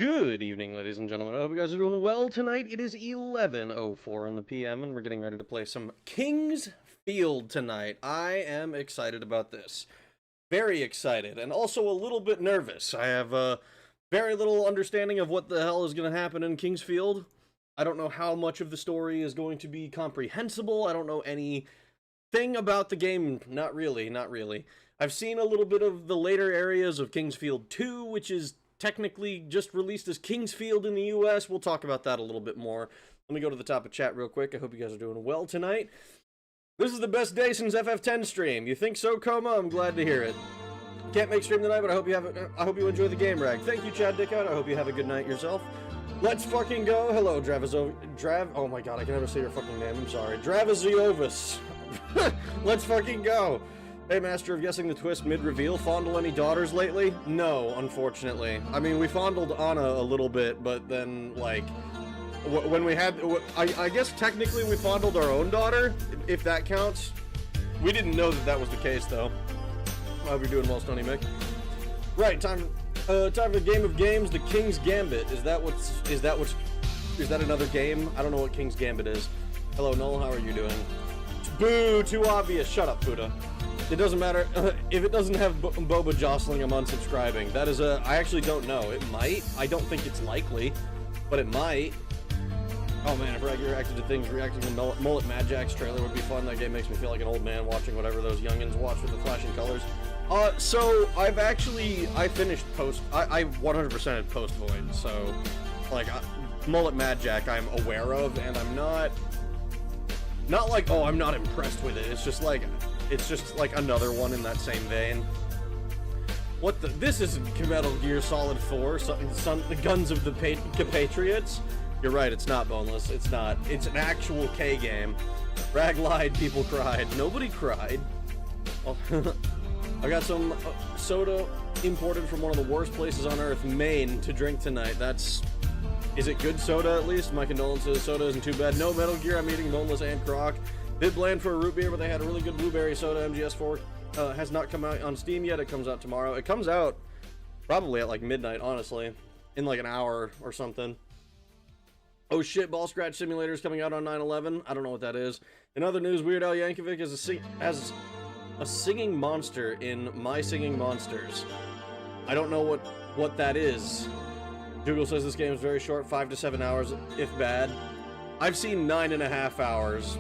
Good evening, ladies and gentlemen. I hope you guys are doing well tonight. It is 11:04 in the PM, and we're getting ready to play some King's Field tonight. I am excited about this. Very excited, and also a little bit nervous. I have very little understanding of what the hell is going to happen in King's Field. I don't know how much of the story is going to be comprehensible. I don't know anything about the game. Not really, not really. I've seen a little bit of the later areas of King's Field 2, which is technically just released as King's Field in the US. We'll talk about that a little bit more. Let me go to the top of chat real quick. I hope you guys are doing well tonight. This is the best day since FF10 stream. You think so, Coma? I'm glad to hear it. Can't make stream tonight, but I hope you enjoy the game, Rag. Thank you, Chad Dickout. I hope you have a good night yourself. Let's fucking go. Hello, oh my god, I can never say your fucking name. I'm sorry. Dravaziovis. Let's fucking go. Hey, Master of Guessing the Twist mid-reveal, fondle any daughters lately? No, unfortunately. I mean, we fondled Anna a little bit, but then, like, when we had... I guess technically we fondled our own daughter, if that counts. We didn't know that that was the case, though. I hope you're doing well, Stony Mick. Right, time for the game of games, the King's Gambit. Is that another game? I don't know what King's Gambit is. Hello, Noel, how are you doing? Boo, too obvious. Shut up, Fuda. It doesn't matter. If it doesn't have Boba jostling, I'm unsubscribing. That is I actually don't know. It might. I don't think it's likely, but it might. Oh man, if Reg reacted to things, reacting to Mullet Mad Jack's trailer would be fun. That game makes me feel like an old man watching whatever those youngins watch with the flashing colors. So I finished Post. I 100%ed Post Void. So, like, Mullet Mad Jack I'm aware of, and I'm not like, oh, I'm not impressed with it. It's just like another one in that same vein. What the? This isn't Metal Gear Solid 4, the Guns of the Patriots. You're right, it's not boneless. It's not. It's an actual K game. Rag lied, people cried. Nobody cried. Oh, I got some soda imported from one of the worst places on earth, Maine, to drink tonight. Is it good soda at least? My condolences. Soda isn't too bad. No Metal Gear, I'm eating boneless and croc. Bit bland for a root beer, but they had a really good blueberry soda. MGS4 has not come out on Steam yet. It comes out tomorrow. It comes out probably at like midnight, honestly, in like an hour or something. Oh shit, Ball Scratch Simulator is coming out on 9/11. I don't know what that is. In other news, Weird Al Yankovic has a singing monster in My Singing Monsters. I don't know what that is. Google says this game is very short, 5 to 7 hours, if bad. I've seen 9.5 hours.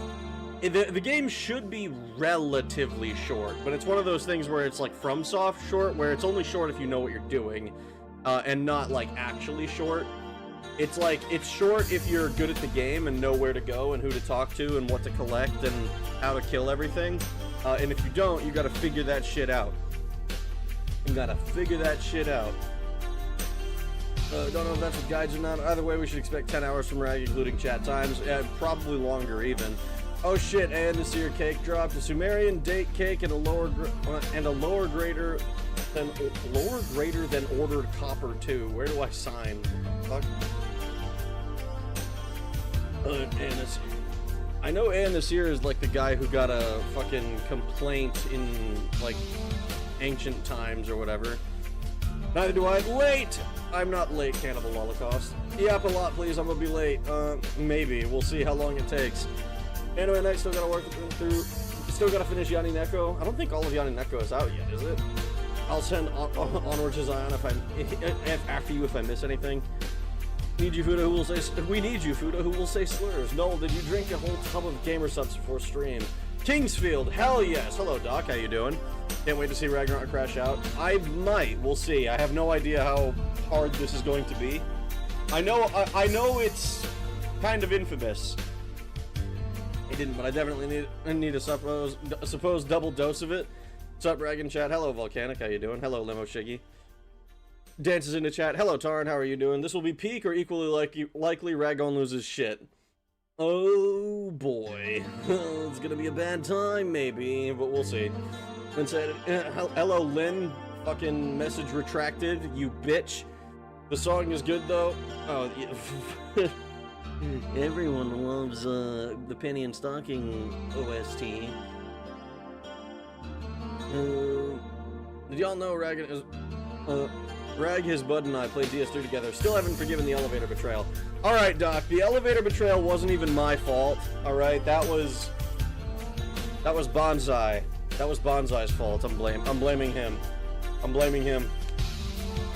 The game should be relatively short, but it's one of those things where it's like FromSoft short, where it's only short if you know what you're doing, and not like actually short. It's like, it's short if you're good at the game and know where to go and who to talk to and what to collect and how to kill everything. And if you don't, you gotta figure that shit out. You gotta figure that shit out. Don't know if that's what guides or not. Either way, we should expect 10 hours from Rag, including chat times. Probably longer even. Oh shit, and this year cake dropped. A Sumerian date cake and a lower greater than ordered copper 2. Where do I sign? What the fuck? I know Anasir is like the guy who got a fucking complaint in like ancient times or whatever. Neither do I. Late! I'm not late, Cannibal Holocaust. Yap a lot, please. I'm gonna be late. Maybe. We'll see how long it takes. Anyway, next, still gotta work through. Still gotta finish Yanni Neko. I don't think all of Yanni Neko is out yet, is it? I'll send Onward to Zion after you if I miss anything. Need you, Fuda, who will say... We need you, Fuda, who will say slurs. Noel, did you drink a whole tub of gamer subs before stream? Kingsfield, hell yes. Hello, Doc, how you doing? Can't wait to see Ragnarok crash out. I might, we'll see. I have no idea how hard this is going to be. I know it's kind of infamous. I didn't, but I definitely need a supposed double dose of it. What's up, Rag in chat? Hello, Volcanic, how you doing? Hello, Limo Shiggy. Dances into chat. Hello, Tarn, how are you doing? This will be peak or equally likely Ragon loses shit. Oh boy. It's gonna be a bad time, maybe, but we'll see. Lynn said, hello, Lynn. Fucking message retracted, you bitch. The song is good, though. Oh, yeah. Everyone loves the Penny and Stocking OST. Did y'all know Rag, his bud, and I played DS3 together. Still haven't forgiven the elevator betrayal. Alright, Doc, the elevator betrayal wasn't even my fault. Alright, that was Bonsai. That was Bonsai's fault. I'm blaming him. I'm blaming him.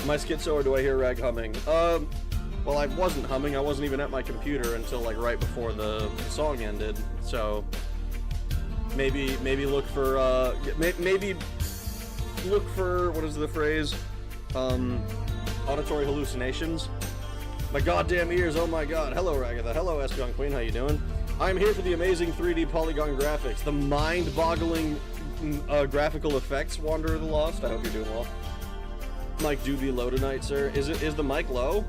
Am I schizo or do I hear Rag humming? Well, I wasn't humming. I wasn't even at my computer until, like, right before the song ended. So, maybe look for, maybe look for, what is the phrase? Auditory hallucinations. My goddamn ears, oh my god. Hello, Ragatha. Hello, Espion Queen. How you doing? I'm here for the amazing 3D polygon graphics. The mind-boggling graphical effects, Wanderer of the Lost. I hope you're doing well. Mic do be low tonight, sir. Is the mic low?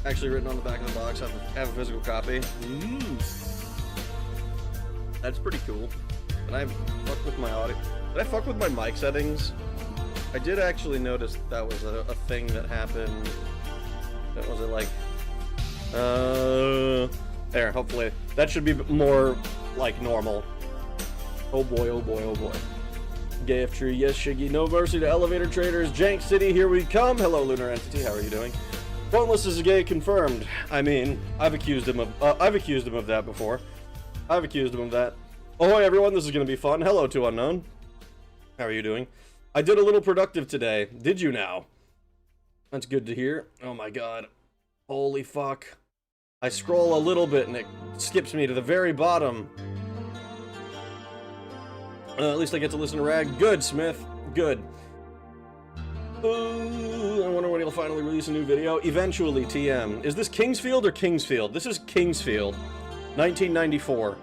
Actually written on the back of the box. I have a physical copy. That's pretty cool. And I fuck with my audio. Did I fuck with my mic settings? I did actually notice that was a thing that happened. That was it like... there, hopefully. That should be more, like, normal. Oh boy, oh boy, oh boy. Gaf Tree, yes, Shiggy. No mercy to elevator traders. Jank City, here we come. Hello, Lunar Entity, how are you doing? Boneless is gay, confirmed. I mean, I've accused him of that before. I've accused him of that. Ahoy, everyone, this is gonna be fun. Hello, to Unknown. How are you doing? I did a little productive today. Did you now? That's good to hear. Oh my god. Holy fuck. I scroll a little bit and it skips me to the very bottom. At least I get to listen to Rag. Good, Smith. Good. I wonder when he'll finally release a new video. Eventually, TM. Is this Kingsfield or Kingsfield? This is Kingsfield. 1994.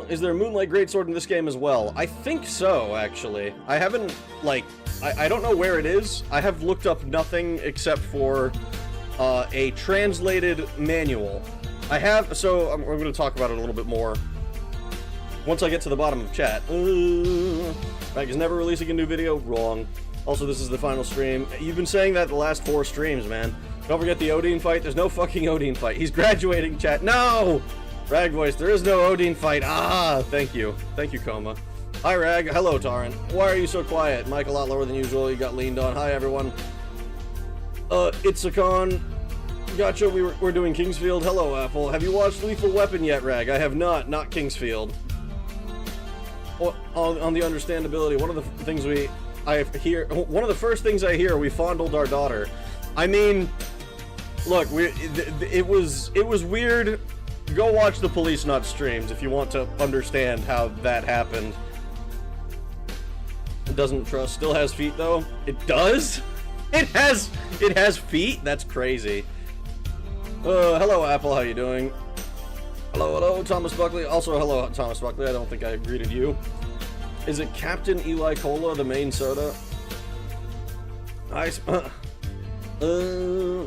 Is there a Moonlight Greatsword in this game as well? I think so, actually. I haven't, like... I don't know where it is. I have looked up nothing except for a translated manual. I have... So, I'm going to talk about it a little bit more once I get to the bottom of chat. Rag is never releasing a new video. Wrong. Also, this is the final stream. You've been saying that the last 4 streams, man. Don't forget the Odin fight. There's no fucking Odin fight. He's graduating, chat. No! Rag voice, there is no Odin fight. Ah, thank you. Thank you, Coma. Hi, Rag. Hello, Tarrant. Why are you so quiet? Mike a lot lower than usual. You got leaned on. Hi, everyone. It's a con. Gotcha. We're doing Kingsfield. Hello, Apple. Have you watched Lethal Weapon yet, Rag? I have not. Not Kingsfield. On the understandability, one of the things one of the first things I hear, we fondled our daughter. I mean, look, it was weird. Go watch the Police Nut streams if you want to understand how that happened. It doesn't trust. Still has feet though. It does. It has feet. That's crazy. Hello, Apple. How you doing? Hello, Thomas Buckley. Also, hello, Thomas Buckley. I don't think I greeted you. Is it Captain Eli Cola, the main soda?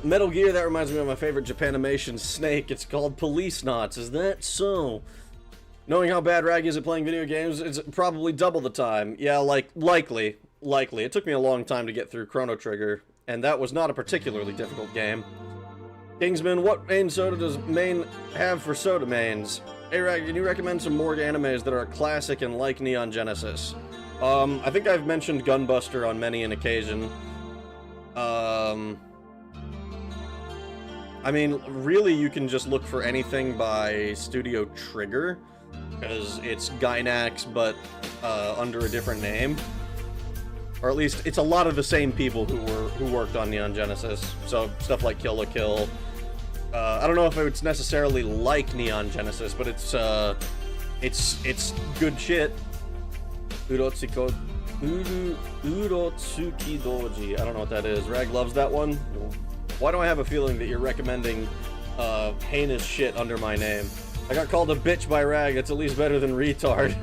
Metal Gear, that reminds me of my favorite Japanimation snake. It's called Police Knots. Is that so? Knowing how bad Rag is at playing video games, it's probably double the time. Yeah, likely. It took me a long time to get through Chrono Trigger, and that was not a particularly difficult game. Kingsman, what main soda does main have for soda mains? Hey Rag, can you recommend some more animes that are classic and like Neon Genesis? I think I've mentioned Gunbuster on many an occasion. I mean, really you can just look for anything by Studio Trigger, because it's Gainax, but under a different name. Or at least, it's a lot of the same people who worked on Neon Genesis, so stuff like Kill la Kill. I don't know if it's necessarily like Neon Genesis, but it's good shit. Urotsuki Doji. I don't know what that is. Rag loves that one. Why do I have a feeling that you're recommending heinous shit under my name? I got called a bitch by Rag. It's at least better than retard.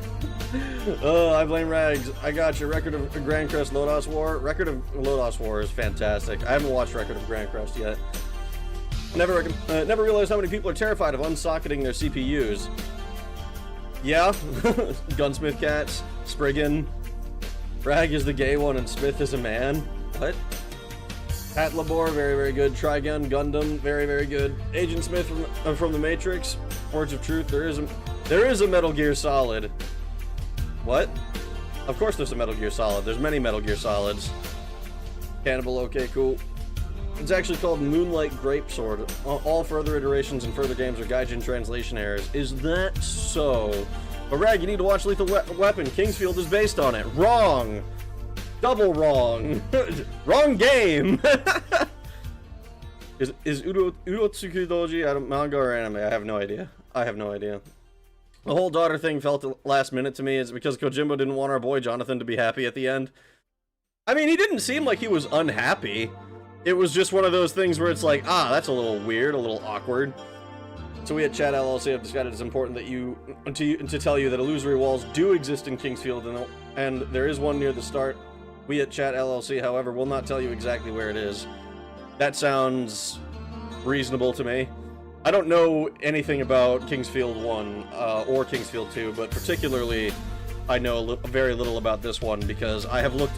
I blame Rags. I got your Record of Grand Crest Lodos War. Record of Lodos War is fantastic. I haven't watched Record of Grand Crest yet. Never realized how many people are terrified of unsocketing their CPUs. Yeah, Gunsmith Cats, Spriggan. Rag is the gay one and Smith is a man. What? Pat Labor, very, very good. Trigun, Gundam, very, very good. Agent Smith from The Matrix. Words of Truth, there is a Metal Gear Solid. What? Of course there's a Metal Gear Solid. There's many Metal Gear Solids. Cannibal, okay, cool. It's actually called Moonlight Grapesword. All further iterations and further games are gaijin translation errors. Is that so? But Rag, you need to watch Lethal Weapon. Kingsfield is based on it. Wrong. Double wrong. Wrong game. Is Urotsuki Doji out of manga or anime? I have no idea. I have no idea. The whole daughter thing felt last minute to me. Is it because Kojimbo didn't want our boy Jonathan to be happy at the end? I mean, he didn't seem like he was unhappy. It was just one of those things where it's like, ah, that's a little weird, a little awkward. So we at Chat LLC have decided it's important that to tell you that illusory walls do exist in Kingsfield, and there is one near the start. We at Chat LLC, however, will not tell you exactly where it is. That sounds reasonable to me. I don't know anything about Kingsfield 1 or Kingsfield 2, but particularly I know very little about this one because I have looked.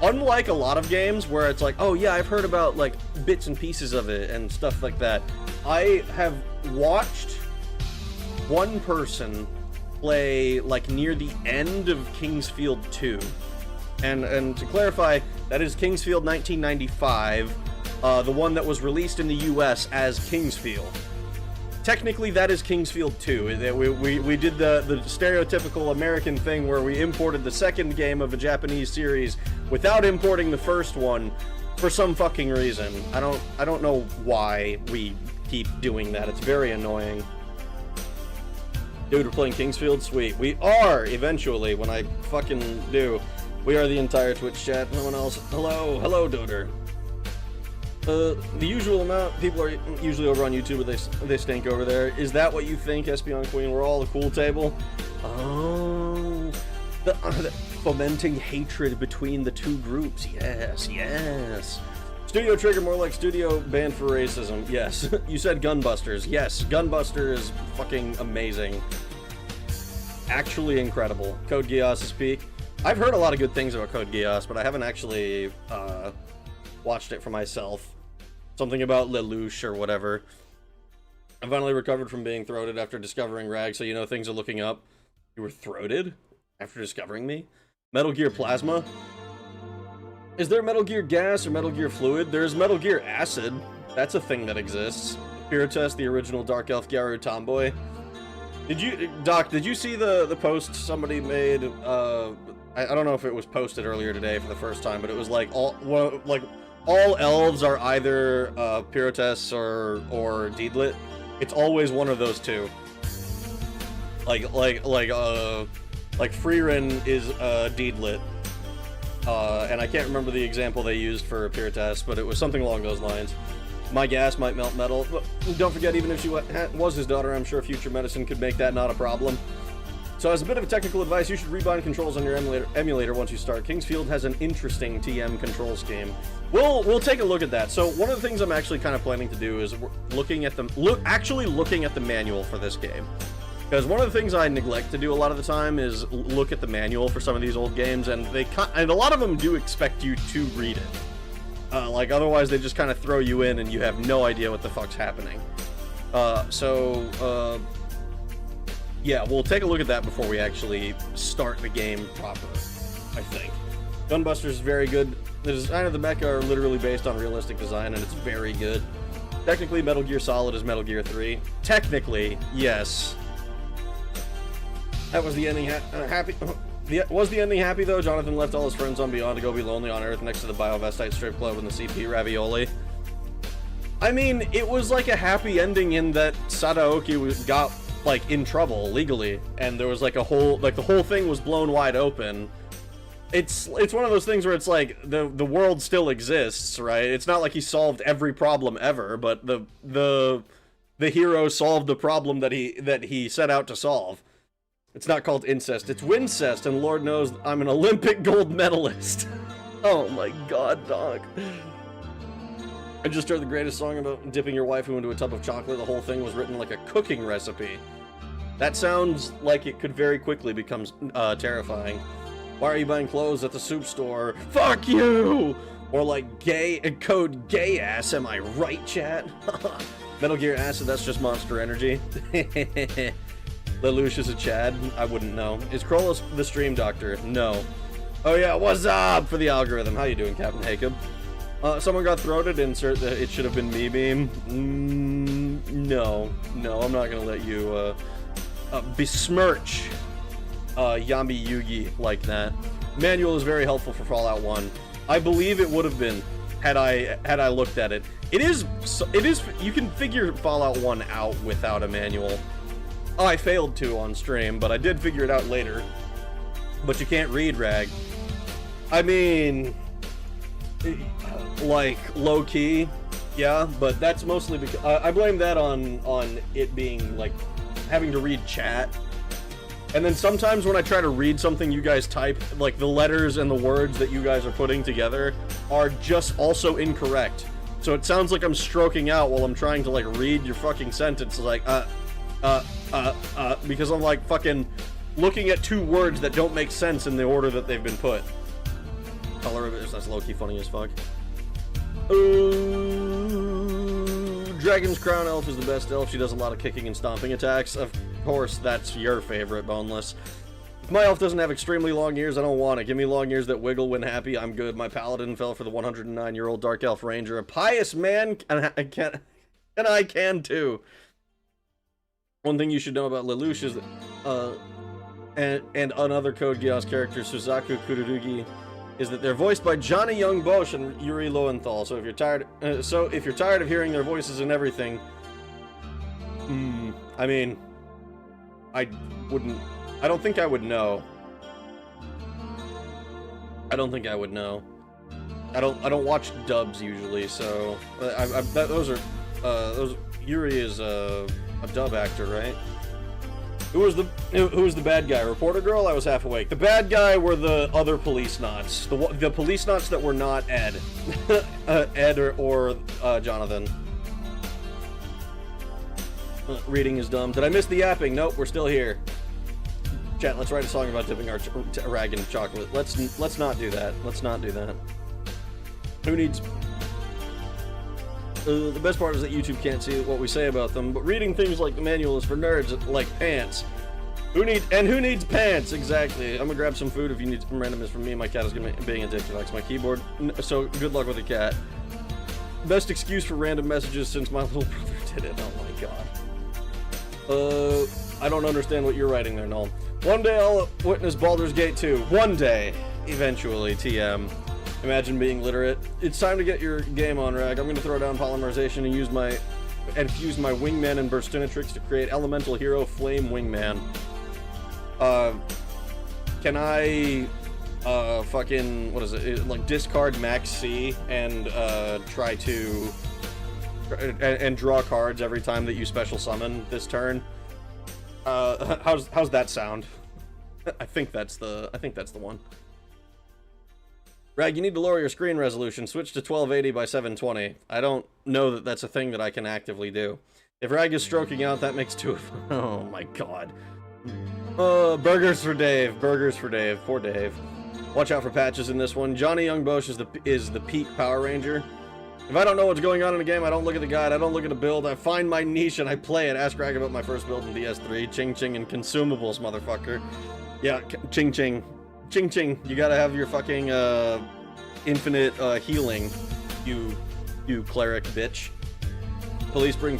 Unlike a lot of games where it's like, oh yeah, I've heard about like bits and pieces of it and stuff like that, I have watched one person play like near the end of Kingsfield 2. And to clarify, that is Kingsfield 1995, the one that was released in the US as Kingsfield. Technically, that is Kingsfield 2. We did the stereotypical American thing where we imported the second game of a Japanese series without importing the first one for some fucking reason. I don't know why we keep doing that. It's very annoying. Dude, we're playing Kingsfield? Sweet. We are, eventually, when I fucking do. We are the entire Twitch chat. No one else. Hello. Hello, Doder. The usual amount people are usually over on YouTube, but they stink over there. Is that what you think, Espion Queen? We're all a cool table? Oh, the fomenting hatred between the two groups. Yes, yes. Studio Trigger, more like studio banned for racism. Yes. You said Gunbusters. Yes, Gunbuster is fucking amazing. Actually incredible. Code Geass' peak. I've heard a lot of good things about Code Geass, but I haven't actually watched it for myself. Something about Lelouch or whatever. I finally recovered from being throated after discovering Rag, so you know things are looking up. You were throated after discovering me? Metal Gear Plasma? Is there Metal Gear Gas or Metal Gear Fluid? There's Metal Gear Acid. That's a thing that exists. Pirotest, the original Dark Elf Gyaru Tomboy. Doc, did you see the post somebody made? I don't know if it was posted earlier today for the first time, but it was like all elves are either Pyrotests or Deedlit. It's always one of those two. Like Freerin is Deedlit. And I can't remember the example they used for Pyrotest, but it was something along those lines. My gas might melt metal. But don't forget, even if she was his daughter, I'm sure future medicine could make that not a problem. So as a bit of technical advice, you should rebind controls on your emulator once you start. Kingsfield has an interesting TM control scheme. We'll take a look at that. So one of the things I'm actually kind of planning to do is looking at the manual for this game. Because one of the things I neglect to do a lot of the time is look at the manual for some of these old games, and a lot of them do expect you to read it. Like otherwise they just kind of throw you in and you have no idea what the fuck's happening. Yeah, we'll take a look at that before we actually start the game proper, I think. Gunbusters is very good. The design of the mecha are literally based on realistic design, and it's very good. Technically, Metal Gear Solid is Metal Gear 3. Technically, yes. That was the ending happy. Was the ending happy, though? Jonathan left all his friends on Beyond to go be lonely on Earth next to the Biovestite strip club and the CP ravioli. I mean, it was like a happy ending in that Sadaoki got like in trouble legally, and there was like the whole thing was blown wide open. It's one of those things where it's like the world still exists, right? It's not like he solved every problem ever, but the hero solved the problem that he set out to solve. It's not called incest, it's wincest, and Lord knows I'm an Olympic gold medalist. Oh my god, dog. I just heard the greatest song about dipping your waifu into a tub of chocolate. The whole thing was written like a cooking recipe. That sounds like it could very quickly become terrifying. Why are you buying clothes at the soup store? Fuck you! Or like code gay ass, am I right, chat? Metal Gear Acid, that's just Monster Energy. Lelouch is a Chad? I wouldn't know. Is Krolos the stream doctor? No. Oh yeah, what's up for the algorithm? How you doing, Captain Jacob? Someone got throated, insert the it should have been me beam. No, I'm not gonna let you besmirch Yami Yugi like that. Manual is very helpful for Fallout 1. I believe it would have been had I looked at it. It is you can figure Fallout 1 out without a manual. Oh, I failed to on stream, but I did figure it out later. But you can't read, Rag. I mean, like, low-key, yeah, but that's mostly because I blame that on it being, like, having to read chat. And then sometimes when I try to read something you guys type, like, the letters and the words that you guys are putting together are just also incorrect. So it sounds like I'm stroking out while I'm trying to, like, read your fucking sentence, like, because I'm, like, fucking looking at two words that don't make sense in the order that they've been put. Color of it, that's low-key funny as fuck. Ooh, Dragon's Crown Elf is the best elf. She does a lot of kicking and stomping attacks. Of course, that's your favorite, Boneless. If my elf doesn't have extremely long ears, I don't want it. Give me long ears that wiggle when happy, I'm good. My paladin fell for the 109-year-old Dark Elf Ranger. A pious man, and I can too. One thing you should know about Lelouch is that, and another Code Geass character, Suzaku Kururugi, is that they're voiced by Johnny Young Bosch and Yuri Lowenthal. So if you're tired, of hearing their voices and everything, I mean, I don't think I would know. I don't think I would know. I don't watch dubs usually, so those Yuri is a dub actor, right? Who was the bad guy? Reporter girl? I was half awake. The bad guy were the other police knots. The police knots that were not Ed. Ed or Jonathan. Reading is dumb. Did I miss the yapping? Nope, we're still here. Chat, let's write a song about dipping our rag in chocolate. Let's not do that. Let's not do that. Who needs... the best part is that YouTube can't see what we say about them, but reading things like the manual is for nerds like pants. Who needs pants? Exactly. I'm gonna grab some food if you need some randomness from me. My cat is being addicted. He likes my keyboard. So good luck with the cat. Best excuse for random messages since my little brother did it. Oh my god. I don't understand what you're writing there, Noel. One day I'll witness Baldur's Gate 2. One day. Eventually, TM. Imagine being literate. It's time to get your game on, Rag. I'm going to throw down polymerization and fuse my wingman and burstinatrix to create elemental hero flame wingman. Can I fucking, what is it, like discard max C and try to and draw cards every time that you special summon this turn? How's that sound? I think that's the one. Rag, you need to lower your screen resolution. Switch to 1280 by 720. I don't know that that's a thing that I can actively do. If Rag is stroking out, that makes two of... Oh my god. Burgers for Dave. Burgers for Dave. Poor Dave. Watch out for patches in this one. Johnny Young Bosch is the peak Power Ranger. If I don't know what's going on in a game, I don't look at the guide, I don't look at a build, I find my niche and I play it. Ask Rag about my first build in DS3. Ching Ching and consumables, motherfucker. Yeah, Ching Ching. Ching Ching, you gotta have your fucking infinite healing, you cleric bitch. Police being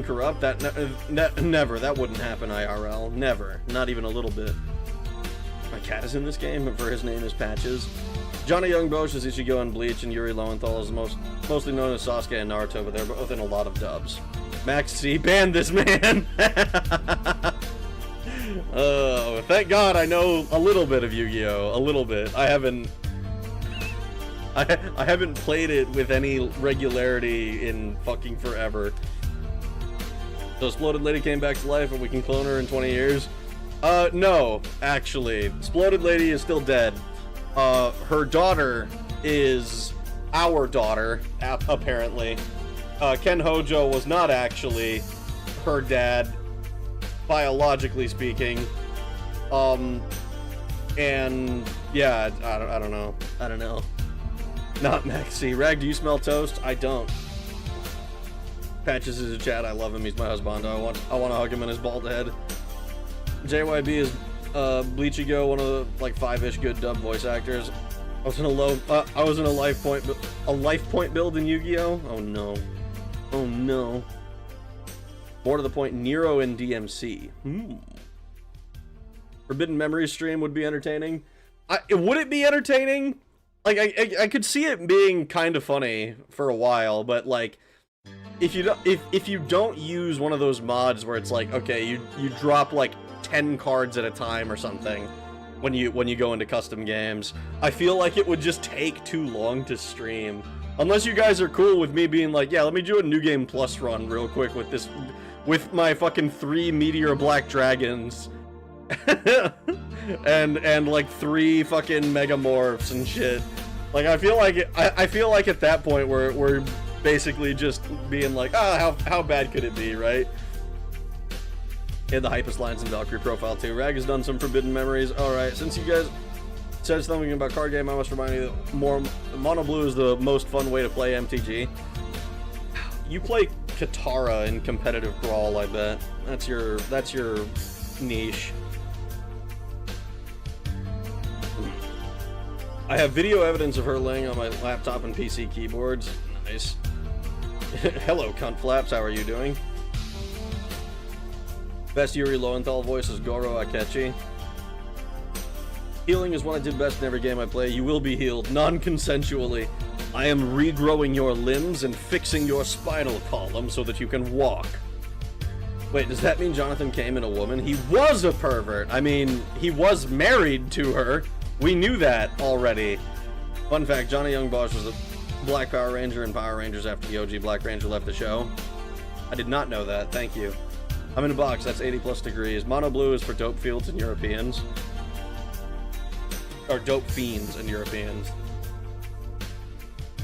corrupt, that never, that wouldn't happen IRL, never, not even a little bit. My cat is in this game, for his name is Patches. Johnny Young Bosch is Ichigo in Bleach, and Yuri Lowenthal is mostly known as Sasuke and Naruto, but they're both in a lot of dubs. Max C, ban this man! Oh, thank God I know a little bit of Yu-Gi-Oh! A little bit. I haven't played it with any regularity in fucking forever. So Exploded Lady came back to life and we can clone her in 20 years? No, actually. Exploded Lady is still dead. Her daughter is our daughter, apparently. Ken Hojo was not actually her dad, biologically speaking. And yeah, I don't know. I don't know. Not Maxi. Rag, do you smell toast? I don't. Patches is a chat. I love him. He's my husband. I want to hug him in his bald head. JYB is Bleachigo, one of the like 5-ish good dub voice actors. I was in a life point build in Yu-Gi-Oh. Oh no. Oh no. More to the point, Nero in DMC. Forbidden Memories stream would be entertaining. Would it be entertaining? Like, I could see it being kind of funny for a while, but like, if you don't use one of those mods where it's like, okay, you drop like 10 cards at a time or something when you go into custom games, I feel like it would just take too long to stream. Unless you guys are cool with me being like, yeah, let me do a New Game Plus run real quick with my fucking 3 Meteor Black Dragons. and like 3 fucking Megamorphs and shit. Like, I feel like at that point we're basically just being like, how bad could it be, right? And the hypest lines in Valkyrie profile too. Rag has done some Forbidden Memories. Alright, since you guys said something about card game, I must remind you that Mono Blue is the most fun way to play MTG. You play Katara in competitive Brawl, I bet. That's your niche. I have video evidence of her laying on my laptop and PC keyboards. Nice. Hello, cunt flaps. How are you doing? Best Yuri Lowenthal voice is Goro Akechi. Healing is what I did best in every game I play. You will be healed, non-consensually. I am regrowing your limbs and fixing your spinal column so that you can walk. Wait, does that mean Jonathan came in a woman? He was a pervert. I mean, he was married to her. We knew that already. Fun fact, Johnny Young Bosch was a Black Power Ranger in Power Rangers after the OG Black Ranger left the show. I did not know that. Thank you. I'm in a box. That's 80 plus degrees. Mono Blue is for dope fields and Europeans. Or dope fiends and Europeans.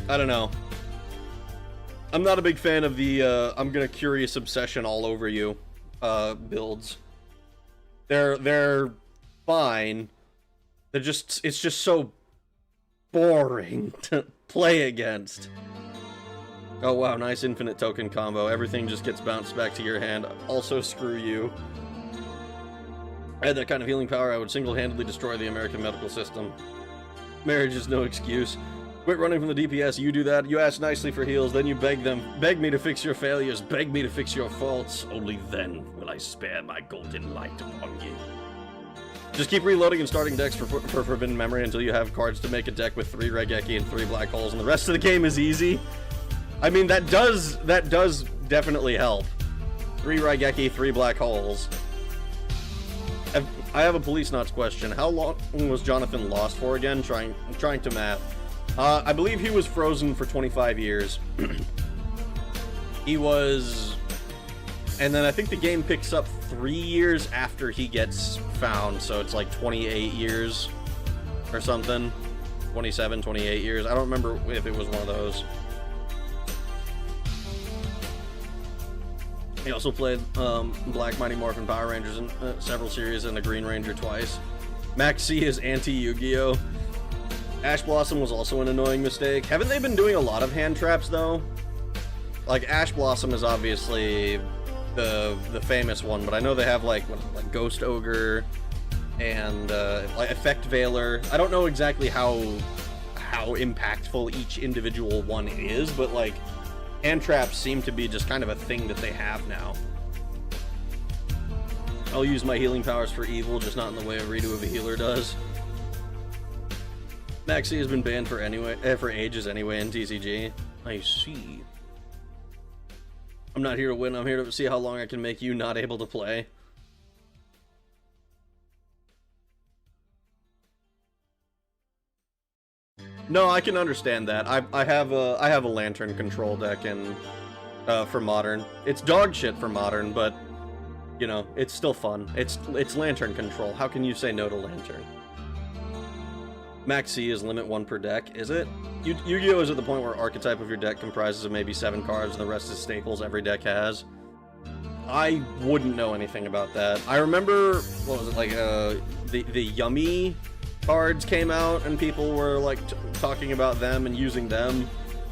I don't know. I'm not a big fan of the I'm gonna Curious Obsession all over you builds. They're fine. It's just so boring to play against. Oh wow, nice infinite token combo. Everything just gets bounced back to your hand. Also, screw you. I had that kind of healing power, I would single-handedly destroy the American medical system. Marriage is no excuse. Quit running from the DPS, you do that, you ask nicely for heals, then you beg me to fix your failures, beg me to fix your faults. Only then will I spare my golden light upon you. Just keep reloading and starting decks for Forbidden Memory until you have cards to make a deck with 3 Regeki and 3 Black Holes, and the rest of the game is easy. I mean, that does definitely help. 3 Regeki, 3 Black Holes. I have a Police Nuts question. How long was Jonathan lost for again? Trying to math. I believe he was frozen for 25 years. He was... And then I think the game picks up 3 years after he gets found, so it's like 28 years or something. 27, 28 years. I don't remember if it was one of those. He also played Black Mighty Morphin Power Rangers in several series and the Green Ranger twice. Max C is anti-Yu-Gi-Oh! Ash Blossom was also an annoying mistake. Haven't they been doing a lot of hand traps, though? Like, Ash Blossom is obviously the famous one, but I know they have, like Ghost Ogre and like Effect Veiler. I don't know exactly how impactful each individual one is, but, like, hand traps seem to be just kind of a thing that they have now. I'll use my healing powers for evil, just not in the way a redo of a healer does. Maxi has been banned for ages anyway in TCG. I see. I'm not here to win, I'm here to see how long I can make you not able to play. No, I can understand that. I have a Lantern control deck in for Modern. It's dog shit for Modern, but you know, it's still fun. It's Lantern control. How can you say no to Lantern? Max C is limit 1 per deck, is it? Yu-Gi-Oh! Is at the point where archetype of your deck comprises of maybe 7 cards and the rest is staples every deck has. I wouldn't know anything about that. I remember, what was it, like, the Yummy cards came out and people were, like, talking about them and using them.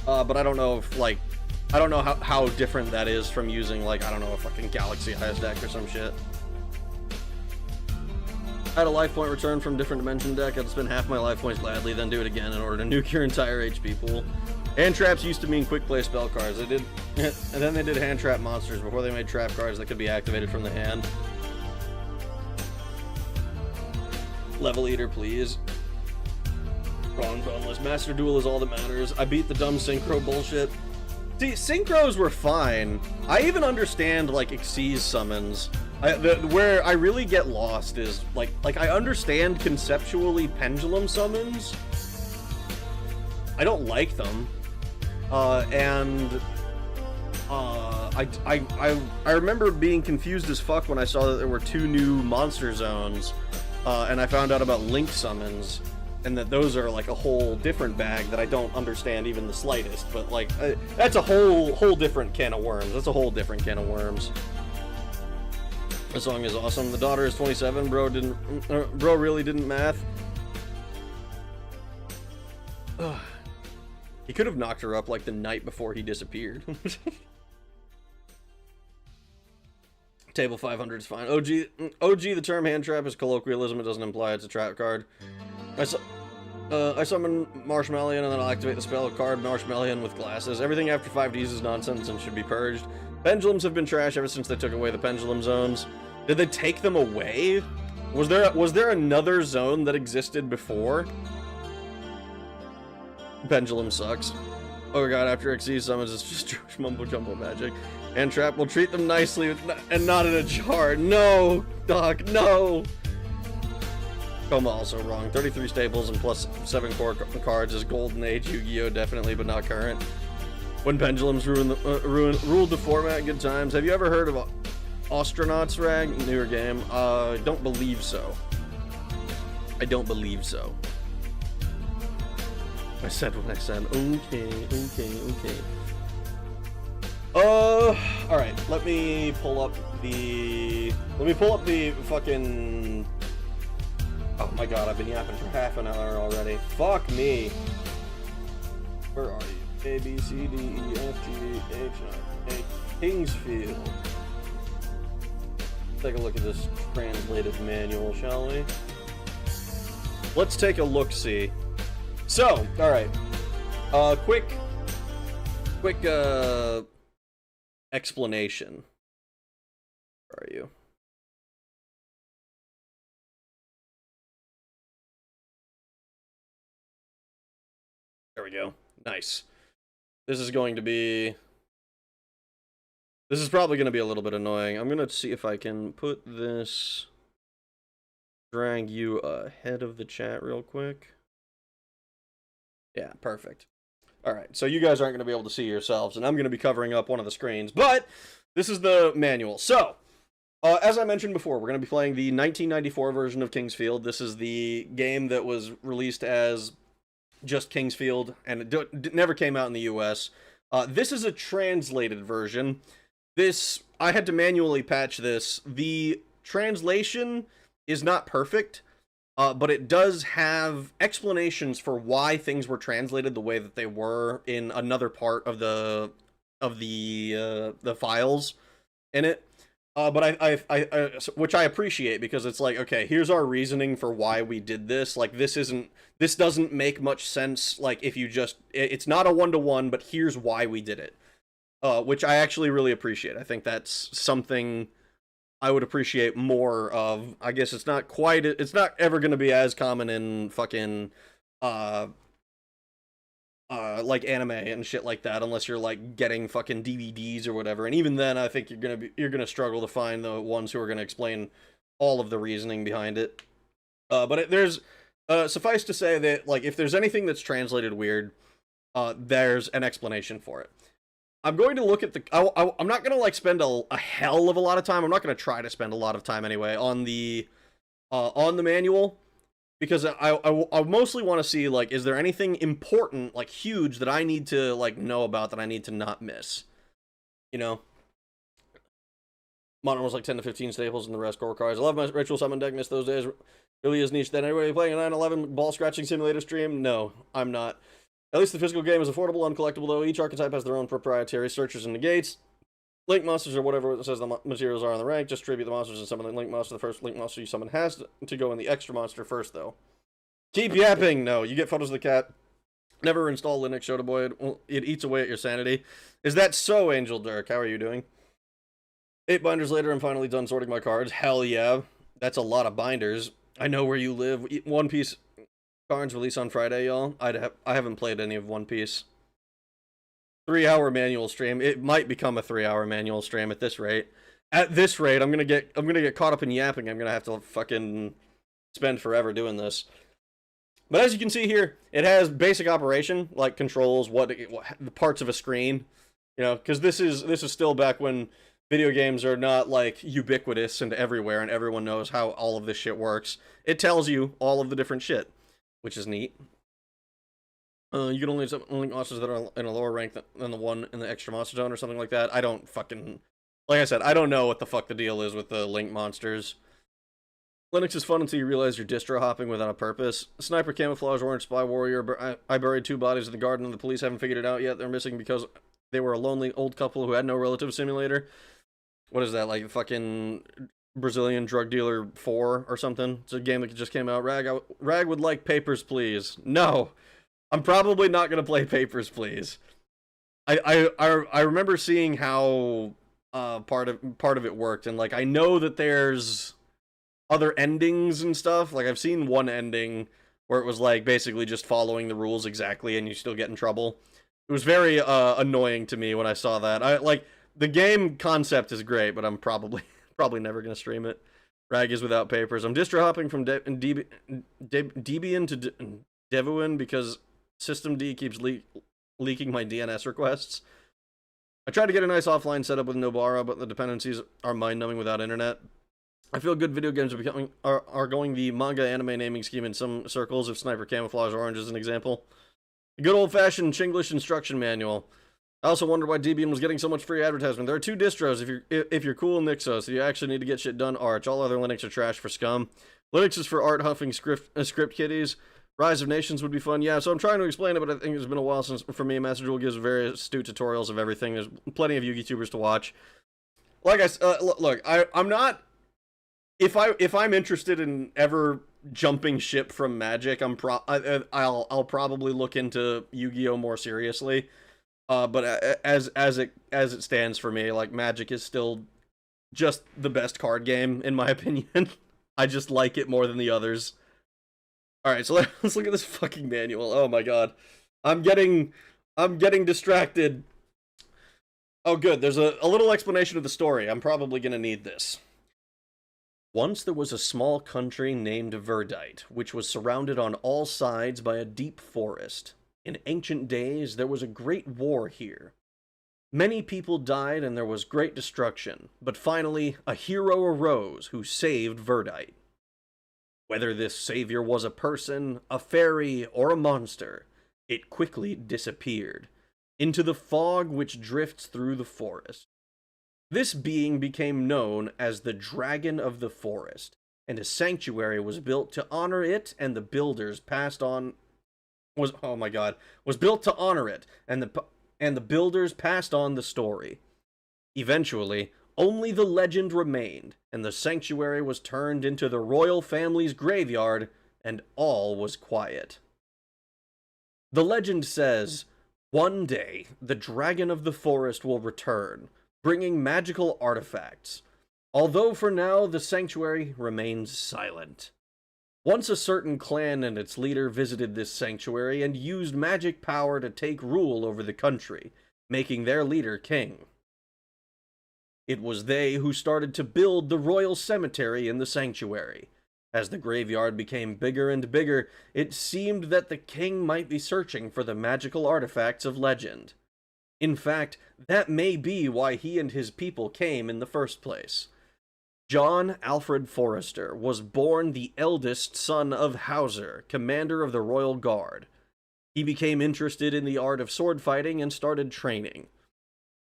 But I don't know if, like, I don't know how different that is from using, like, I don't know, a fucking Galaxy Eyes deck or some shit. I had a life point return from different dimension deck. I'd spend half my life points gladly, then do it again in order to nuke your entire HP pool. Hand traps used to mean quick play spell cards. They did, and then they did hand trap monsters before they made trap cards that could be activated from the hand. Level Eater, please. Wrong boneless. Master Duel is all that matters. I beat the dumb synchro bullshit. See, synchros were fine. I even understand, like, Xyz summons. Where I really get lost is, like I understand conceptually pendulum summons. I don't like them. I remember being confused as fuck when I saw that there were 2 new monster zones, and I found out about link summons, and that those are like a whole different bag that I don't understand even the slightest. But like, that's a whole different can of worms. That's a whole different can of worms. The song is awesome. The daughter is 27. Bro really didn't math. Ugh. He could have knocked her up like the night before he disappeared. Table 500 is fine. OG, the term hand trap is colloquialism. It doesn't imply it's a trap card. I summon Marshmallow and then I'll activate the spell card Marshmallow with glasses. Everything after 5Ds is nonsense and should be purged. Pendulums have been trash ever since they took away the pendulum zones. Did they take them away? Was there another zone that existed before? Pendulum sucks. Oh god, after Xyz summons, it's just Jewish mumbo jumbo magic. And trap will treat them nicely and not in a jar. No, Doc, no. Coma also wrong. 33 staples and plus 7 core cards is Golden Age Yu-Gi-Oh! Definitely, but not current. When pendulums ruled the format, good times. Have you ever heard of Astronauts Rag? Newer game. Don't believe so. I don't believe so. I said what I said. Okay. Alright, let me pull up the fucking... Oh my god, I've been yapping for half an hour already. Fuck me. Where are you? A, B, C, D, E, F, G, H, I, A. Kingsfield. Take a look at this translated manual, shall we? Let's take a look-see. So, alright. Quick explanation. Where are you? There we go. Nice. This is probably going to be a little bit annoying. I'm going to see if I can put this, drag you ahead of the chat real quick. Yeah, perfect. Alright, so you guys aren't going to be able to see yourselves, and I'm going to be covering up one of the screens, but this is the manual. So, as I mentioned before, we're going to be playing the 1994 version of Kingsfield. This is the game that was released as just Kingsfield, and it never came out in the US. This is a translated version. I had to manually patch this. The translation is not perfect, but it does have explanations for why things were translated the way that they were in another part of the files in it. But which I appreciate, because it's like, okay, here's our reasoning for why we did this. Like, this doesn't make much sense. Like, if you just, it's not a one-to-one, but here's why we did it. Which I actually really appreciate. I think that's something I would appreciate more of. I guess it's not ever going to be as common in fucking, like anime and shit like that, unless you're like getting fucking DVDs or whatever. And even then, I think you're gonna struggle to find the ones who are gonna explain all of the reasoning behind it. But there's suffice to say that, like, if there's anything that's translated weird, there's an explanation for it. I'm going to look at I'm not gonna like spend a hell of a lot of time. I'm not gonna try to spend a lot of time anyway on the manual. Because I mostly want to see, like, is there anything important, like, huge, that I need to, like, know about, that I need to not miss? You know? Modern was like 10 to 15 staples and the rest core cards. I love my Ritual Summon deck, miss those days. Really is niche. Then anybody playing a 9/11 ball scratching simulator stream? No, I'm not. At least the physical game is affordable, uncollectible, though. Each archetype has their own proprietary searchers and negates. Link monsters or whatever it says the materials are on the rank. Just tribute the monsters and summon the link monster. The first link monster you summon has to go in the extra monster first, though. Keep yapping! No, you get photos of the cat. Never install Linux, Shota Boy. It eats away at your sanity. Is that so, Angel Dirk? How are you doing? 8 binders later, I'm finally done sorting my cards. Hell yeah. That's a lot of binders. I know where you live. One Piece cards release on Friday, y'all. I haven't played any of One Piece. 3-hour manual stream. It might become a 3-hour manual stream at this rate. At this rate, I'm gonna get caught up in yapping. I'm gonna have to fucking spend forever doing this. But as you can see here, it has basic operation, like controls, what the parts of a screen, you know, because this is still back when video games are not like ubiquitous and everywhere, and everyone knows how all of this shit works. It tells you all of the different shit, which is neat. You can only link monsters that are in a lower rank than the one in the extra monster zone or something like that. I don't fucking, like I said, I don't know what the fuck the deal is with the link monsters. Linux is fun until you realize you're distro hopping without a purpose. Sniper, camouflage, orange, spy, warrior. I buried 2 bodies in the garden and the police haven't figured it out yet. They're missing because they were a lonely old couple who had no relative simulator. What is that, like fucking Brazilian Drug Dealer 4 or something? It's a game that just came out. Rag would like Papers, Please. No, I'm probably not gonna play Papers, Please. I remember seeing how part of it worked, and like I know that there's other endings and stuff. Like I've seen one ending where it was like basically just following the rules exactly, and you still get in trouble. It was very annoying to me when I saw that. I like. The game concept is great, but I'm probably never going to stream it. Rag is without papers. I'm distro hopping from Debian to Devuin because systemd keeps leaking my DNS requests. I tried to get a nice offline setup with Nobara, but the dependencies are mind-numbing without internet. I feel good video games are going the manga anime naming scheme in some circles, if Sniper Camouflage Orange is an example. A good old-fashioned Chinglish instruction manual. I also wonder why Debian was getting so much free advertisement. There are 2 distros if you're cool Nixos, so you actually need to get shit done. Arch. All other Linux are trash for scum. Linux is for art huffing script kiddies. Rise of Nations would be fun. Yeah, so I'm trying to explain it, but I think it's been a while since, for me, Master Duel gives very astute tutorials of everything. There's plenty of YouTubers to watch. Like I look, I'm not. If I'm interested in ever jumping ship from Magic, I'll probably look into Yu-Gi-Oh more seriously. But as it stands for me, like Magic is still just the best card game in my opinion. I just like it more than the others. All right, so let's look at this fucking manual. Oh my god, I'm getting distracted. Oh good, there's a little explanation of the story. I'm probably gonna need this. Once there was a small country named Verdite, which was surrounded on all sides by a deep forest. In ancient days, there was a great war here. Many people died and there was great destruction, but finally, a hero arose who saved Verdite. Whether this savior was a person, a fairy, or a monster, it quickly disappeared into the fog which drifts through the forest. This being became known as the Dragon of the Forest, and a sanctuary was built to honor it, and the builders was built to honor it, and the builders passed on the story. Eventually, only the legend remained, and the sanctuary was turned into the royal family's graveyard, and all was quiet. The legend says, one day, the Dragon of the Forest will return, bringing magical artifacts, although for now the sanctuary remains silent. Once a certain clan and its leader visited this sanctuary and used magic power to take rule over the country, making their leader king. It was they who started to build the royal cemetery in the sanctuary. As the graveyard became bigger and bigger, it seemed that the king might be searching for the magical artifacts of legend. In fact, that may be why he and his people came in the first place. John Alfred Forrester was born the eldest son of Hauser, commander of the Royal Guard. He became interested in the art of sword fighting and started training.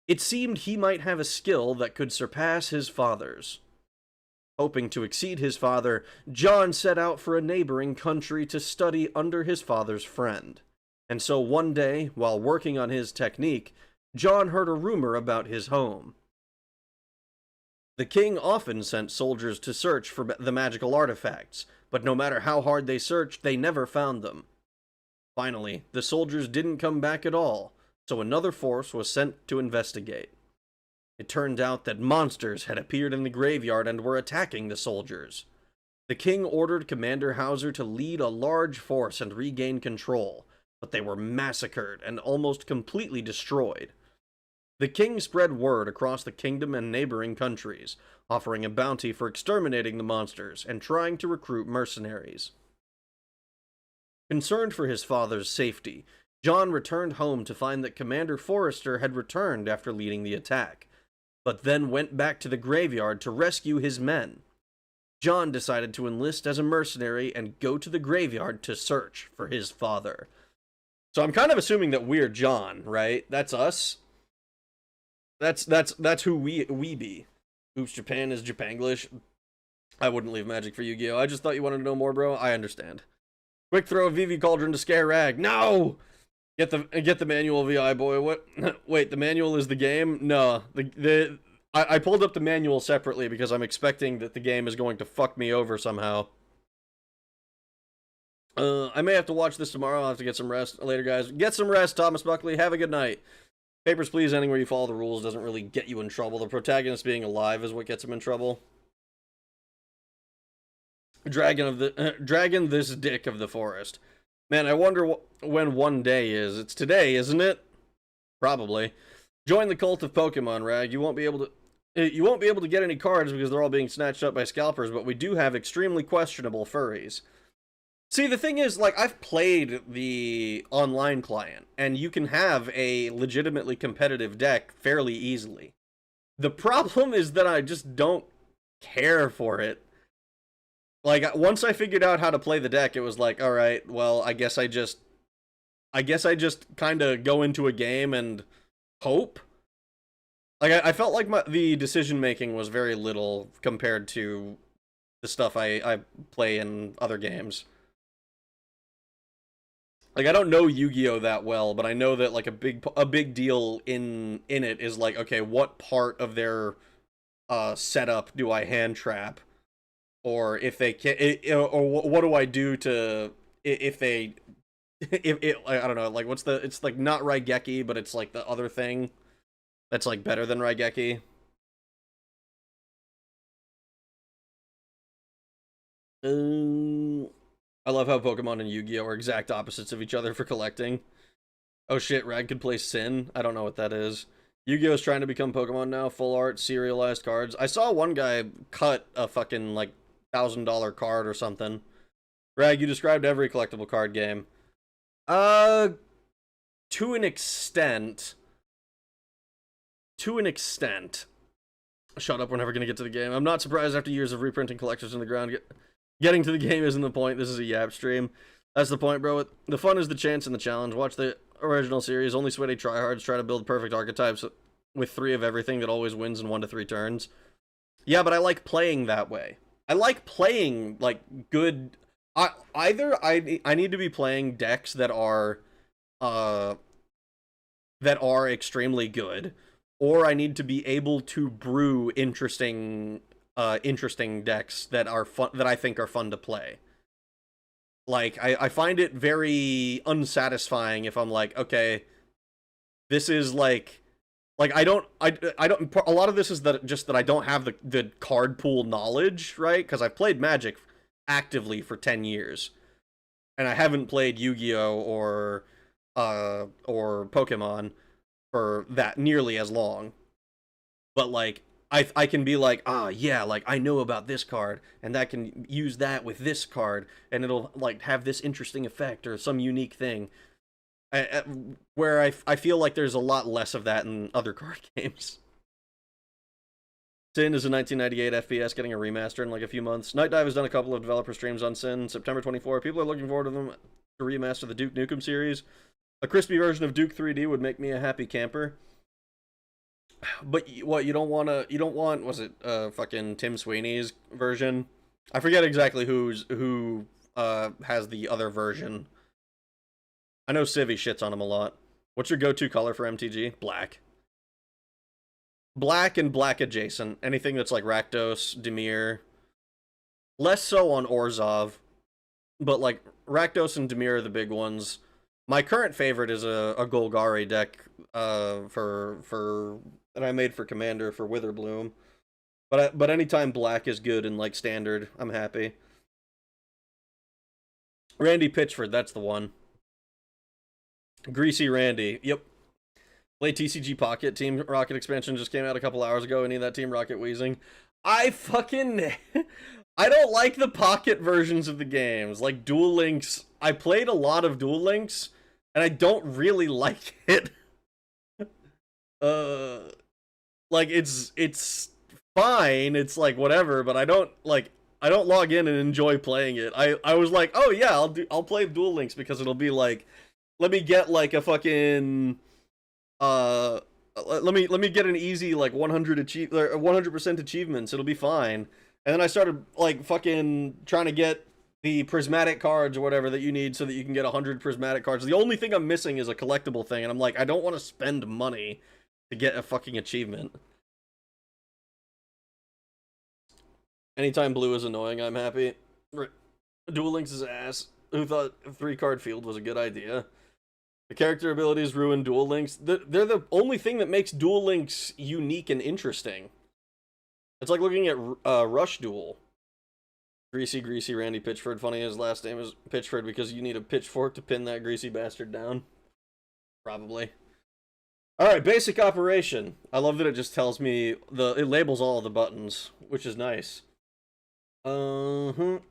It seemed he might have a skill that could surpass his father's. Hoping to exceed his father, John set out for a neighboring country to study under his father's friend. And so one day, while working on his technique, John heard a rumor about his home. The king often sent soldiers to search for the magical artifacts, but no matter how hard they searched, they never found them. Finally, the soldiers didn't come back at all, so another force was sent to investigate. It turned out that monsters had appeared in the graveyard and were attacking the soldiers. The king ordered Commander Hauser to lead a large force and regain control, but they were massacred and almost completely destroyed. The king spread word across the kingdom and neighboring countries, offering a bounty for exterminating the monsters and trying to recruit mercenaries. Concerned for his father's safety, John returned home to find that Commander Forrester had returned after leading the attack, but then went back to the graveyard to rescue his men. John decided to enlist as a mercenary and go to the graveyard to search for his father. So I'm kind of assuming that we're John, right? That's us. That's who we be. Oops, Japan is Japanglish. I wouldn't leave Magic for Yu-Gi-Oh! I just thought you wanted to know more, bro. I understand. Quick throw Vivi Cauldron to scare Rag. No! Get the manual, VI boy. What? Wait, the manual is the game? No. I pulled up the manual separately because I'm expecting that the game is going to fuck me over somehow. I may have to watch this tomorrow. I'll have to get some rest later, guys. Get some rest, Thomas Buckley. Have a good night. Papers, Please ending where you follow the rules doesn't really get you in trouble. The protagonist being alive is what gets him in trouble. Dragon, this dick of the forest. Man, I wonder when one day is. It's today, isn't it? Probably. Join the cult of Pokemon, Rag. You won't be able to get any cards because they're all being snatched up by scalpers, but we do have extremely questionable furries. See, the thing is, like, I've played the online client, and you can have a legitimately competitive deck fairly easily. The problem is that I just don't care for it. Like, once I figured out how to play the deck, it was like, alright, well, I guess I just kind of go into a game and hope. Like, I felt like the decision-making was very little compared to the stuff I play in other games. Like, I don't know Yu-Gi-Oh! That well, but I know that, like, a big deal in it is, like, okay, what part of their setup do I hand trap? Or if they can, or what do I do to, if I don't know, like, it's, like, not Raigeki, but it's, like, the other thing that's, like, better than Raigeki. I love how Pokemon and Yu-Gi-Oh! Are exact opposites of each other for collecting. Oh shit, Rag could play Sin? I don't know what that is. Yu-Gi-Oh! Is trying to become Pokemon now, full art, serialized cards. I saw one guy cut a fucking, like, $1,000 card or something. Rag, you described every collectible card game. To an extent. To an extent. Shut up, we're never gonna get to the game. I'm not surprised after years of reprinting collectors in the ground. Getting to the game isn't the point. This is a Yap stream. That's the point, bro. The fun is the chance and the challenge. Watch the original series. Only sweaty tryhards try to build perfect archetypes with 3 of everything that always wins in 1 to 3 turns. Yeah, but I like playing that way. I like playing, like, good... Either I need to be playing decks that are extremely good, or I need to be able to brew interesting decks that are fun, that I think are fun to play. Like, I find it very unsatisfying if I'm like, okay, this is like I don't, a lot of this is that I don't have the card pool knowledge, right? Because I've played Magic actively for 10 years, and I haven't played Yu-Gi-Oh! Or Pokemon for that nearly as long. But, like, I can be like, yeah, like, I know about this card, and that can use that with this card, and it'll, like, have this interesting effect, or some unique thing. Where I feel like there's a lot less of that in other card games. Sin is a 1998 FPS getting a remaster in, like, a few months. Night Dive has done a couple of developer streams on Sin. September 24. People are looking forward to them to remaster the Duke Nukem series. A crispy version of Duke 3D would make me a happy camper. But what, you don't want, was it fucking Tim Sweeney's version? I forget exactly who has the other version. I know Civvy shits on him a lot. What's your go-to color for MTG? Black. Black and black adjacent. Anything that's like Rakdos, Dimir. Less so on Orzhov, but like Rakdos and Dimir are the big ones. My current favorite is a Golgari deck for that I made for Commander for Witherbloom. But anytime black is good and like standard, I'm happy. Randy Pitchford, that's the one. Greasy Randy, yep. Play TCG Pocket. Team Rocket expansion just came out a couple hours ago. Any of that Team Rocket wheezing? I don't like the Pocket versions of the games. Like Duel Links. I played a lot of Duel Links, and I don't really like it. Like it's fine. It's like whatever, but I don't log in and enjoy playing it. I was like, oh yeah, I'll play Duel Links because it'll be like, let me get like a fucking let me get an easy like 100% achievements. It'll be fine. And then I started like fucking trying to get the prismatic cards or whatever that you need so that you can get 100 prismatic cards. The only thing I'm missing is a collectible thing, and I'm like, I don't want to spend money to get a fucking achievement. Anytime blue is annoying, I'm happy. Duel Links is ass. Who thought a 3-card field was a good idea? The character abilities ruin Duel Links. They're the only thing that makes Duel Links unique and interesting. It's like looking at Rush Duel. Greasy Randy Pitchford. Funny his last name is Pitchford because you need a pitchfork to pin that greasy bastard down. Probably. Alright, basic operation. I love that it just tells me it labels all the buttons, which is nice. Moves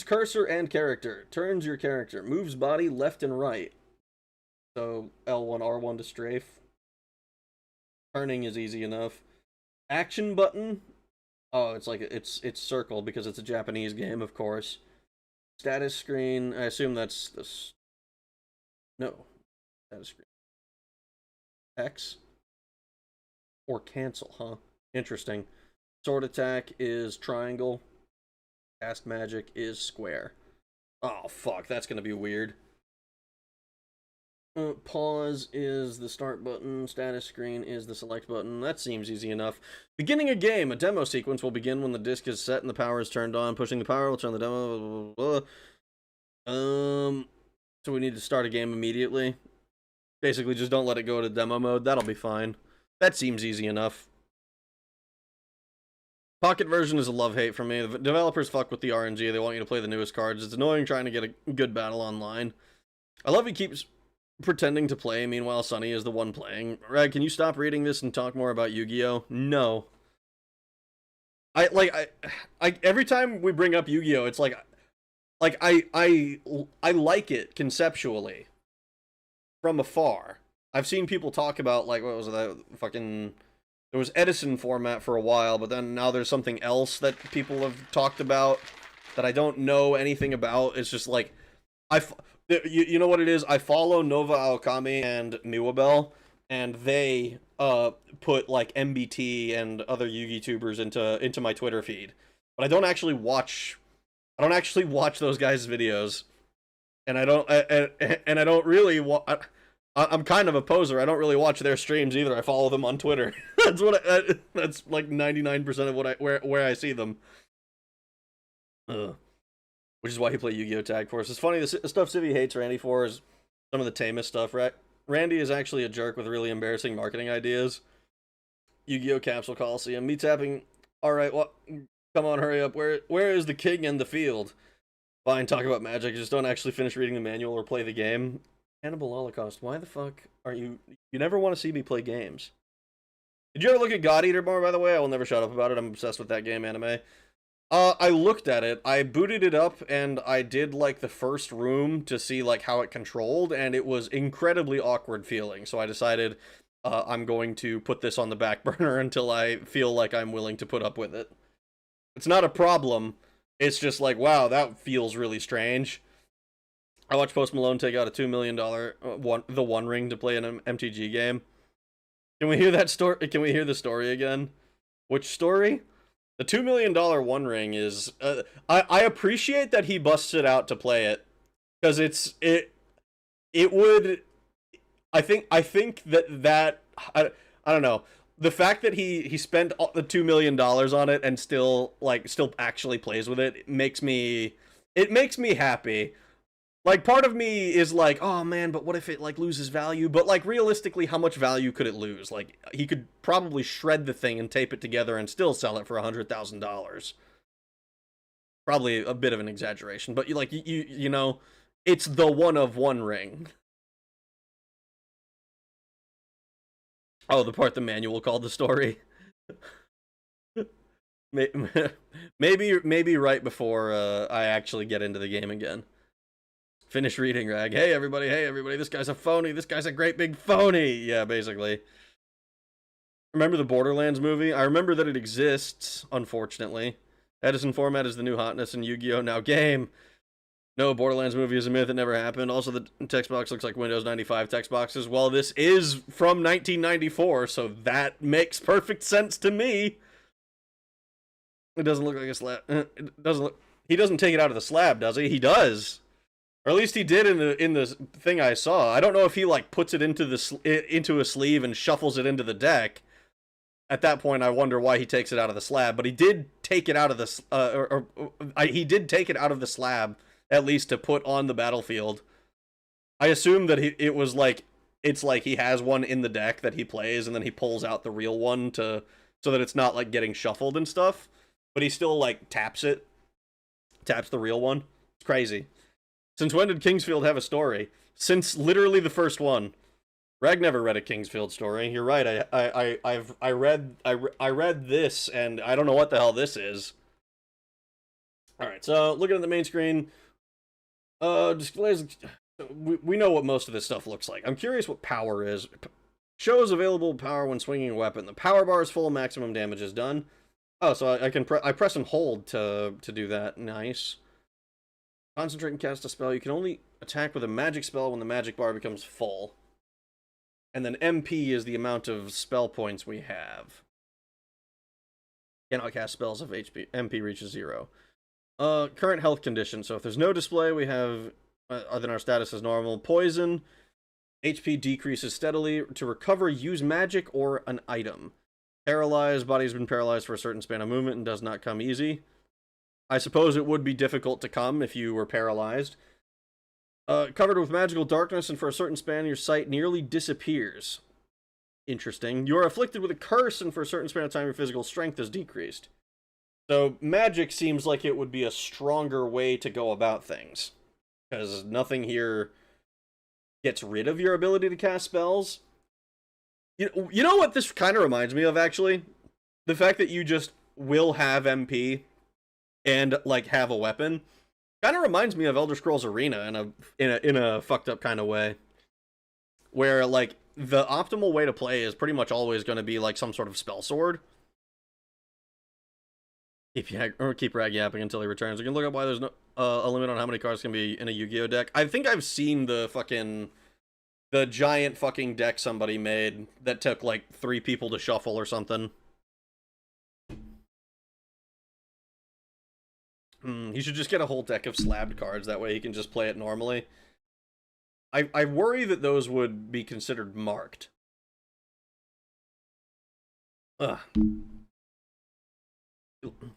cursor and character. Turns your character. Moves body left and right. So L1, R1 to strafe. Turning is easy enough. Action button. Oh, it's like it's circle because it's a Japanese game, of course. Status screen. I assume that's this. No. Status screen. X. Or cancel, huh? Interesting. Sword attack is triangle. Cast magic is square. Oh, fuck. That's gonna be weird. Pause is the start button. Status screen is the select button. That seems easy enough. Beginning a game. A demo sequence will begin when the disc is set and the power is turned on. Pushing the power will turn the demo. Blah, blah, blah. So we need to start a game immediately. Basically, just don't let it go to demo mode. That'll be fine. That seems easy enough. Pocket version is a love-hate for me. The developers fuck with the RNG. They want you to play the newest cards. It's annoying trying to get a good battle online. I love he keeps pretending to play, meanwhile Sunny is the one playing. Rag, can you stop reading this and talk more about Yu-Gi-Oh? No. I every time we bring up Yu-Gi-Oh, it's like I like it conceptually from afar. I've seen people talk about, like, what was that fucking... There was Edison format for a while, but then now there's something else that people have talked about that I don't know anything about. It's just like, you know what it is? I follow Nova Aokami and Miwabel, and they put like MBT and other Yugi tubers into my Twitter feed, but I don't actually watch those guys' videos, and I don't really I'm kind of a poser. I don't really watch their streams either. I follow them on Twitter. That's that's like 99% of what where I see them. Which is why he played Yu-Gi-Oh! Tag Force. It's funny, the stuff Civvy hates Randy for is some of the tamest stuff, right? Randy is actually a jerk with really embarrassing marketing ideas. Yu-Gi-Oh! Capsule Coliseum. Me tapping. Alright, what? Come on, hurry up. Where is the king and the field? Fine, talk about magic. Just don't actually finish reading the manual or play the game. Cannibal Holocaust. Why the fuck are you... You never want to see me play games. Did you ever look at God Eater more, by the way? I will never shut up about it. I'm obsessed with that game anime. I looked at it. I booted it up, and I did, like, the first room to see, like, how it controlled, and it was incredibly awkward feeling. So I decided I'm going to put this on the back burner until I feel like I'm willing to put up with it. It's not a problem. It's just like, wow, that feels really strange. I watched Post Malone take out a $2 million the One Ring to play an MTG game. Can we hear that story? Can we hear the story again? Which story? The $2 million One Ring is... I appreciate that he busts it out to play it, because it would... I think that I don't know. The fact that he spent the $2 million on it and still actually plays with it makes me happy. Like, part of me is like, oh man, but what if it like loses value? But like, realistically, how much value could it lose? Like, he could probably shred the thing and tape it together and still sell it for $100,000. Probably a bit of an exaggeration, but you know, it's the one of one ring. Oh, the part the manual called the story. Maybe right before I actually get into the game again. Finish reading, Rag. Hey everybody, this guy's a phony. This guy's a great big phony. Yeah, basically. Remember the Borderlands movie? I remember that it exists, unfortunately. Edison format is the new hotness in Yu-Gi-Oh! Now game. No, Borderlands movie is a myth that never happened. Also, the text box looks like Windows 95 text boxes. Well, this is from 1994, so that makes perfect sense to me. It doesn't look like a slab. It doesn't look. He doesn't take it out of the slab, does he? He does, or at least he did in the thing I saw. I don't know if he like puts it into a sleeve and shuffles it into the deck. At that point, I wonder why he takes it out of the slab. But he did take it out of the he did take it out of the slab, at least to put on the battlefield. I assume that it's like he has one in the deck that he plays, and then he pulls out the real one so that it's not like getting shuffled and stuff. But he still like taps the real one. It's crazy. Since when did Kingsfield have a story? Since literally the first one. Rag never read a Kingsfield story. You're right. I read this, and I don't know what the hell this is. All right, so looking at the main screen, displays. We know what most of this stuff looks like. I'm curious what power is. Shows available power when swinging a weapon. The power bar is full. Maximum damage is done. Oh, so I press and hold to do that. Nice. Concentrate and cast a spell. You can only attack with a magic spell when the magic bar becomes full. And then MP is the amount of spell points we have. Cannot cast spells if MP reaches 0. Current health condition. So if there's no display, we have, other than our status is normal. Poison. HP decreases steadily. To recover, use magic or an item. Paralyzed. Body's been paralyzed for a certain span of movement and does not come easy. I suppose it would be difficult to come if you were paralyzed. Covered with magical darkness, and for a certain span, your sight nearly disappears. Interesting. You're afflicted with a curse, and for a certain span of time, your physical strength is decreased. So, magic seems like it would be a stronger way to go about things. Because nothing here gets rid of your ability to cast spells. You know what this kind of reminds me of, actually? The fact that you just will have MP and, like, have a weapon. Kind of reminds me of Elder Scrolls Arena in a fucked up kind of way, where like the optimal way to play is pretty much always going to be like some sort of spell sword. Keep Rag yapping until he returns. You can look up why there's no a limit on how many cards can be in a Yu-Gi-Oh deck. I think I've seen the giant fucking deck somebody made that took like 3 people to shuffle or something. He should just get a whole deck of slabbed cards, that way he can just play it normally. I worry that those would be considered marked. Ugh.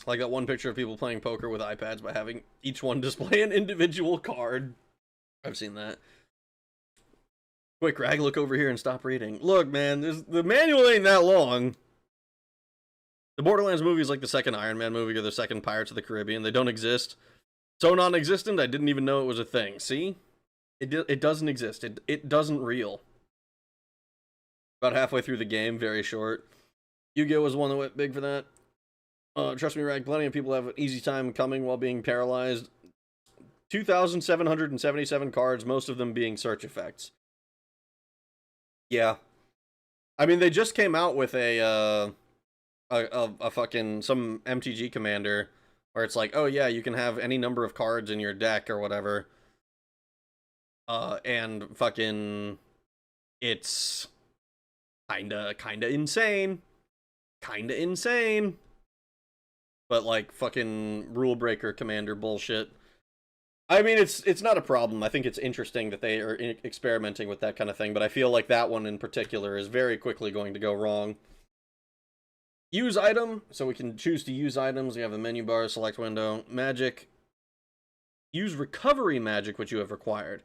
I got one picture of people playing poker with iPads by having each one display an individual card. I've seen that. Quick, Rag, look over here and stop reading. Look, man, the manual ain't that long. The Borderlands movie is like the second Iron Man movie or the second Pirates of the Caribbean. They don't exist. So non-existent, I didn't even know it was a thing. See? It doesn't exist. It doesn't reel. About halfway through the game, very short. Yu-Gi-Oh! Was one that went big for that. Trust me, Rag, plenty of people have an easy time coming while being paralyzed. 2,777 cards, most of them being search effects. Yeah. I mean, they just came out with a fucking, some MTG commander where it's like, oh yeah, you can have any number of cards in your deck or whatever. And fucking, it's kinda insane. Kinda insane. But like fucking rule breaker commander bullshit. I mean, it's not a problem. I think it's interesting that they are experimenting with that kind of thing, but I feel like that one in particular is very quickly going to go wrong. Use item, so we can choose to use items. We have the menu bar, select window, magic. Use recovery magic, which you have required.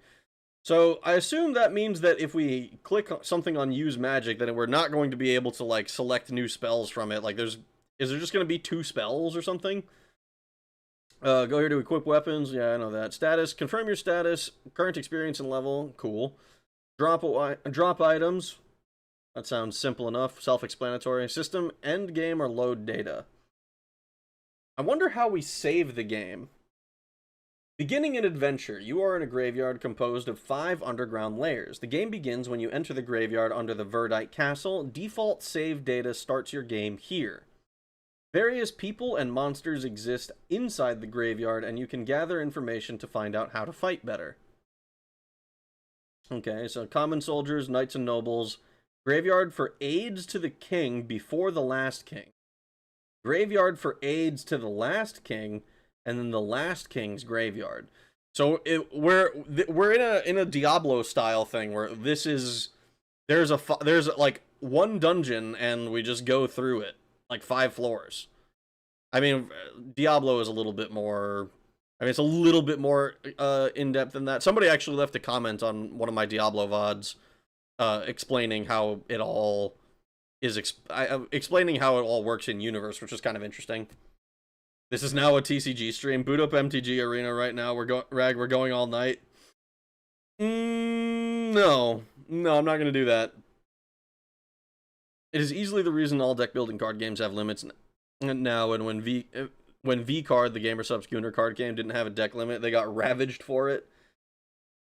So I assume that means that if we click something on use magic, then we're not going to be able to like select new spells from it. Like is there just going to be 2 spells or something? Go here to equip weapons. Yeah, I know that. Status, confirm your status, current experience and level. Cool. Drop items. That sounds simple enough. Self-explanatory. System, end game, or load data. I wonder how we save the game. Beginning an adventure. You are in a graveyard composed of 5 underground layers. The game begins when you enter the graveyard under the Verdite Castle. Default save data starts your game here. Various people and monsters exist inside the graveyard, and you can gather information to find out how to fight better. Okay, so common soldiers, knights and nobles. Graveyard for aids to the king before the last king. Graveyard for aids to the last king, and then the last king's graveyard. So we're in a Diablo style thing where this is there's like one dungeon and we just go through it like 5 floors. I mean, Diablo is a little bit more. I mean, it's a little bit more in depth than that. Somebody actually left a comment on one of my Diablo VODs. Explaining how it all is explaining how it all works in universe, which is kind of interesting. This is now a TCG stream. Boot up MTG Arena right now. We're going all night. No, I'm not gonna do that. It is easily the reason all deck building card games have limits now. And when V Card, the Gamer Subs Gunner card game, didn't have a deck limit, they got ravaged for it.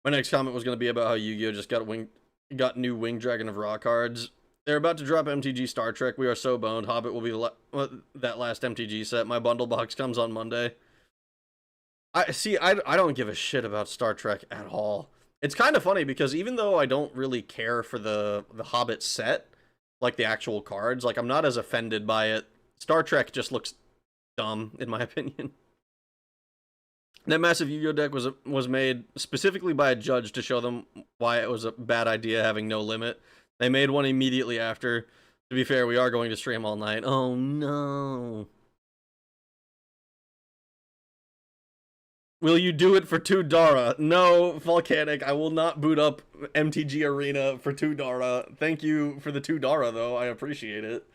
My next comment was gonna be about how Yu-Gi-Oh just got new Winged Dragon of Raw cards. They're about to drop MTG Star Trek. We are so boned. Hobbit will be that last MTG set. My bundle box comes on Monday. I don't give a shit about Star Trek at all. It's kind of funny because even though I don't really care for the Hobbit set, like the actual cards, like I'm not as offended by it. Star Trek just looks dumb in my opinion. That massive Yu-Gi-Oh deck was made specifically by a judge to show them why it was a bad idea having no limit. They made one immediately after. To be fair, we are going to stream all night. Oh no. Will you do it for 2 Dara? No, Volcanic, I will not boot up MTG Arena for 2 Dara. Thank you for the 2 Dara though, I appreciate it.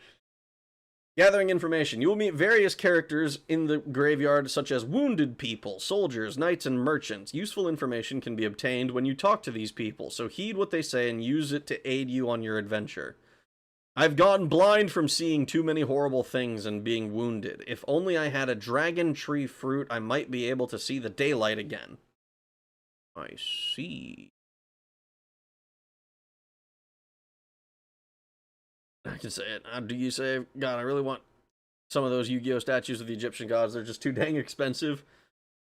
Gathering information. You will meet various characters in the graveyard, such as wounded people, soldiers, knights, and merchants. Useful information can be obtained when you talk to these people, so heed what they say and use it to aid you on your adventure. I've gone blind from seeing too many horrible things and being wounded. If only I had a dragon tree fruit, I might be able to see the daylight again. I see. I can say it. Do you say, God, I really want some of those Yu-Gi-Oh statues of the Egyptian gods. They're just too dang expensive.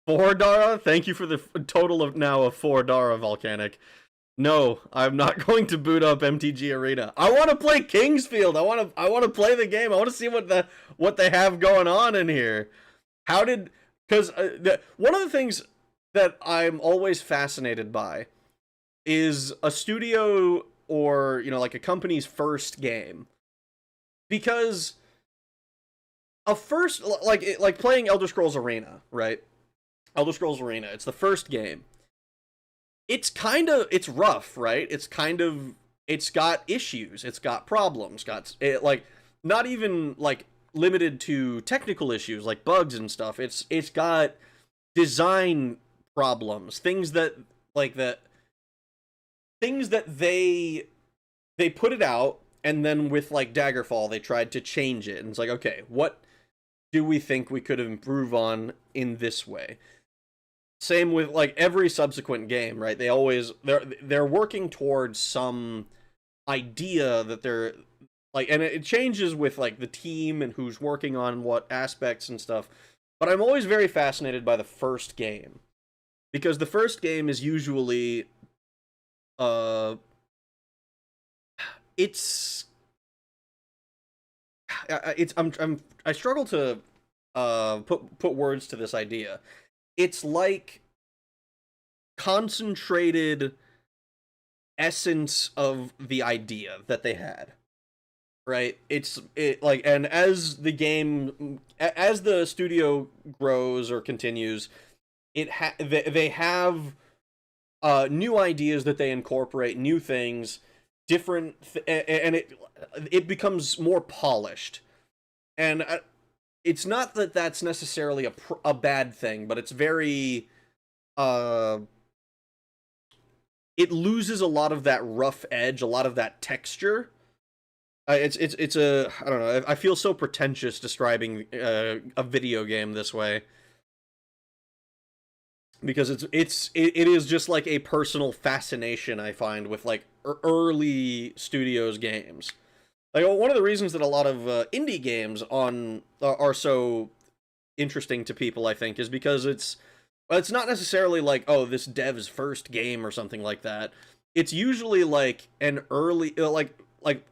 4 Dara? Thank you for the total of now of 4 Dara, Volcanic. No, I'm not going to boot up MTG Arena. I want to play Kingsfield. I want to play the game. I want to see what they have going on in here. Because one of the things that I'm always fascinated by is a studio or, you know, like a company's first game. Because a first, like playing Elder Scrolls Arena, right? Elder Scrolls Arena, it's the first game. It's rough, right? It's got issues, it's got problems, not even, like, limited to technical issues, like bugs and stuff. It's got design problems, things that they put it out, and then with, like, Daggerfall, they tried to change it, and it's like, okay, what do we think we could improve on in this way? Same with, like, every subsequent game, right? They're working towards some idea that they're, like, and it changes with, like, the team and who's working on what aspects and stuff, but I'm always very fascinated by the first game, because the first game is usually, I struggle to put words to this idea. It's like concentrated essence of the idea that they had. Right? And as the studio grows or continues, they have new ideas that they incorporate, new things, and it becomes more polished. And it's not that that's necessarily a bad thing, but it's very it loses a lot of that rough edge, a lot of that texture. It's a, I don't know, I feel so pretentious describing a video game this way, because it is just like a personal fascination I find with like early studios games. Like, one of the reasons that a lot of indie games are so interesting to people, I think, is because it's not necessarily like, oh, this dev's first game or something like that. It's usually like an early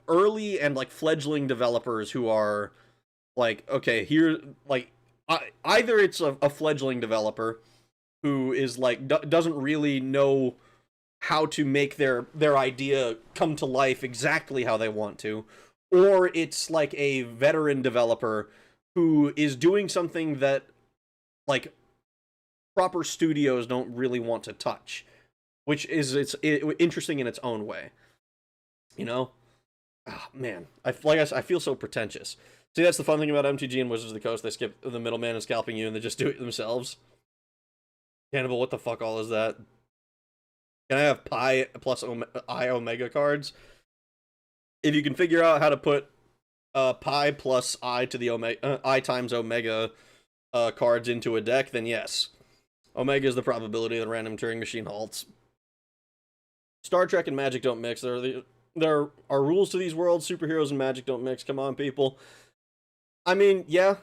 early and like fledgling developers who are like, okay, here, like, either it's a fledgling developer who is like doesn't really know how to make their idea come to life exactly how they want to, or it's like a veteran developer who is doing something that like proper studios don't really want to touch, which is interesting in its own way, you know. Oh, man, I feel so pretentious. See, that's the fun thing about MTG and Wizards of the Coast. They skip the middleman and scalping you, and they just do it themselves. Cannibal, what the fuck all is that? Can I have Pi plus I Omega cards? If you can figure out how to put Pi plus I to the Omega, I times Omega cards into a deck, then yes. Omega is the probability that random Turing machine halts. Star Trek and Magic don't mix. There are rules to these worlds. Superheroes and Magic don't mix. Come on, people. I mean, yeah,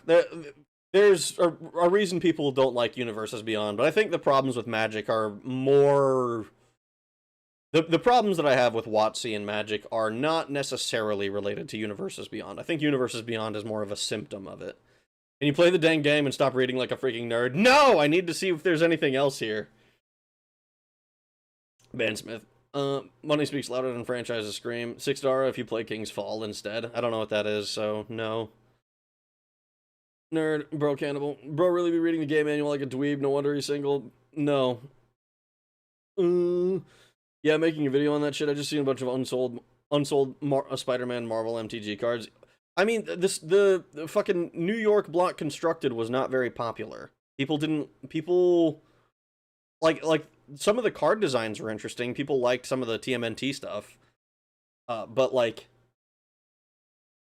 there's a reason people don't like Universes Beyond, but I think the problems with Magic are more... The problems that I have with WotC and Magic are not necessarily related to Universes Beyond. I think Universes Beyond is more of a symptom of it. Can you play the dang game and stop reading like a freaking nerd? No! I need to see if there's anything else here. Ben Smith. Money speaks louder than franchises scream. $6 if you play King's Fall instead. I don't know what that is, so no. Nerd, bro, cannibal. Bro, really be reading the game manual like a dweeb? No wonder he's single. No. Yeah, making a video on that shit. I just seen a bunch of unsold Spider-Man Marvel MTG cards. I mean, the fucking New York block constructed was not very popular. People like some of the card designs were interesting. People liked some of the TMNT stuff. But like,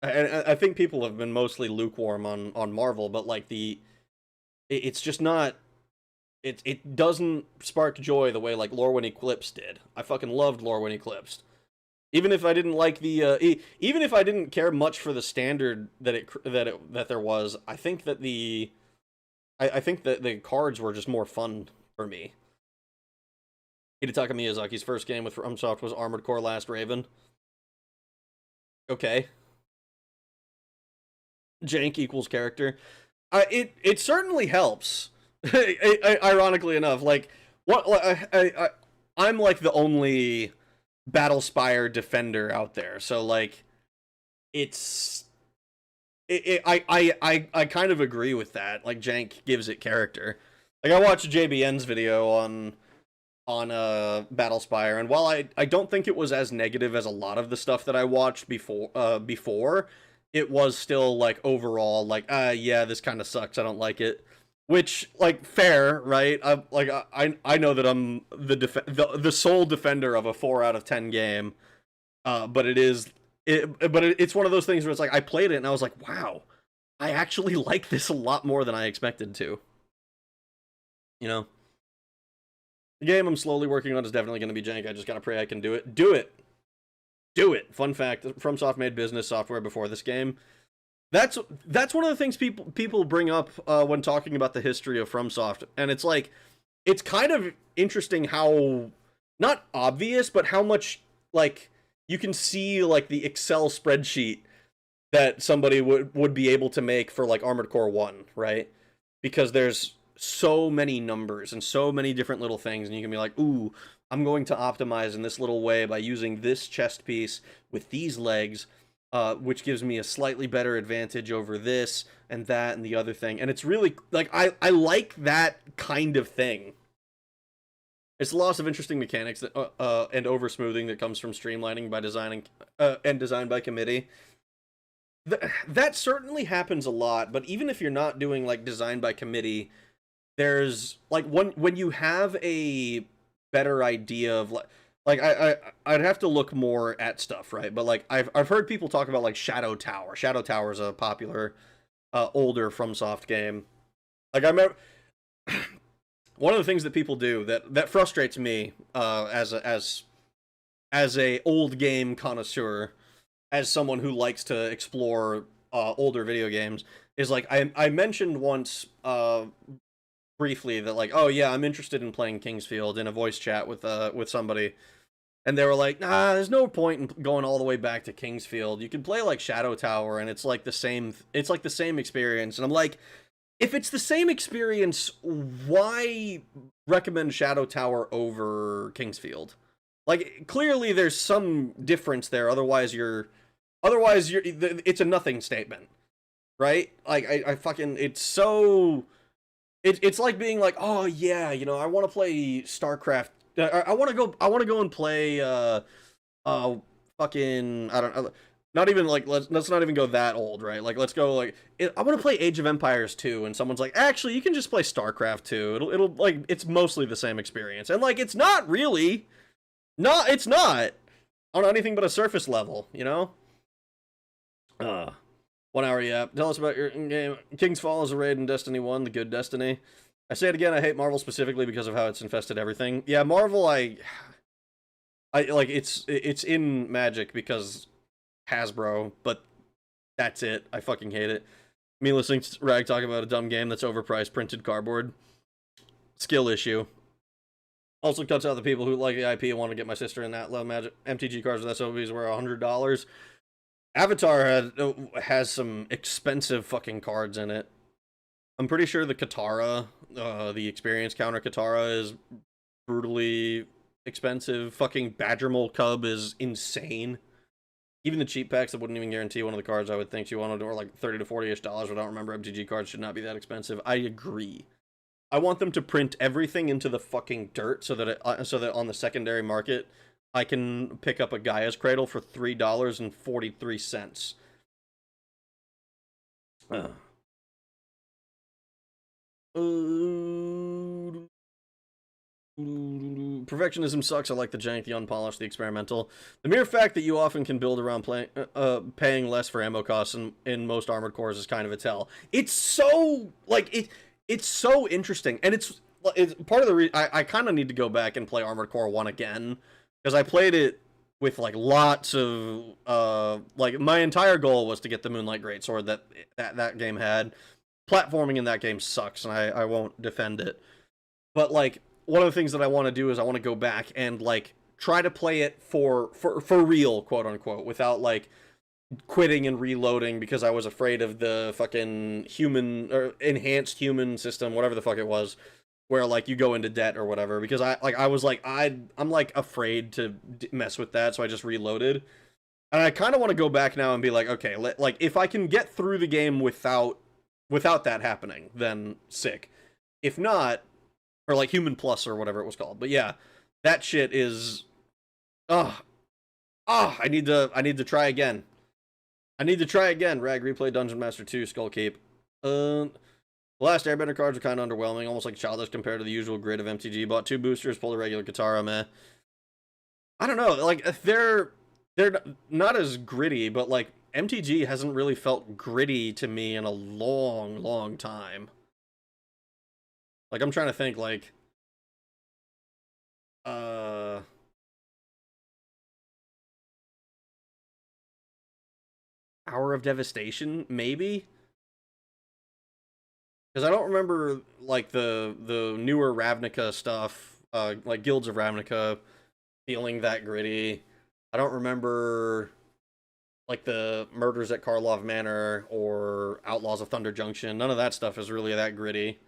I think people have been mostly lukewarm on Marvel, but like it's just not, it doesn't spark joy the way like Lorwyn Eclipse did. I fucking loved Lorwyn Eclipse. Even if I didn't like even if I didn't care much for the standard that there was, I think that I think that the cards were just more fun for me. Hidetaka Miyazaki's first game with FromSoft was Armored Core Last Raven. Okay. Jank equals character. It certainly helps. Ironically enough, like I'm like the only Battlespire defender out there, so like I kind of agree with that. Like, jank gives it character. Like, I watched JBN's video on Battlespire, and while I don't think it was as negative as a lot of the stuff that I watched before, it was still like overall like, yeah, this kind of sucks. I don't like it. Which, like, fair, right? I know that I'm the sole defender of a 4 out of 10 game, but it's one of those things where it's like I played it and I was like, wow, I actually like this a lot more than I expected to. You know, the game I'm slowly working on is definitely going to be jank. I just gotta pray I can do it. Do it. Fun fact: FromSoft made business software before this game. That's one of the things people bring up when talking about the history of FromSoft, and it's like, it's kind of interesting how, not obvious, but how much like you can see like the Excel spreadsheet that somebody would be able to make for like Armored Core 1, right? Because there's so many numbers and so many different little things, and you can be like, ooh, I'm going to optimize in this little way by using this chest piece with these legs, which gives me a slightly better advantage over this and that and the other thing. And it's really like I like that kind of thing. It's the loss of interesting mechanics that, and over smoothing that comes from streamlining by designing and design by committee. That certainly happens a lot, but even if you're not doing like design by committee, there's like when you have a better idea of like I'd have to look more at stuff, right? But like I've heard people talk about like Shadow Tower. Shadow Tower is a popular older FromSoft game. Like I remember one of the things that people do that frustrates me as a old game connoisseur, as someone who likes to explore older video games, is like I mentioned once briefly that like, oh yeah, I'm interested in playing Kingsfield in a voice chat with somebody, and they were like, nah, there's no point in going all the way back to Kingsfield. You can play like Shadow Tower, and it's like the same. It's like the same experience. And I'm like, if it's the same experience, why recommend Shadow Tower over Kingsfield? Like, clearly there's some difference there. Otherwise, it's a nothing statement, right? Like, I fucking, it's so, it's like being like, oh yeah, you know, I want to play StarCraft. I want to go and play, fucking, I don't know. Not even like let's not even go that old, right? Like let's go like I want to play Age of Empires 2, and someone's like, actually, you can just play StarCraft 2. It'll like it's mostly the same experience, and like it's not really, it's not on anything but a surface level, you know. 1 hour, yeah. Tell us about your game. King's Fall is a raid in Destiny 1, the good Destiny. I say it again, I hate Marvel specifically because of how it's infested everything. Yeah, Marvel, I like it's in Magic because Hasbro, but that's it. I fucking hate it. Me listening to Rag talk about a dumb game that's overpriced printed cardboard. Skill issue. Also cuts out the people who like the IP and want to get my sister in that. Love Magic. MTG cards with SOBs were $100. Avatar has some expensive fucking cards in it. I'm pretty sure the Katara, the experience counter Katara is brutally expensive. Fucking Badgermole Cub is insane. Even the cheap packs that wouldn't even guarantee one of the cards I would think you wanted, or like $30 to $40-ish, I don't remember. MTG cards should not be that expensive. I agree. I want them to print everything into the fucking dirt so that so that on the secondary market, I can pick up a Gaia's Cradle for $3.43. Perfectionism sucks. I like the jank, the unpolished, the experimental. The mere fact that you often can build around paying less for ammo costs in most armored cores is kind of a tell. It's so like it's so interesting, and it's part of the reason I kind of need to go back and play Armored Core 1 again, because I played it with like lots of like my entire goal was to get the Moonlight Greatsword that game had. Platforming in that game sucks, and I won't defend it, but like one of the things that I want to do is I want to go back and like try to play it for real, quote unquote, without like quitting and reloading because I was afraid of the fucking human or enhanced human system, whatever the fuck it was, where like you go into debt or whatever. Because I'm like afraid to mess with that, so I just reloaded. And I kind of want to go back now and be like, okay, like if I can get through the game without that happening, then sick. If not, or like Human Plus or whatever it was called. But yeah, that shit is I need to try again. Rag replay Dungeon Master 2 Skullkeep. The last Airbender cards are kind of underwhelming, almost like childish compared to the usual grid of MTG. Bought 2 boosters, pulled a regular Katara, meh. I don't know, like they're not as gritty, but like MTG hasn't really felt gritty to me in a long time. Like, I'm trying to think, like, Hour of Devastation, maybe? Because I don't remember, like, the newer Ravnica stuff, like Guilds of Ravnica, feeling that gritty. I don't remember, like, the Murders at Karlov Manor or Outlaws of Thunder Junction. None of that stuff is really that gritty.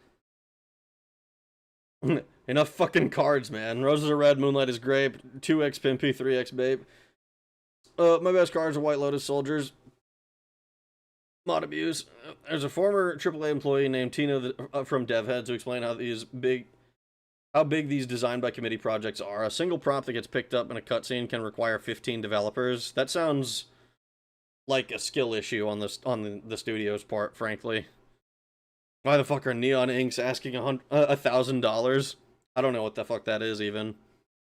Enough fucking cards, man. Roses are red, moonlight is grape, 2x pimpy, 3x babe. My best cards are White Lotus soldiers. Mod abuse. There's a former AAA employee named Tina from DevHeads who explained how big these designed by committee projects are. A single prop that gets picked up in a cutscene can require 15 developers. That sounds like a skill issue on the studio's part, frankly. Why the fuck are Neon Inks asking $1,000? I don't know what the fuck that is even.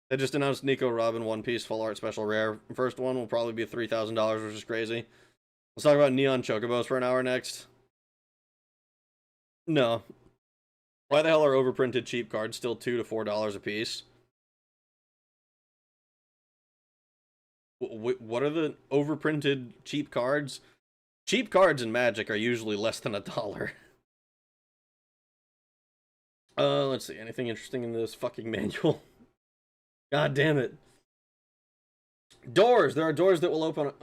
They just announced Nico Robin One Piece Full Art Special Rare. First one will probably be $3,000, which is crazy. Let's talk about Neon Chocobos for an hour next. No. Why the hell are overprinted cheap cards still $2 to $4 a piece? What are the overprinted cheap cards? Cheap cards in Magic are usually less than $1. Let's see. Anything interesting in this fucking manual? God damn it. Doors. There are doors that will open.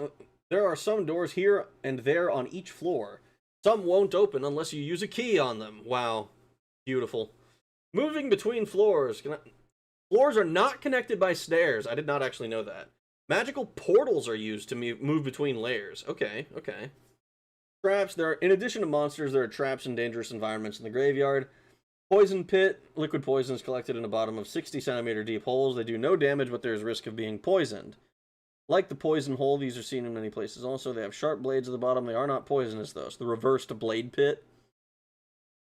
There are some doors here and there on each floor. Some won't open unless you use a key on them. Wow. Beautiful. Moving between floors. Floors are not connected by stairs. I did not actually know that. Magical portals are used to move between layers. Okay, okay. Traps. In addition to monsters, there are traps in dangerous environments in the graveyard. Poison pit. Liquid poison is collected in the bottom of 60 centimeter deep holes. They do no damage, but there is risk of being poisoned. Like the poison hole, these are seen in many places. Also, they have sharp blades at the bottom. They are not poisonous, though. So the reversed blade pit.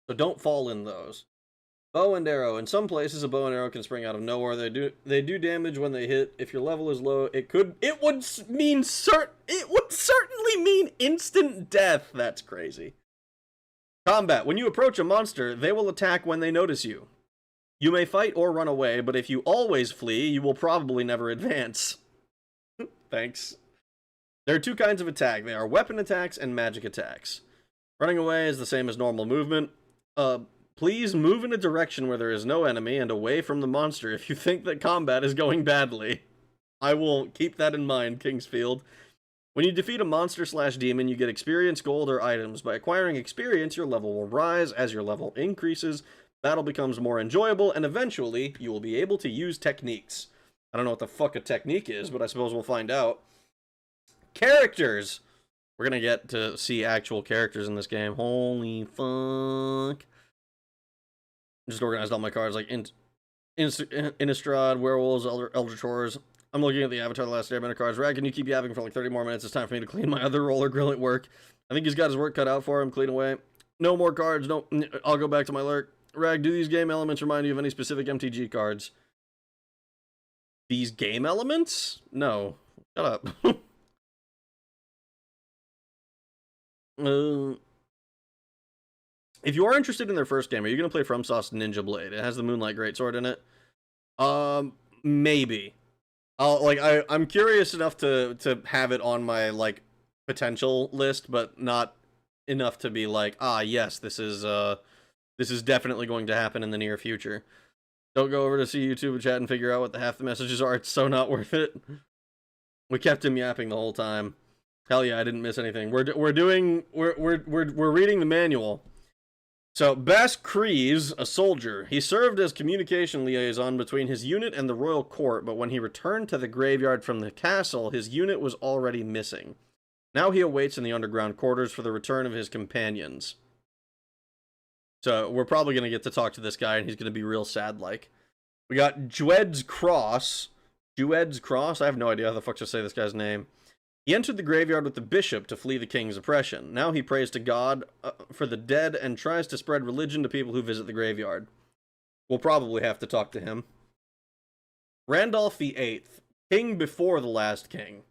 So don't fall in those. Bow and arrow. In some places, a bow and arrow can spring out of nowhere. They do damage when they hit. If your level is low, it would certainly mean instant death. That's crazy. Combat. When you approach a monster, they will attack when they notice you. You may fight or run away, but if you always flee, you will probably never advance. Thanks. There are two kinds of attack. They are weapon attacks and magic attacks. Running away is the same as normal movement. Please move in a direction where there is no enemy and away from the monster if you think that combat is going badly. I will keep that in mind, Kingsfield. When you defeat a monster/demon, you get experience, gold, or items. By acquiring experience, your level will rise. As your level increases, battle becomes more enjoyable, and eventually, you will be able to use techniques. I don't know what the fuck a technique is, but I suppose we'll find out. Characters! We're gonna get to see actual characters in this game. Holy fuck. Just organized all my cards like Innistrad, Werewolves, Elder Chores. I'm looking at the Avatar The Last Airbender cards. Rag, can you keep yapping for like 30 more minutes? It's time for me to clean my other roller grill at work. I think he's got his work cut out for him. Clean away. No more cards. No, I'll go back to my lurk. Rag, do these game elements remind you of any specific MTG cards? These game elements? No. Shut up. If you are interested in their first game, are you going to play FromSoft's Ninja Blade? It has the Moonlight Greatsword in it. Maybe. I'm curious enough to have it on my like potential list, but not enough to be like, yes, this is definitely going to happen in the near future. Don't go over to see YouTube and chat and figure out what half the messages are. It's so not worth it. We kept him yapping the whole time. Hell yeah, I didn't miss anything. We're reading the manual. So, Bas Kreese, a soldier, he served as communication liaison between his unit and the royal court, but when he returned to the graveyard from the castle, his unit was already missing. Now he awaits in the underground quarters for the return of his companions. So, we're probably going to get to talk to this guy, and he's going to be real sad-like. We got Jued's Cross. Jued's Cross? I have no idea how the fuck to say this guy's name. He entered the graveyard with the bishop to flee the king's oppression. Now he prays to God for the dead and tries to spread religion to people who visit the graveyard. We'll probably have to talk to him. Randolph VIII, king before the last king.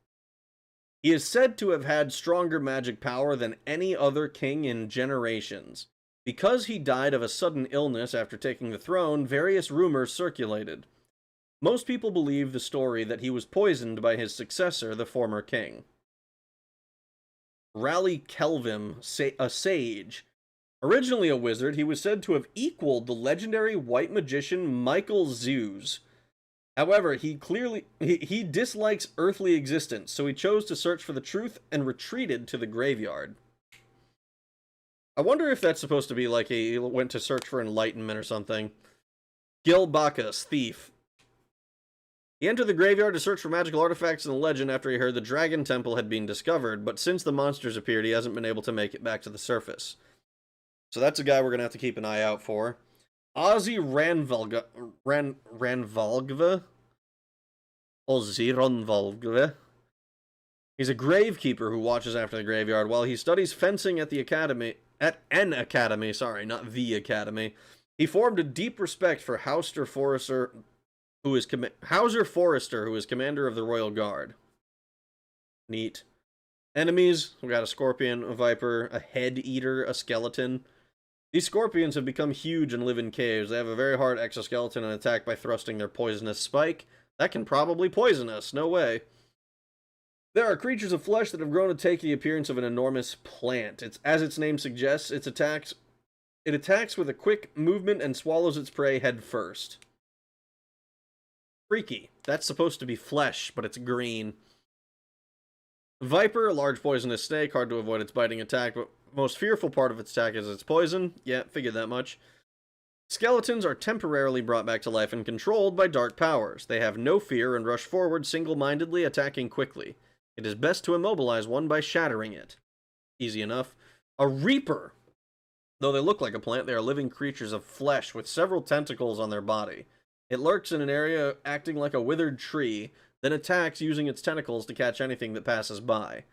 He is said to have had stronger magic power than any other king in generations. Because he died of a sudden illness after taking the throne, various rumors circulated. Most people believe the story that he was poisoned by his successor, the former king. Raleigh Kelvin, a sage. Originally a wizard, he was said to have equaled the legendary white magician Michael Zeus. However, he dislikes earthly existence, so he chose to search for the truth and retreated to the graveyard. I wonder if that's supposed to be like he went to search for enlightenment or something. Gil Bacchus, thief. He entered the graveyard to search for magical artifacts in the legend after he heard the Dragon Temple had been discovered, but since the monsters appeared, he hasn't been able to make it back to the surface. So that's a guy we're going to have to keep an eye out for. Ozzy Ranvalgva? Ozzy Ranvalgva. He's a gravekeeper who watches after the graveyard while he studies fencing at an academy, sorry, not the academy. He formed a deep respect for Hauser Forrester, who is commander of the Royal Guard. Neat. Enemies, we got a scorpion, a viper, a head eater, a skeleton. These scorpions have become huge and live in caves. They have a very hard exoskeleton and attack by thrusting their poisonous spike. That can probably poison us, no way. There are creatures of flesh that have grown to take the appearance of an enormous plant. As its name suggests, it attacks with a quick movement and swallows its prey head first. Freaky. That's supposed to be flesh, but it's green. Viper, a large poisonous snake, hard to avoid its biting attack, but most fearful part of its attack is its poison. Yeah, figured that much. Skeletons are temporarily brought back to life and controlled by dark powers. They have no fear and rush forward single-mindedly, attacking quickly. It is best to immobilize one by shattering it. Easy enough. A Reaper. Though they look like a plant, they are living creatures of flesh with several tentacles on their body. It lurks in an area acting like a withered tree, then attacks using its tentacles to catch anything that passes by.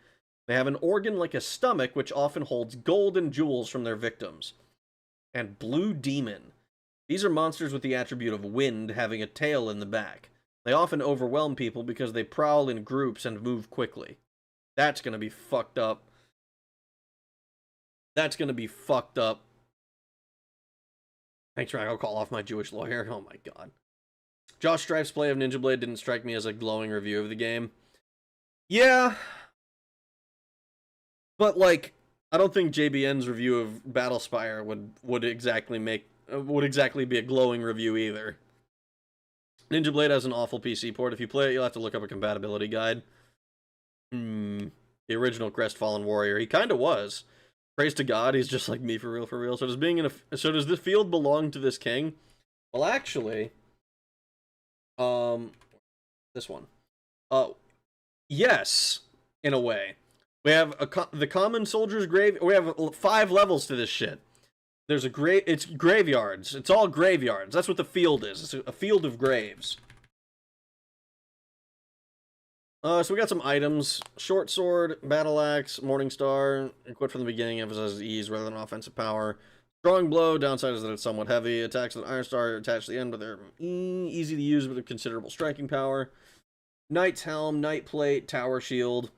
They have an organ like a stomach, which often holds gold and jewels from their victims. And Blue Demon. These are monsters with the attribute of wind, having a tail in the back. They often overwhelm people because they prowl in groups and move quickly. That's gonna be fucked up. That's gonna be fucked up. Thanks, Rag. I'll call off my Jewish lawyer. Oh my god. Josh Strife's play of Ninja Blade didn't strike me as a glowing review of the game. Yeah. But, like, I don't think JBN's review of Battlespire would exactly be a glowing review either. Ninja Blade has an awful PC port. If you play it, you'll have to look up a compatibility guide. The original Crestfallen Warrior. He kind of was. Praise to God, he's just like me for real, for real. So does this field belong to this king? Well, actually, this one. Yes, in a way. We have the common soldier's grave. We have 5 levels to this shit. There's it's graveyards. It's all graveyards. That's what the field is. It's a field of graves. So we got some items. Short sword, battle axe, morning star. Equipped from the beginning, emphasizes ease rather than offensive power. Strong blow, downside is that it's somewhat heavy. Attacks with iron star attached to the end, but they're easy to use with considerable striking power. Knight's helm, knight plate, tower shield.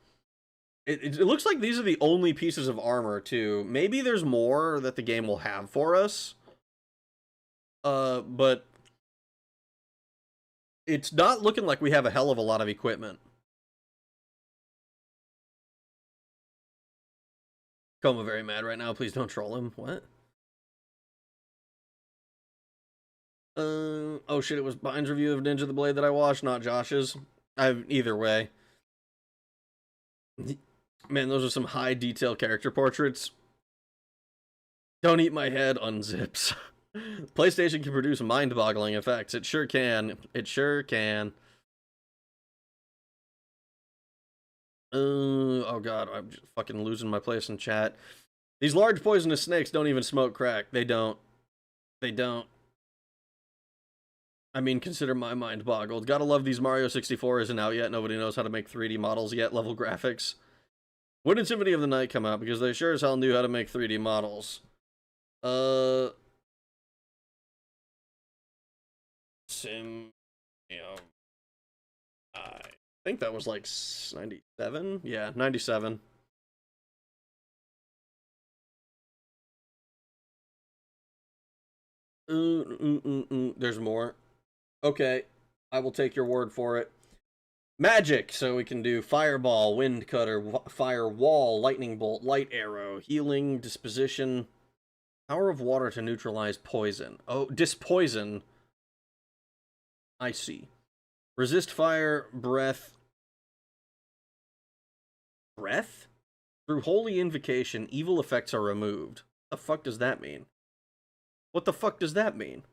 It looks like these are the only pieces of armor, too. Maybe there's more that the game will have for us. But it's not looking like we have a hell of a lot of equipment. Coma very mad right now. Please don't troll him. What? Oh shit, it was Bine's review of Ninja the Blade that I watched, not Josh's. Either way. Man, those are some high detail character portraits. Don't eat my head, unzips. PlayStation can produce mind-boggling effects. It sure can. It sure can. Oh god, I'm just fucking losing my place in chat. These large poisonous snakes don't even smoke crack. They don't. They don't. I mean, consider my mind boggled. Gotta love these Mario 64 isn't out yet. Nobody knows how to make 3D models yet. Level graphics. When did Symphony of the Night come out? Because they sure as hell knew how to make 3D models. I think that was like 97? Yeah, 97. There's more. Okay, I will take your word for it. Magic, so we can do Fireball, Wind Cutter, Fire Wall, Lightning Bolt, Light Arrow, Healing, Disposition, Power of Water to neutralize poison. Oh, Dispoison. I see. Resist Fire, Breath. Breath? Through Holy Invocation, evil effects are removed. What the fuck does that mean? What the fuck does that mean?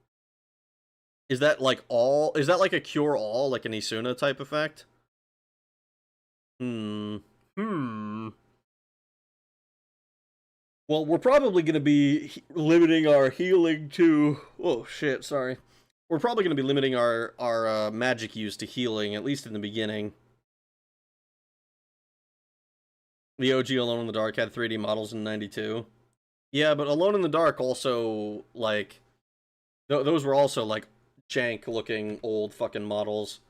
Is that like all? Is that like a cure-all, like an Isuna type effect? Hmm. Well, we're probably going to be limiting our healing to... Oh, shit, sorry. We're probably going to be limiting our magic use to healing, at least in the beginning. The OG Alone in the Dark had 3D models in 92. Yeah, but Alone in the Dark also, like... Those were also, like, jank-looking old fucking models.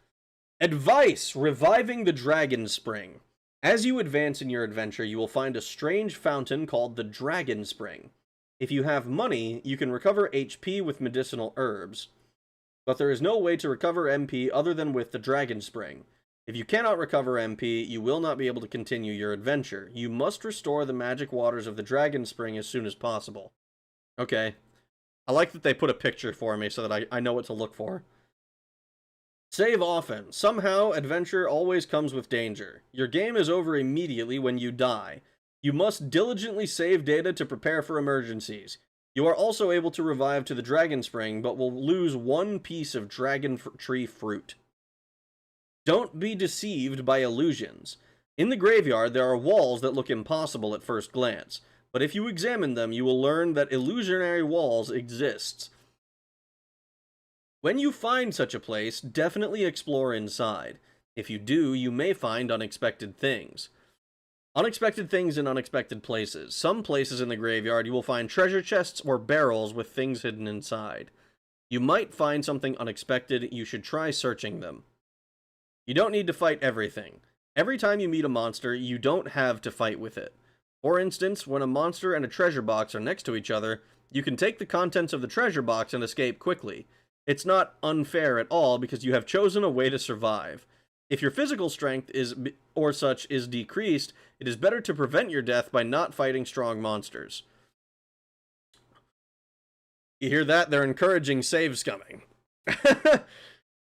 Advice! Reviving the Dragon Spring. As you advance in your adventure, you will find a strange fountain called the Dragon Spring. If you have money, you can recover HP with medicinal herbs. But there is no way to recover MP other than with the Dragon Spring. If you cannot recover MP, you will not be able to continue your adventure. You must restore the magic waters of the Dragon Spring as soon as possible. Okay. I like that they put a picture for me so that I know what to look for. Save often. Somehow, adventure always comes with danger. Your game is over immediately when you die. You must diligently save data to prepare for emergencies. You are also able to revive to the Dragon Spring, but will lose one piece of dragon tree fruit. Don't be deceived by illusions. In the graveyard, there are walls that look impossible at first glance, but if you examine them, you will learn that illusionary walls exist. When you find such a place, definitely explore inside. If you do, you may find unexpected things. Unexpected things in unexpected places. Some places in the graveyard you will find treasure chests or barrels with things hidden inside. You might find something unexpected, you should try searching them. You don't need to fight everything. Every time you meet a monster, you don't have to fight with it. For instance, when a monster and a treasure box are next to each other, you can take the contents of the treasure box and escape quickly. It's not unfair at all because you have chosen a way to survive. If your physical strength is decreased, it is better to prevent your death by not fighting strong monsters. You hear that? They're encouraging save scumming.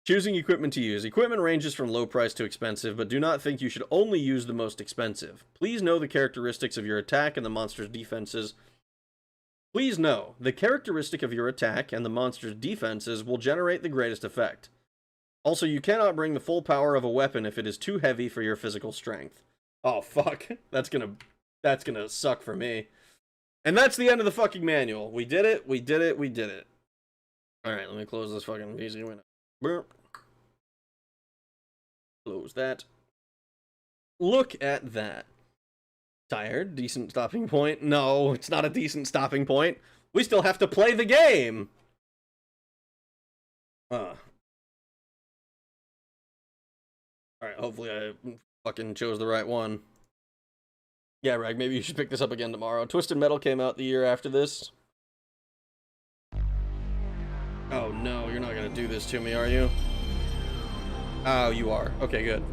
Choosing equipment to use. Equipment ranges from low price to expensive, but do not think you should only use the most expensive. Please know the characteristics of your attack and the monster's defenses. Please know, the characteristic of your attack and the monster's defenses will generate the greatest effect. Also, you cannot bring the full power of a weapon if it is too heavy for your physical strength. Oh, fuck. That's gonna suck for me. And that's the end of the fucking manual. We did it, we did it, we did it. Alright, let me close this fucking easy window. Burp. Close that. Look at that. Tired? Decent stopping point? No, it's not a decent stopping point. We still have to play the game! Alright, hopefully I fucking chose the right one. Yeah, Rag, maybe you should pick this up again tomorrow. Twisted Metal came out the year after this. Oh no, you're not gonna do this to me, are you? Oh, you are. Okay, good.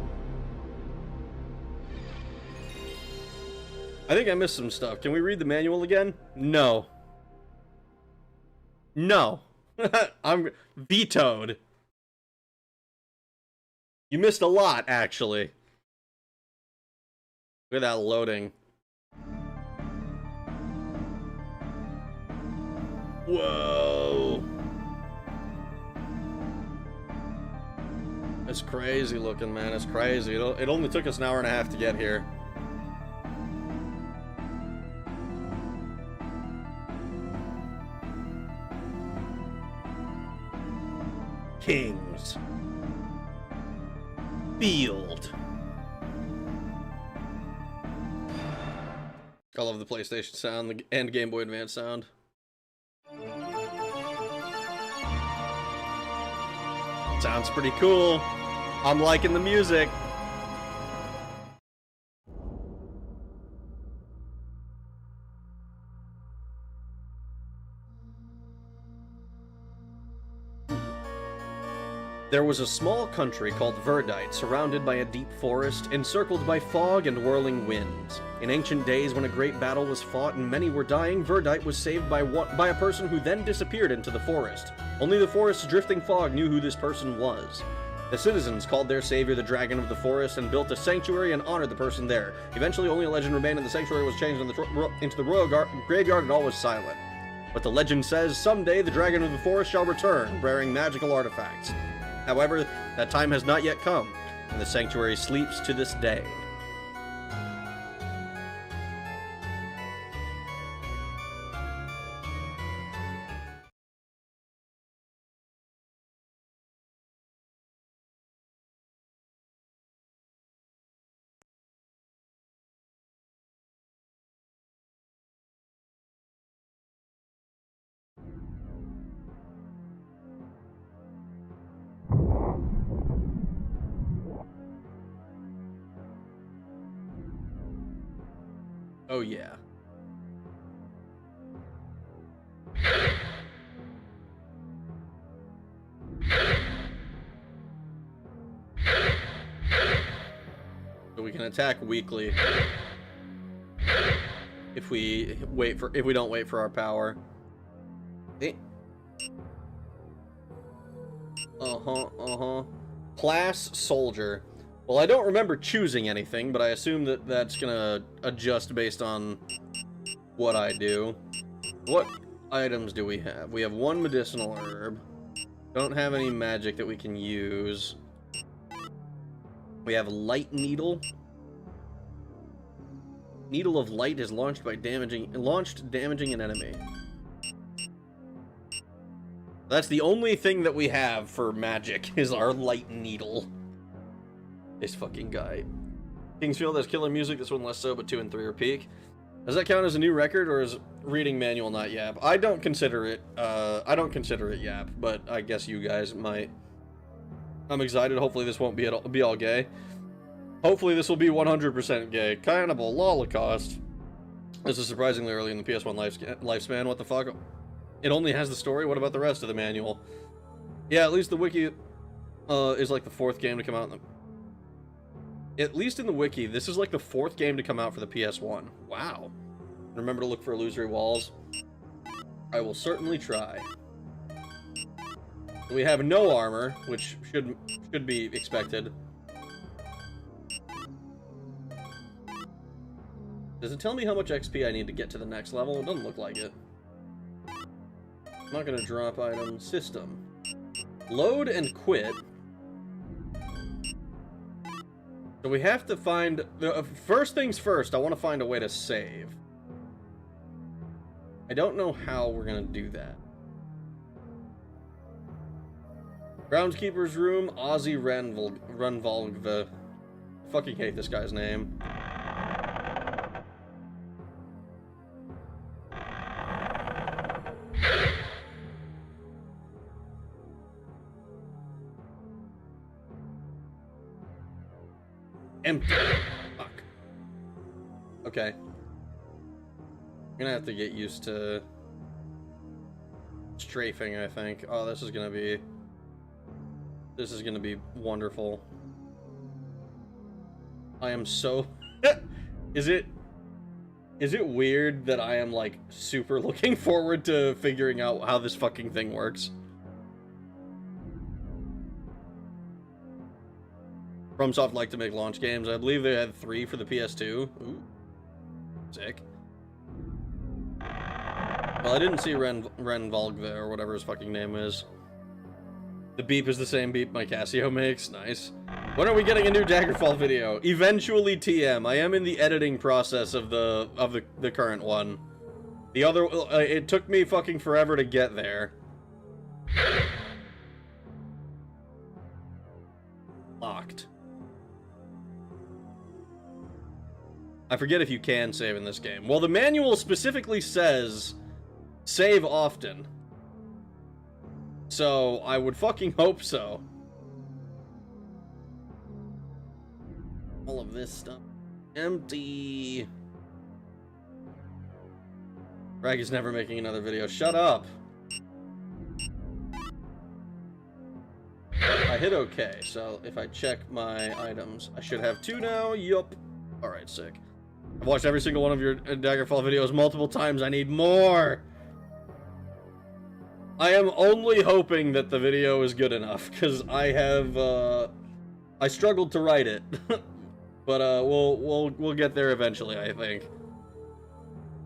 I think I missed some stuff. Can we read the manual again? No. No. I'm vetoed. You missed a lot, actually. Look at that loading. Whoa. It's crazy looking, man. It's crazy. It only took us an hour and a half to get here. Kings. Field. I love the PlayStation sound and Game Boy Advance sound. Sounds pretty cool. I'm liking the music. There was a small country called Verdite, surrounded by a deep forest, encircled by fog and whirling winds. In ancient days, when a great battle was fought and many were dying, Verdite was saved by a person who then disappeared into the forest. Only the forest's drifting fog knew who this person was. The citizens called their savior the Dragon of the Forest and built a sanctuary and honored the person there. Eventually, only a legend remained and the sanctuary was changed into the royal graveyard and all was silent. But the legend says someday the dragon of the forest shall return, bearing magical artifacts. However, that time has not yet come, and the sanctuary sleeps to this day. Oh yeah. So we can attack weakly if we don't wait for our power. Class soldier. Well, I don't remember choosing anything, but I assume that that's gonna adjust based on what I do. What items do we have? We have one medicinal herb. Don't have any magic that we can use. We have light needle. Needle of light is launched damaging an enemy. That's the only thing that we have for magic is our light needle. This fucking guy. Kingsfield has killer music, this one less so, but 2 and 3 are peak. Does that count as a new record, or is reading manual not yap? I don't consider it yap, but I guess you guys might. I'm excited, hopefully this won't be all gay. Hopefully this will be 100% gay. Cannibal, Holocaust. This is surprisingly early in the PS1 lifespan, what the fuck? It only has the story, what about the rest of the manual? Yeah, at least the wiki is like the 4th game to come out in the... At least in the wiki, this is like the 4th game to come out for the PS1. Wow. Remember to look for illusory walls. I will certainly try. We have no armor, which should be expected. Does it tell me how much XP I need to get to the next level? It doesn't look like it. I'm not gonna drop item. System. Load and quit. So we have to find... first things first, I want to find a way to save. I don't know how we're going to do that. Groundskeeper's room, Ozzy Renvalgve. Fucking hate this guy's name. Empty. Fuck. Okay. I'm gonna have to get used to strafing, I think. Oh, this is gonna be wonderful. I am so... Is it weird that I am, like, super looking forward to figuring out how this fucking thing works? FromSoft like to make launch games. I believe they had 3 for the PS2. Ooh. Sick. Well, I didn't see Renvalgve or whatever his fucking name is. The beep is the same beep my Casio makes. Nice. When are we getting a new Daggerfall video? Eventually, TM. I am in the editing process of the current one. The other... it took me fucking forever to get there. Locked. I forget if you can save in this game. Well, the manual specifically says save often. So, I would fucking hope so. All of this stuff. Empty. Rag is never making another video. Shut up. I hit OK, so if I check my items, I should have 2 now. Yup. Alright, sick. I've watched every single one of your Daggerfall videos multiple times. I need more! I am only hoping that the video is good enough, because I have, I struggled to write it. But, we'll get there eventually, I think.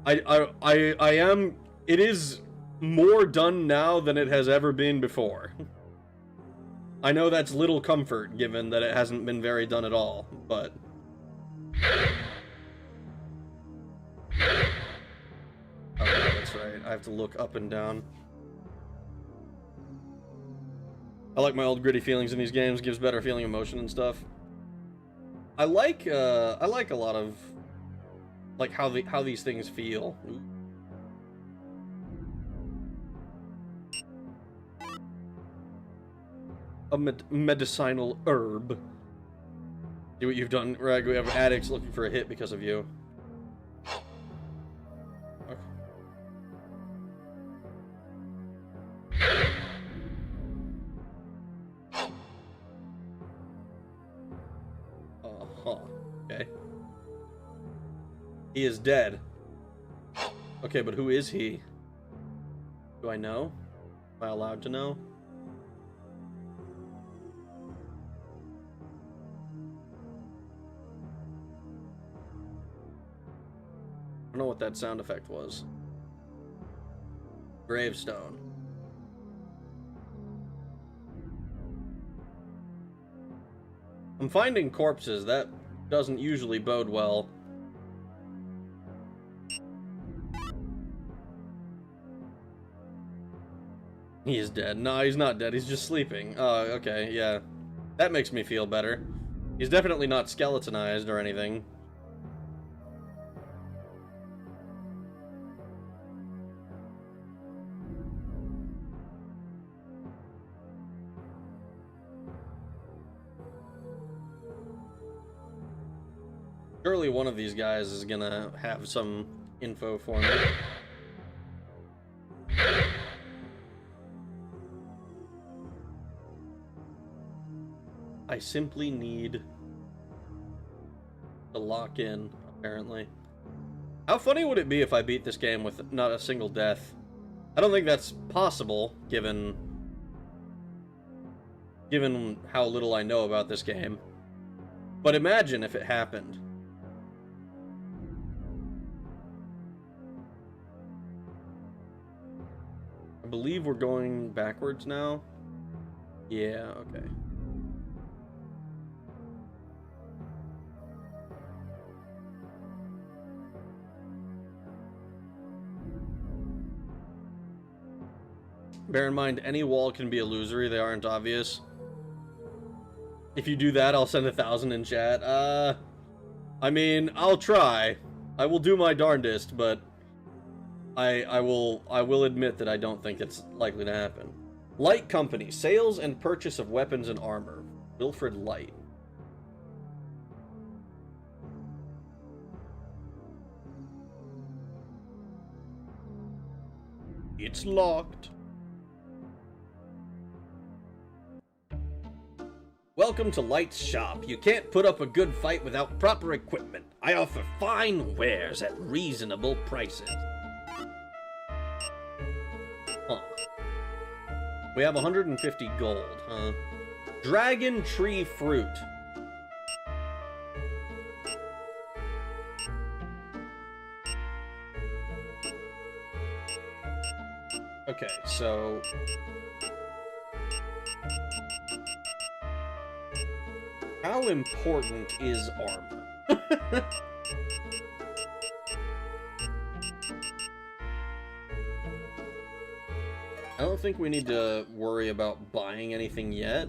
It is more done now than it has ever been before. I know that's little comfort, given that it hasn't been very done at all, but... Okay, that's right. I have to look up and down. I like my old gritty feelings in these games. Gives better feeling emotion and stuff. I like a lot of like how these things feel. Ooh. A medicinal herb. See what you've done, Rag. We have addicts looking for a hit because of you. Okay. He is dead. Okay, but who is he? Do I know? Am I allowed to know? I don't know what that sound effect was. Gravestone. I'm finding corpses. That doesn't usually bode well. He is dead. No, he's not dead. He's just sleeping. Oh, okay, yeah. That makes me feel better. He's definitely not skeletonized or anything. Surely one of these guys is gonna have some info for me. I simply need to lock in, apparently. How funny would it be if I beat this game with not a single death? I don't think that's possible, given how little I know about this game. But imagine if it happened. I believe we're going backwards now. Yeah, okay. Bear in mind, any wall can be illusory. They aren't obvious. If you do that, I'll send 1,000 in chat. I mean, I'll try. I will do my darndest, but I will admit that I don't think it's likely to happen. Light Company. Sales and purchase of weapons and armor. Wilfred Light. It's locked. Welcome to Light's shop. You can't put up a good fight without proper equipment. I offer fine wares at reasonable prices. Huh. We have 150 gold, huh? Dragon tree fruit. Okay, so... how important is armor? I don't think we need to worry about buying anything yet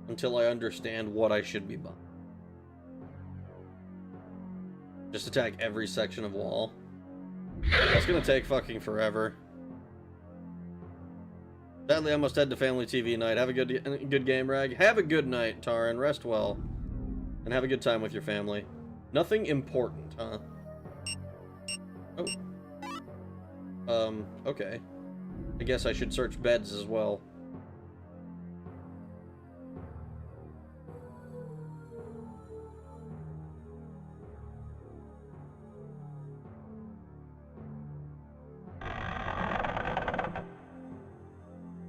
until I understand what I should be buying. Just attack every section of wall. That's gonna take fucking forever. Sadly, I must head to family TV night. Have a good game, Rag. Have a good night, Taran. Rest well. And have a good time with your family. Nothing important, huh? Oh. Okay. I guess I should search beds as well.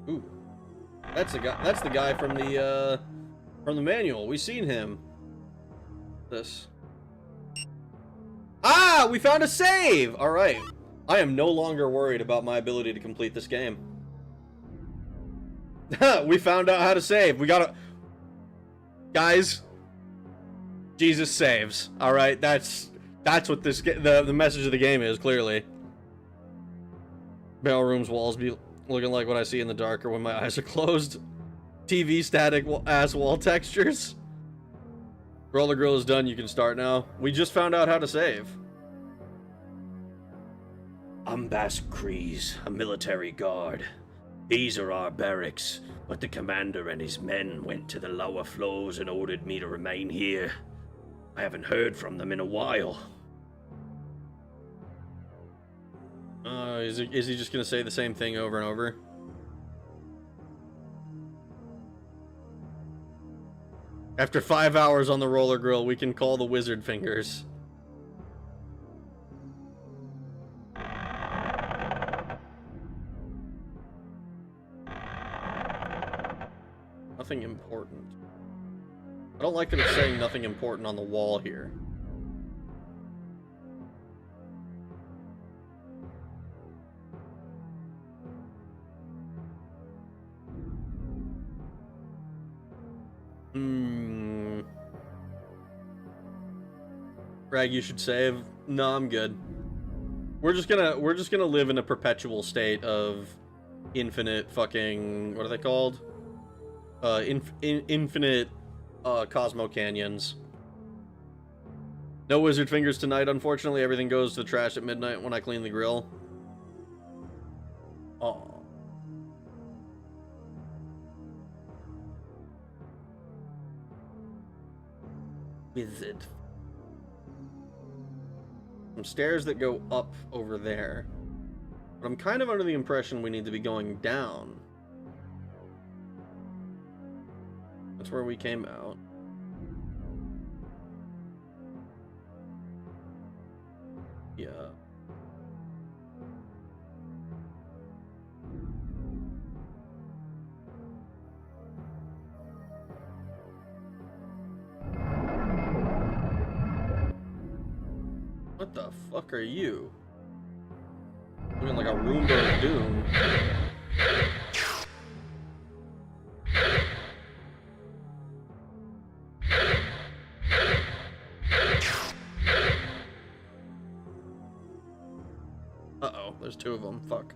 Ooh. That's the guy from the manual. We've seen him. This. Ah, we found a save! Alright. I am no longer worried about my ability to complete this game. We found out how to save. We gotta... Guys, Jesus saves. Alright, that's what this... The message of the game is, clearly. Barrel room's walls be looking like what I see in the dark or when my eyes are closed. TV static ass wall textures. Roller grill is done, you can start now. We just found out how to save. I'm Bass Kreese, a military guard. These are our barracks, but the commander and his men went to the lower floors and ordered me to remain here. I haven't heard from them in a while. Is he just gonna say the same thing over and over? After 5 hours on the roller grill, we can call the wizard fingers. Nothing important. I don't like that it's saying nothing important on the wall here. Greg, you should save. No, I'm good. We're just gonna live in a perpetual state of infinite fucking, what are they called? Infinite Cosmo Canyons. No wizard fingers tonight, unfortunately. Everything goes to the trash at midnight when I clean the grill. Oh. Wizard. Some stairs that go up over there. But I'm kind of under the impression we need to be going down. That's where we came out. Yeah. What the fuck are you? Looking like a Roomba of Doom. Uh-oh, there's two of them. Fuck.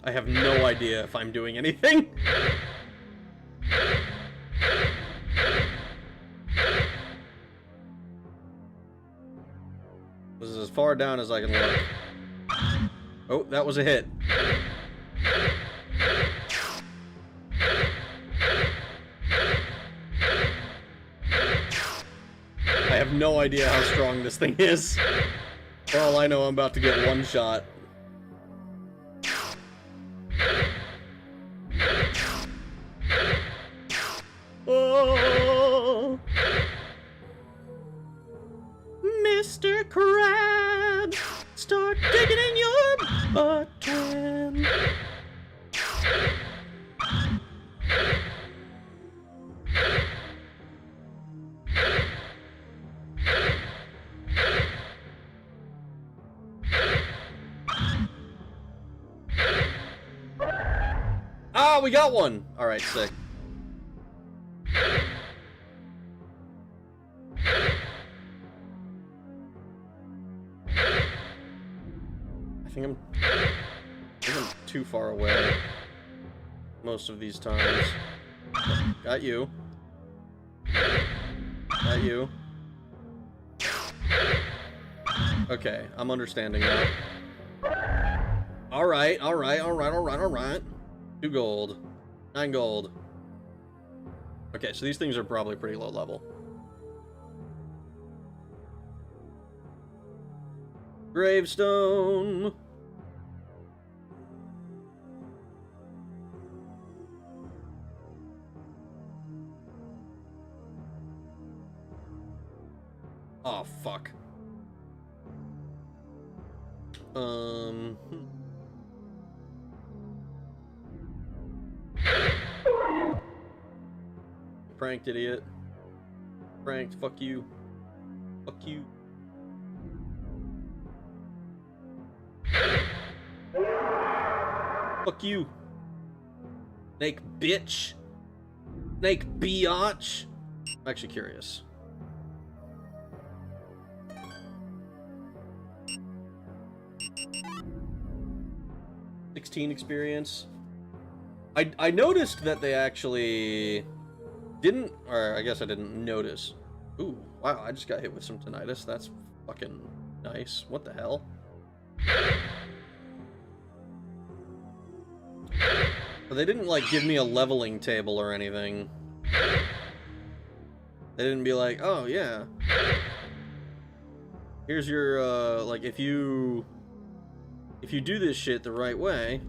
I have no idea if I'm doing anything. This is as far down as I can look. Oh, that was a hit. I have no idea how strong this thing is. For all I know, I'm about to get one shot. Oh, Mr. Crab, start digging in your butt, twin. Ah, we got one! Alright, sick. I think I'm too far away most of these times. Got you. Got you. Okay, I'm understanding now. Alright, alright, alright, alright, alright. 2 gold. 9 gold. Okay, so these things are probably pretty low level. Gravestone. Oh, fuck. Pranked idiot. Pranked. Fuck you. Fuck you. Fuck you. Snake bitch. Snake biatch. I'm actually curious. $16 experience. I noticed that they actually didn't, or I guess I didn't notice. Ooh, wow, I just got hit with some tinnitus. That's fucking nice. What the hell? But they didn't, like, give me a leveling table or anything. They didn't be like, oh, yeah. Here's your, like, if you do this shit the right way...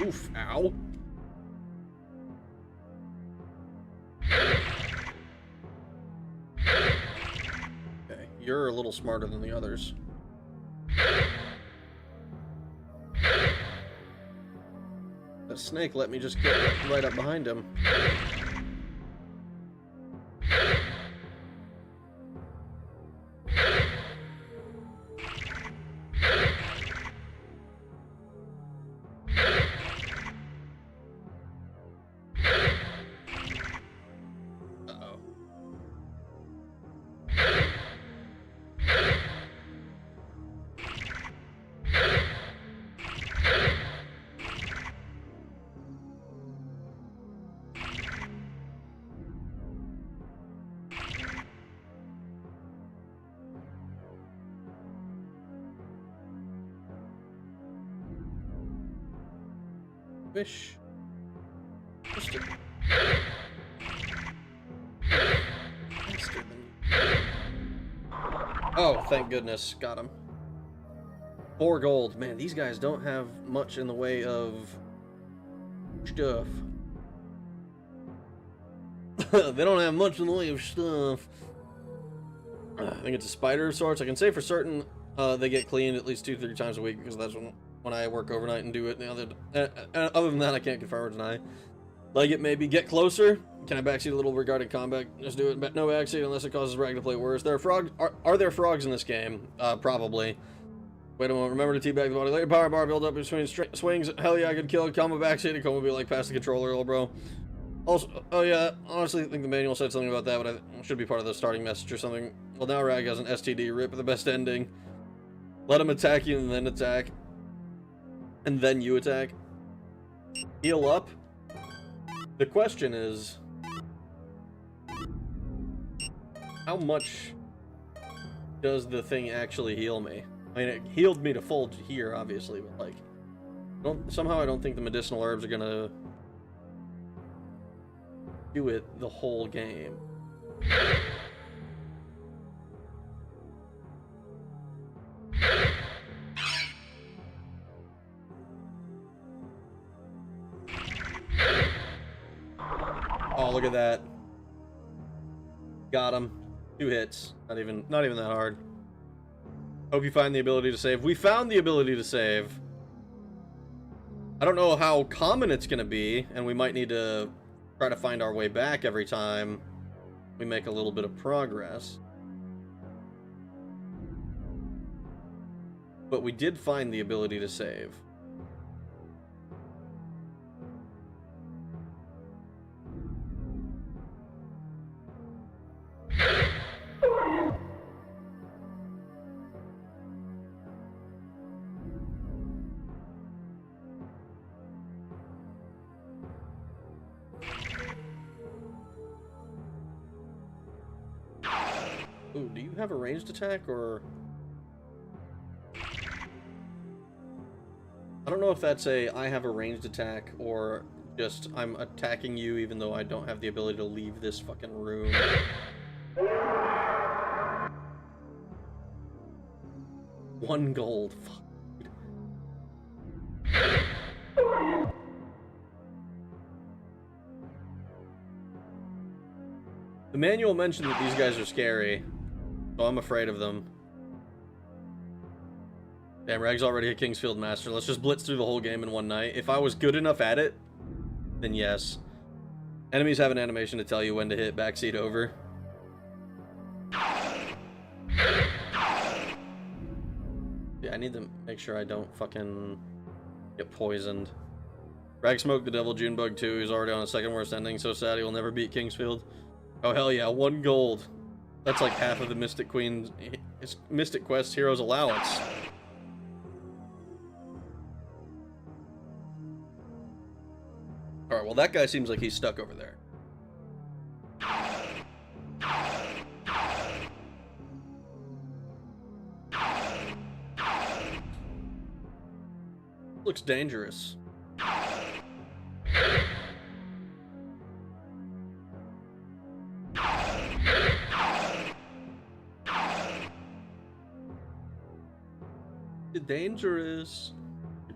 Oof, ow. Okay, you're a little smarter than the others. That snake let me just get right up behind him. Fish. Just a... Oh, thank goodness. Got him. 4 gold. Man, these guys don't have much in the way of stuff. They don't have much in the way of stuff. I think it's a spider of sorts. I can say for certain they get cleaned at least 2-3 times a week because that's when I work overnight and do it. Other than that, I can't confirm or deny. Like it maybe get closer. Can I backseat a little regarding combat? Just do it. No backseat unless it causes Rag to play worse. There are frogs. Are there frogs in this game? Probably. Wait a moment. Remember to teabag the body. Let your power bar build up between swings. Hell yeah, I could kill. Combo backseat and combo be like past the controller, little bro. Also, oh yeah, honestly, I think the manual said something about that, but it should be part of the starting message or something. Well, now Rag has an STD. Rip the best ending. Let him attack you and then attack. And then you attack. Heal up. The question is, how much does the thing actually heal me? I mean, it healed me to full here, obviously, but like, somehow I don't think the medicinal herbs are gonna do it the whole game. Oh, look at that. Got him. 2 hits. Not even that hard. Hope you find the ability to save. We found the ability to save. I don't know how common it's going to be, and we might need to try to find our way back every time we make a little bit of progress. But we did find the ability to save. Ooh, do you have a ranged attack, or... I don't know if that's a I have a ranged attack, or just I'm attacking you even though I don't have the ability to leave this fucking room. $1 gold. Fuck. The manual mentioned that these guys are scary, so I'm afraid of them. Damn, Rag's already a Kingsfield master. Let's just blitz through the whole game in one night. If I was good enough at it, then yes. Enemies have an animation to tell you when to hit backseat over. Yeah, I need to make sure I don't fucking get poisoned. Rag smoked the Devil Junebug too. He's already on a second worst ending. So sad he will never beat Kingsfield. Oh hell yeah, 1 gold. That's like half of the Mystic Queen's Mystic Quest Heroes allowance. Alright, well that guy seems like he's stuck over there. Looks dangerous. Dangerous.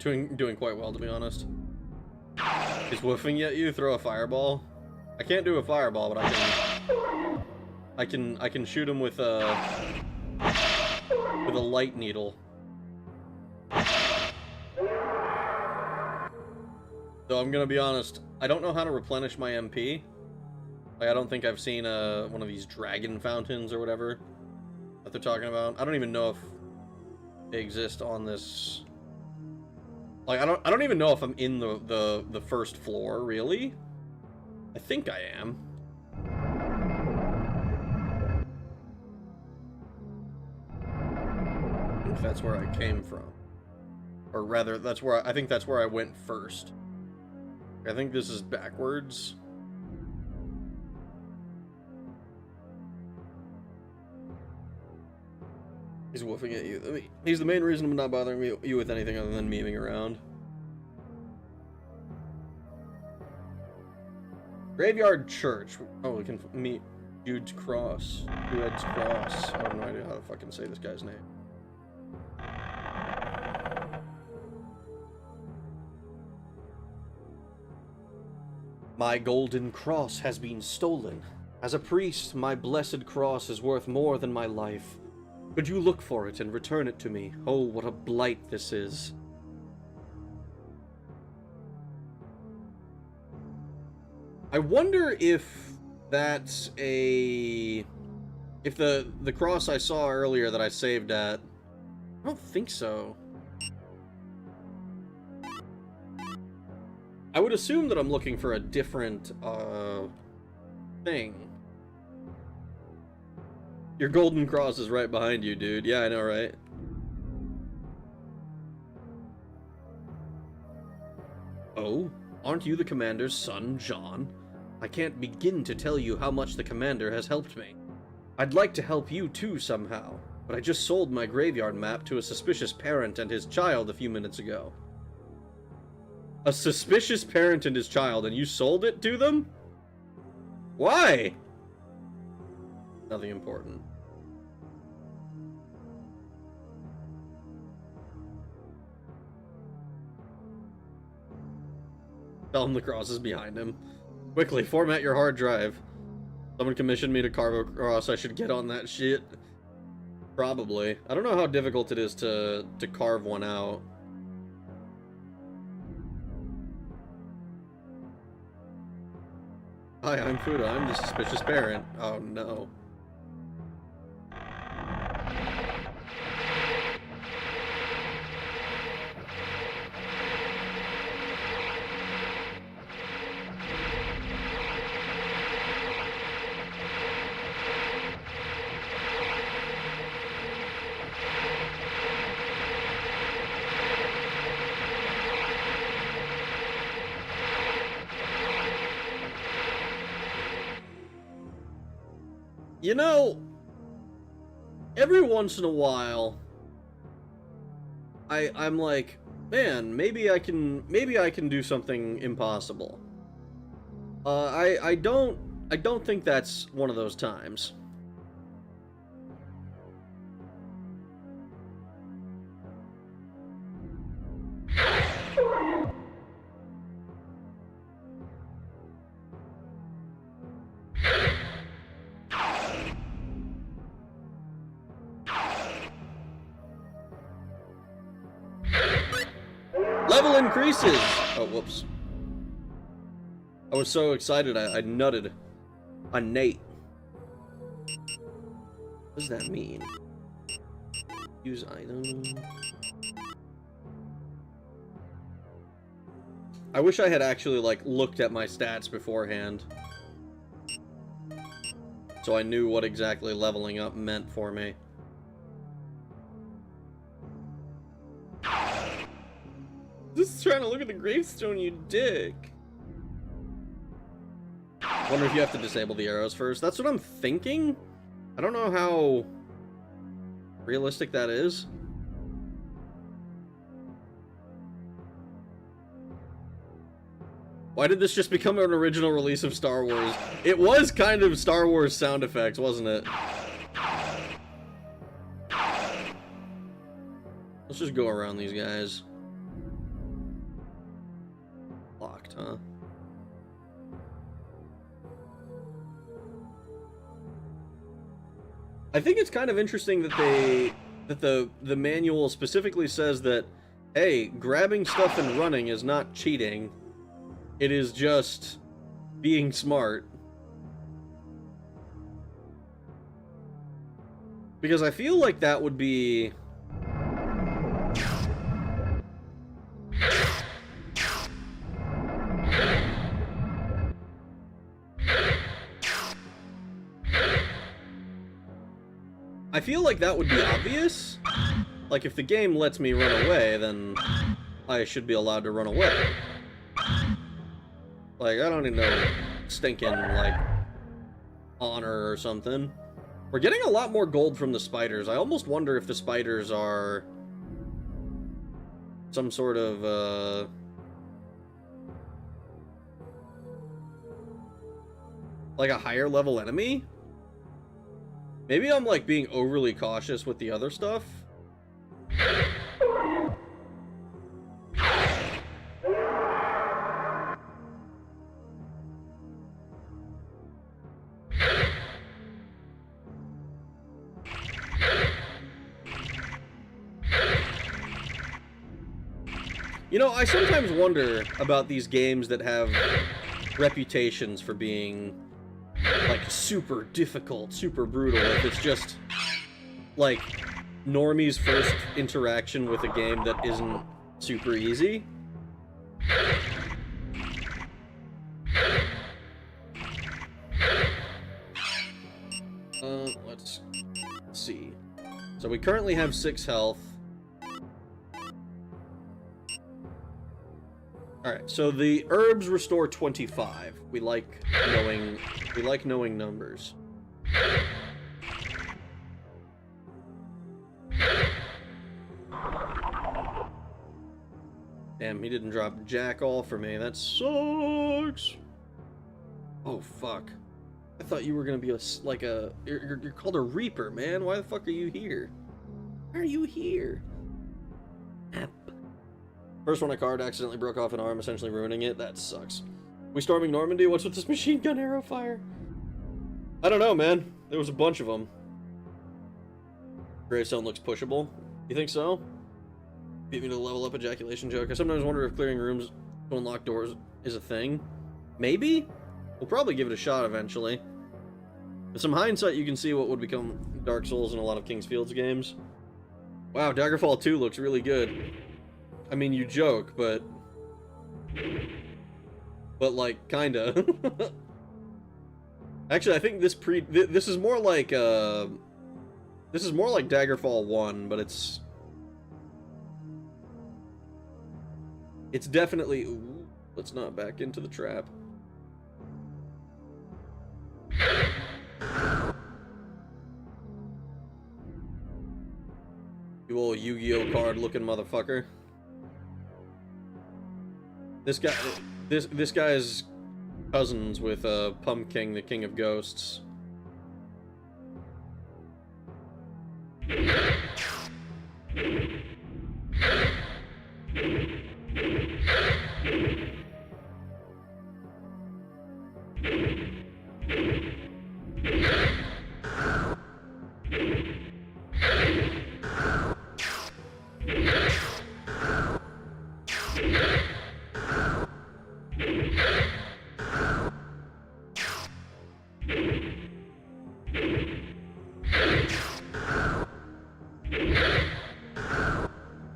You're doing quite well, to be honest. He's woofing at you. Throw a fireball. I can't do a fireball, but I can shoot him with a light needle. So I'm gonna be honest. I don't know how to replenish my MP. Like I don't think I've seen one of these dragon fountains or whatever that they're talking about. I don't even know if they exist on this. Like I don't even know if I'm in the first floor, really. I think I am. I think that's where I came from. Or rather, I think that's where I went first. I think this is backwards. He's woofing at you. He's the main reason I'm not bothering you with anything other than memeing around. Graveyard Church. Oh, we can meet Jude's Cross. Jude's Cross. I have no idea how to fucking say this guy's name. My golden cross has been stolen. As a priest, my blessed cross is worth more than my life. Could you look for it and return it to me? Oh, what a blight this is. I wonder if that's a... If the cross I saw earlier that I saved at... I don't think so. I would assume that I'm looking for a different, thing. Your golden cross is right behind you, dude. Yeah, I know, right? Oh? Aren't you the commander's son, John? I can't begin to tell you how much the commander has helped me. I'd like to help you too somehow, but I just sold my graveyard map to a suspicious parent and his child a few minutes ago. A suspicious parent and his child, and you sold it to them? Why? Nothing important. Tell him the cross is behind him. Quickly, format your hard drive. Someone commissioned me to carve a cross. I should get on that shit. Probably. I don't know how difficult it is to carve one out. Hi, I'm Fuda. I'm the suspicious parent. Oh no. You know, every once in a while, I'm like, man, maybe I can do something impossible. I don't think that's one of those times. Level increases! Oh, whoops. I was so excited, I nutted. A Nate. What does that mean? Use item. I wish I had actually, like, looked at my stats beforehand. So I knew what exactly leveling up meant for me. Just trying to look at the gravestone, you dick. Wonder if you have to disable the arrows first. That's what I'm thinking. I don't know how realistic that is. Why did this just become an original release of Star Wars? It was kind of Star Wars sound effects, wasn't it? Let's just go around these guys. Locked, huh? I think it's kind of interesting that the manual specifically says that, hey, grabbing stuff and running is not cheating. It is just being smart. Because I feel like that would be... I feel like that would be obvious. Like, if the game lets me run away, then I should be allowed to run away. Like, I don't need no stinking, like, honor or something. We're getting a lot more gold from the spiders. I almost wonder if the spiders are some sort of, like a higher level enemy? Maybe I'm, like, being overly cautious with the other stuff. You know, I sometimes wonder about these games that have reputations for being, like, super difficult, super brutal, if it's just, like, normie's first interaction with a game that isn't super easy. Let's see. So we currently have 6 health. Alright, so the herbs restore 25. We like knowing numbers. Damn, he didn't drop jack all for me. That sucks. Oh fuck. I thought you were gonna be you're called a reaper, man. Why the fuck are you here? Why are you here? First one I card accidentally broke off an arm, essentially ruining it. That sucks. We storming Normandy? What's with this machine gun arrow fire? I don't know, man. There was a bunch of them. Gravestone looks pushable. You think so? Beat me to the level up ejaculation joke. I sometimes wonder if clearing rooms to unlock doors is a thing. Maybe? We'll probably give it a shot eventually. With some hindsight, you can see what would become Dark Souls in a lot of King's Fields games. Wow, Daggerfall 2 looks really good. I mean, you joke, but like, kinda. Actually, I think this is more like Daggerfall 1, but it's definitely... Ooh, let's not back into the trap. You old Yu-Gi-Oh card looking motherfucker. This guy's cousins with Pumpkin, the King of Ghosts.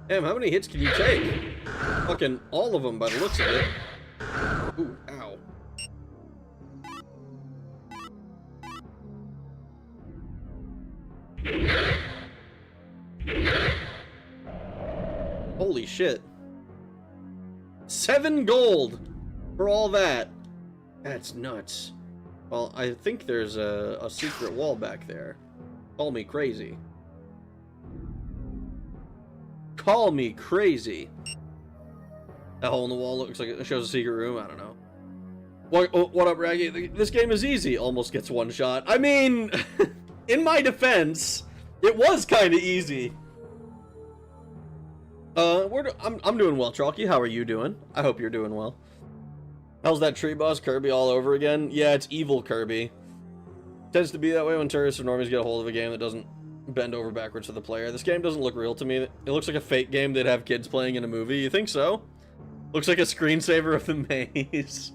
Damn, how many hits can you take? Fucking all of them by the looks of it. Ooh, ow. Holy shit. 7 gold for all that. That's nuts. Well, I think there's a secret wall back there. Call me crazy. Call me crazy. That hole in the wall looks like it shows a secret room. I don't know. What up, Raggy? This game is easy. Almost gets one shot. I mean, in my defense, it was kind of easy. I'm doing well, Chalky. How are you doing? I hope you're doing well. How's that tree boss? Kirby all over again? Yeah, it's evil Kirby. Tends to be that way when tourists or normies get a hold of a game that doesn't bend over backwards for the player. This game doesn't look real to me. It looks like a fake game they'd have kids playing in a movie. You think so? Looks like a screensaver of the maze.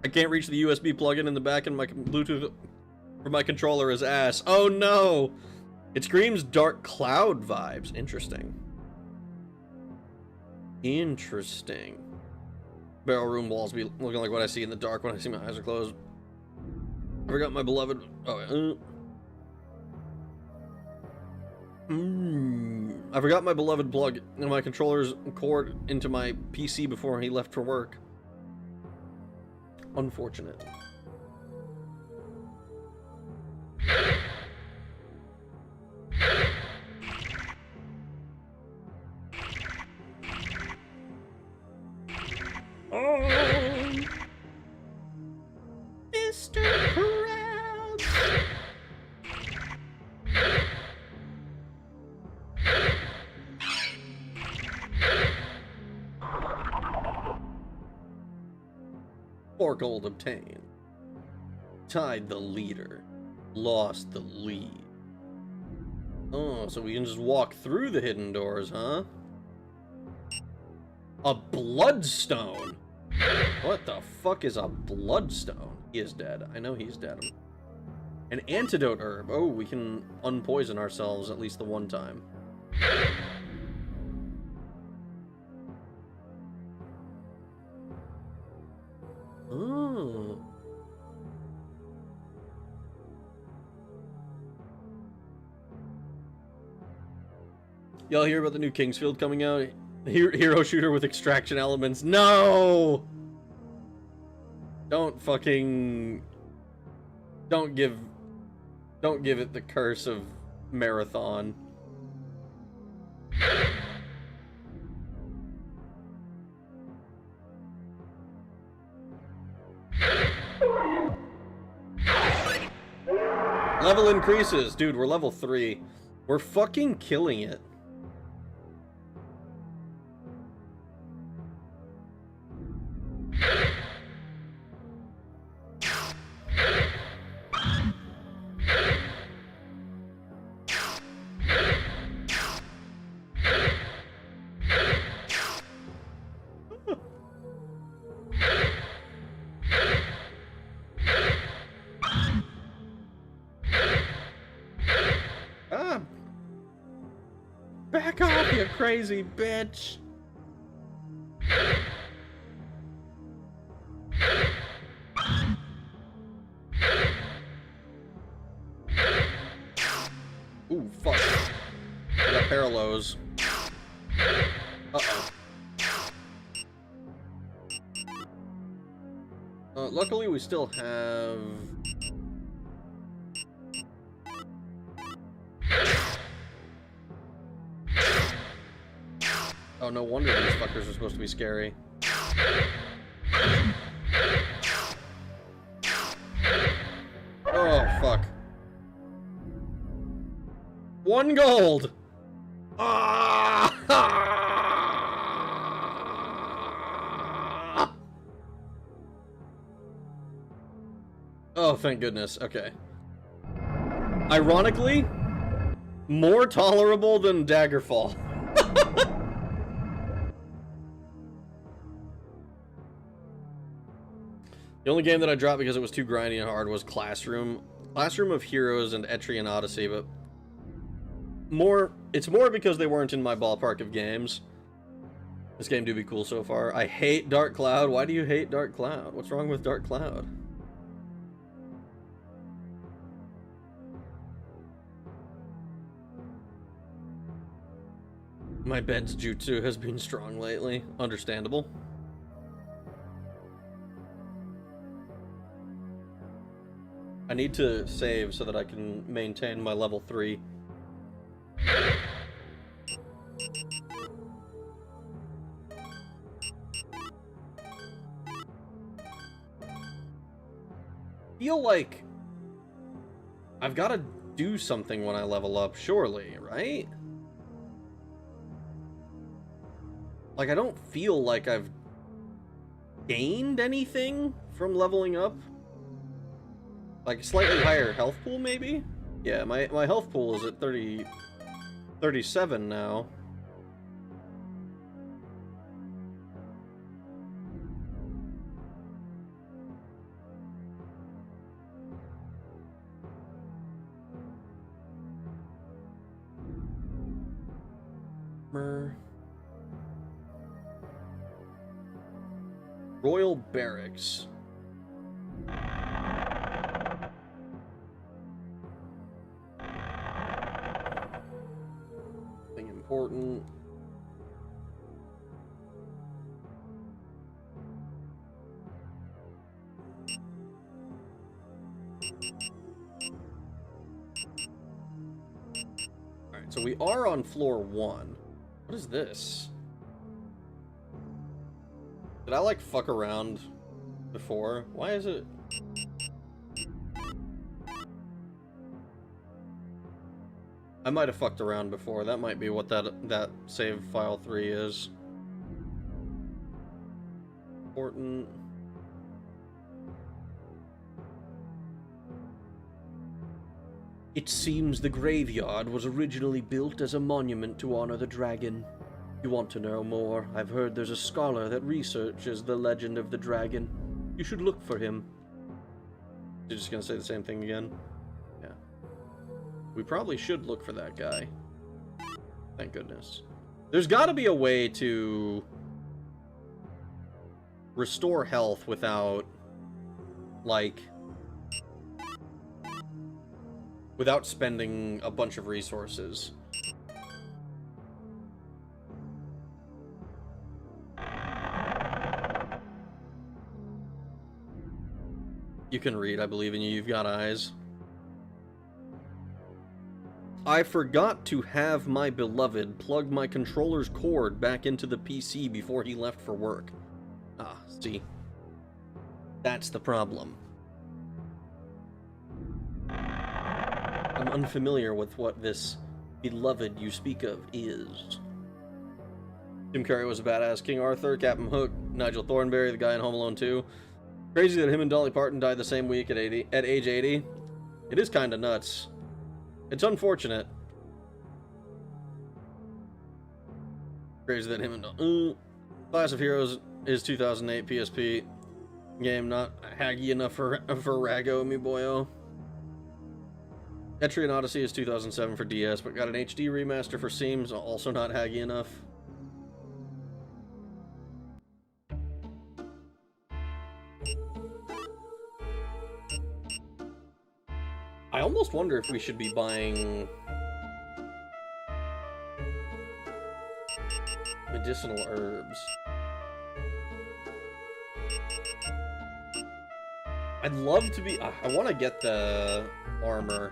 I can't reach the USB plug-in in the back, and my Bluetooth for my controller is ass. Oh no! It screams Dark Cloud vibes. Interesting. Interesting. Barrel room walls be looking like what I see in the dark when I see my eyes are closed. I forgot my beloved... I forgot my beloved plug in my controller's cord into my PC before he left for work. Unfortunate. Oh, Mr. Krabs. Four gold obtained. Tied the leader. Lost the lead. Oh, so we can just walk through the hidden doors, huh? A bloodstone? What the fuck is a bloodstone? He is dead. I know he's dead. An antidote herb. Oh, we can unpoison ourselves at least the one time. Oh. Y'all hear about the new Kingsfield coming out? Hero shooter with extraction elements. No! Don't fucking... Don't give it the curse of marathon. Level increases. Dude, we're level 3. We're fucking killing it. Back off, you crazy bitch! Ooh, fuck. I got parallels. Uh-oh. Luckily, we still have... Oh, no wonder these fuckers are supposed to be scary. Oh, fuck. 1 gold! Ah! Oh, thank goodness. Okay. Ironically, More tolerable than Daggerfall. The only game that I dropped because it was too grindy and hard was Classroom. Classroom of Heroes and Etrian Odyssey, but it's more because they weren't in my ballpark of games. This game do be cool so far. I hate Dark Cloud. Why do you hate Dark Cloud? What's wrong with Dark Cloud? My bed's jutsu has been strong lately. Understandable. I need to save so that I can maintain my level 3. Feel like I've got to do something when I level up, surely, right? Like, I don't feel like I've gained anything from leveling up. Like, a slightly higher health pool, maybe? Yeah, my health pool is at 37 now. Royal Barracks. Thing important. Alright, so we are on floor 1. What is this? Did I, like, fuck around before? Why is it... I might have fucked around before. That might be what that save file 3 is. Important. It seems the graveyard was originally built as a monument to honor the dragon. You want to know more? I've heard there's a scholar that researches the legend of the dragon. You should look for him. You're just gonna say the same thing again? Yeah. We probably should look for that guy. Thank goodness. There's gotta be a way to restore health without, like, without spending a bunch of resources. You can read, I believe in you, you've got eyes. I forgot to have my beloved plug my controller's cord back into the PC before he left for work. Ah, see. That's the problem. I'm unfamiliar with what this beloved you speak of is. Jim Carrey was a badass. King Arthur, Captain Hook, Nigel Thornberry, the guy in Home Alone 2. Crazy that him and Dolly Parton died the same week at age 80. It is kind of nuts. It's unfortunate. Crazy that him and Class of Heroes is 2008 PSP game, not haggy enough for Rago, me boyo. Etrian Odyssey is 2007 for DS, but got an HD remaster for Seams, also not haggy enough. I almost wonder if we should be buying medicinal herbs. I'd love to be... I want to get the armor.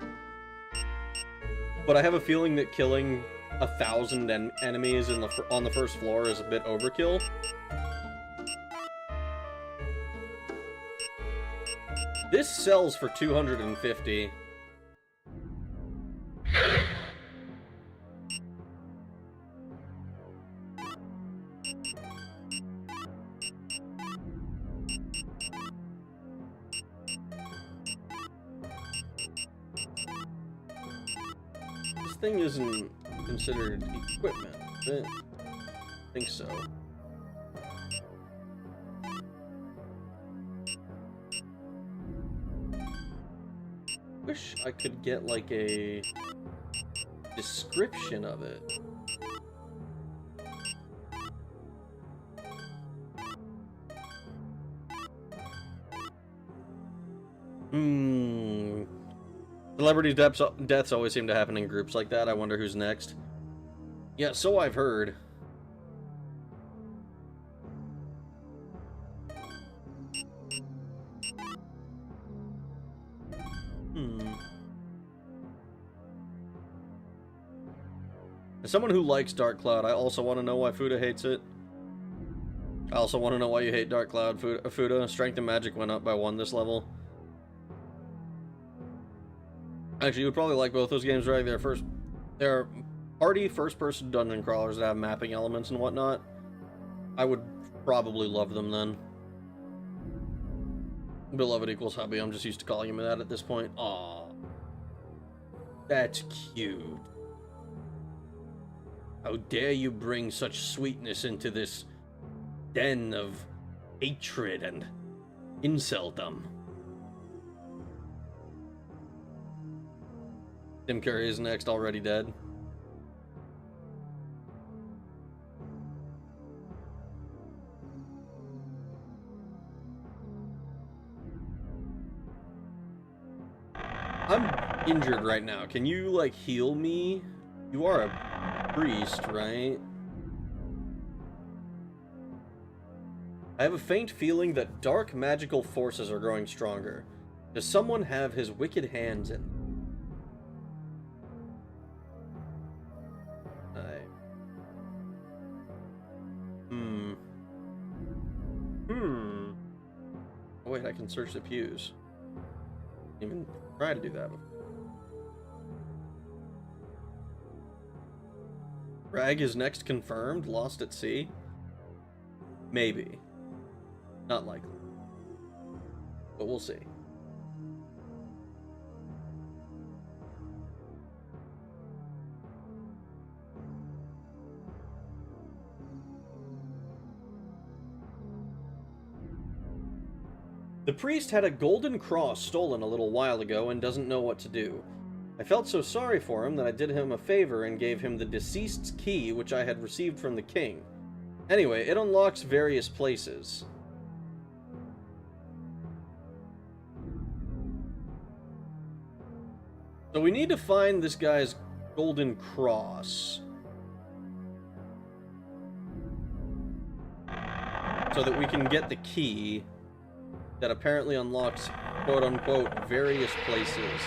But I have a feeling that killing 1,000 enemies on the first floor is a bit overkill. This sells for 250. thing isn't considered equipment, is it? I think so. Wish I could get like a description of it. Celebrity deaths always seem to happen in groups like that. I wonder who's next. Yeah, so I've heard. As someone who likes Dark Cloud, I also want to know why Fuda hates it. I also want to know why you hate Dark Cloud, Fuda. Strength and Magic went up by 1 this level. Actually, you would probably like both those games, right? They're party first-person dungeon crawlers that have mapping elements and whatnot. I would probably love them then. Beloved equals hubby. I'm just used to calling him that at this point. Aww. That's cute. How dare you bring such sweetness into this den of hatred and inceldom. Tim Curry is next, already dead. I'm injured right now. Can you, like, heal me? You are a priest, right? I have a faint feeling that dark magical forces are growing stronger. Does someone have his wicked hands in? Oh, wait, I can search the pews. Even try to do that before. Rag is next confirmed. Lost at sea? Maybe. Not likely. But we'll see. The priest had a golden cross stolen a little while ago and doesn't know what to do. I felt so sorry for him that I did him a favor and gave him the deceased's key, which I had received from the king. Anyway, it unlocks various places. So we need to find this guy's golden cross, so that we can get the key that apparently unlocks, quote-unquote, various places.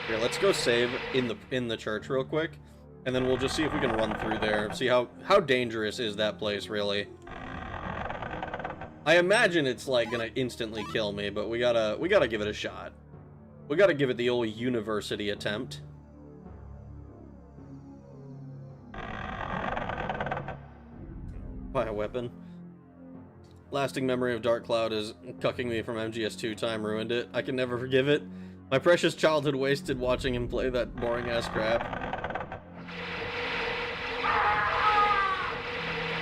Here, let's go save in the church real quick, and then we'll just see if we can run through there. See how dangerous is that place, really. I imagine it's, like, gonna instantly kill me, but we gotta give it a shot. We gotta give it the old university attempt. Buy a weapon. Lasting memory of Dark Cloud is cucking me from MGS2. Time ruined it. I can never forgive it. My precious childhood wasted watching him play that boring-ass crap.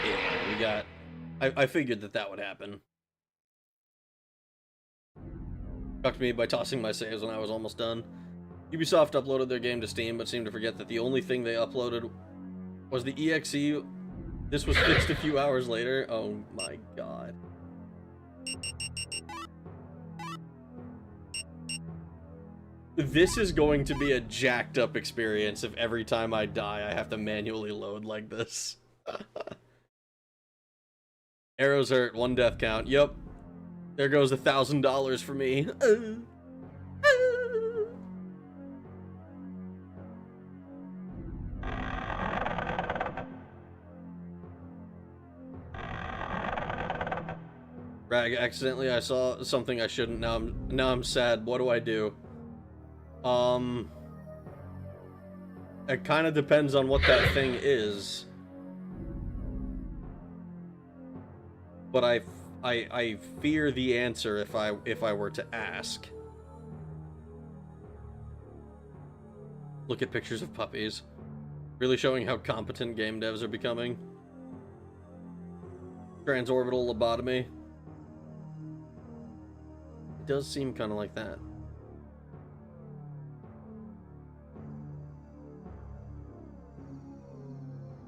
Yeah, we got... I figured that would happen. Cucked me by tossing my saves when I was almost done. Ubisoft uploaded their game to Steam, but seemed to forget that the only thing they uploaded was the EXE. This was fixed a few hours later. Oh my god. This is going to be a jacked up experience if every time I die I have to manually load like this. Arrows hurt, 1 death count. Yep. There goes $1,000 for me. Rag, accidentally I saw something I shouldn't. Now I'm sad. What do I do? It kind of depends on what that thing is. But I fear the answer if I were to ask. Look at pictures of puppies. Really showing how competent game devs are becoming. Transorbital lobotomy. It does seem kind of like that.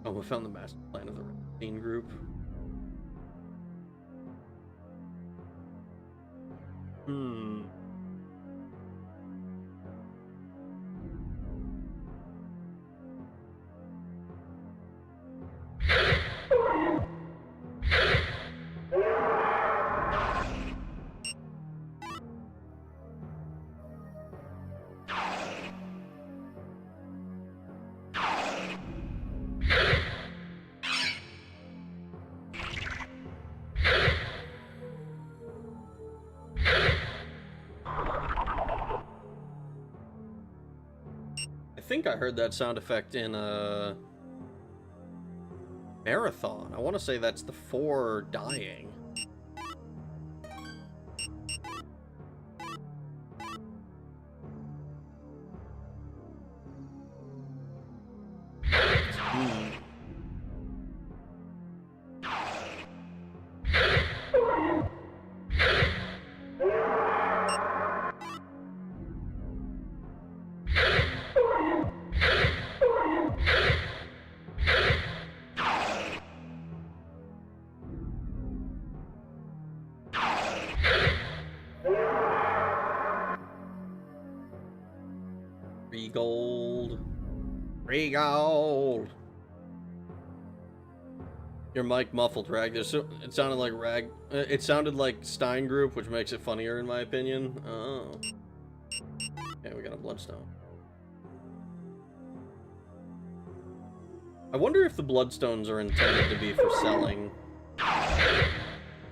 Oh, we found the master plan of the Teen group. I think I heard that sound effect in a Marathon. I want to say that's the 4 dying. Gold. Your mic muffled, Rag. It sounded like Rag. It sounded like Stein Group, which makes it funnier in my opinion. Oh. Okay, we got a Bloodstone. I wonder if the Bloodstones are intended to be for selling. I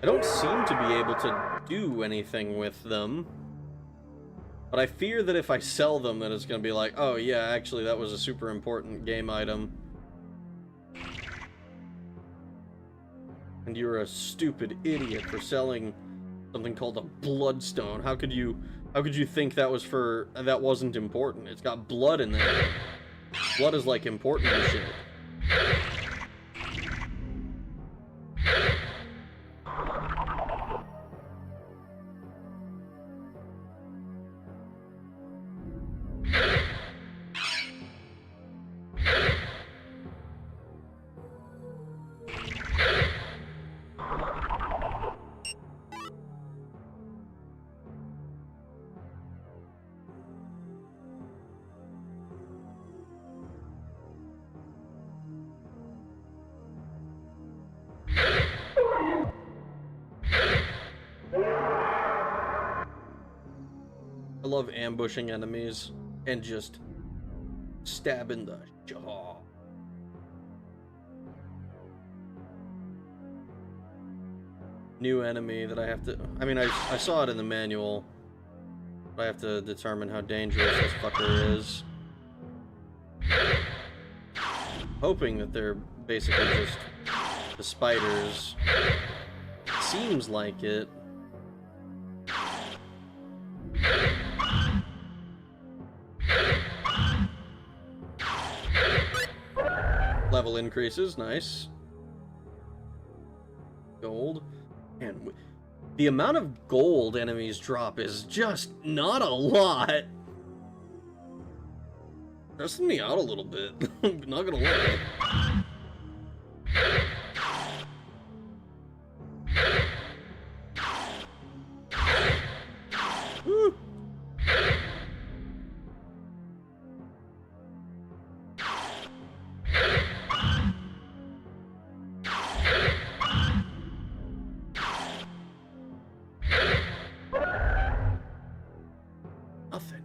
don't seem to be able to do anything with them. But I fear that if I sell them, then it's going to be like, oh yeah, actually that was a super important game item. And you're a stupid idiot for selling something called a Bloodstone. How could you think that wasn't important? It's got blood in there. Blood is like important and shit. I love ambushing enemies and just stabbing the jaw. New enemy that I have to... I mean, I saw it in the manual, but I have to determine how dangerous this fucker is. Hoping that they're basically just the spiders. Seems like it. Level increases, nice. Gold. And the amount of gold enemies drop is just not a lot. Stressing me out a little bit. Not gonna lie. Woo. Nothing.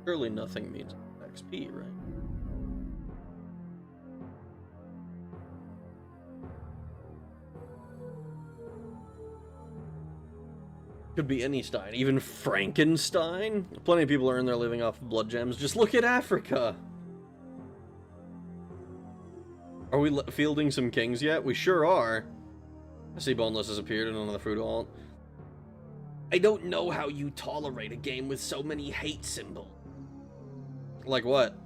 Surely nothing means XP, right? Could be any Stein, even Frankenstein. Plenty of people earn their living off of blood gems. Just look at Africa. Are we fielding some kings yet? We sure are. I see Boneless has appeared in another food alt. I don't know how you tolerate a game with so many hate symbols. Like what?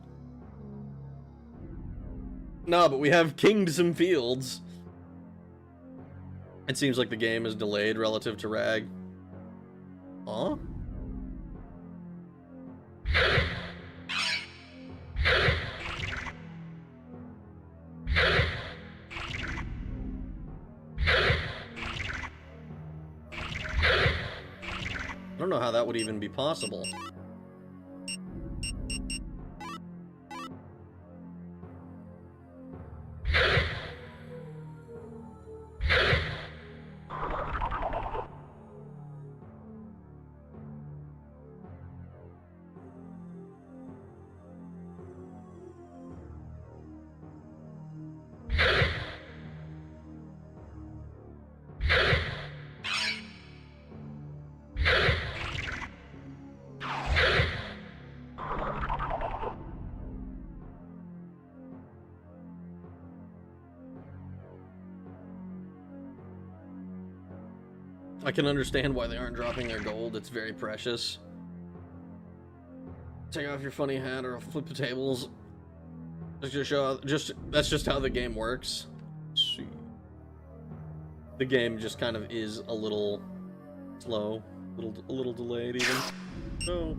No, but we have kinged some fields. It seems like the game is delayed relative to Rag. Huh? I don't know how that would even be possible. I can understand why they aren't dropping their gold. It's very precious. Take off your funny hat or I'll flip the tables. Just to show, that's just how the game works. See. The game just kind of is a little slow, a little delayed even. So.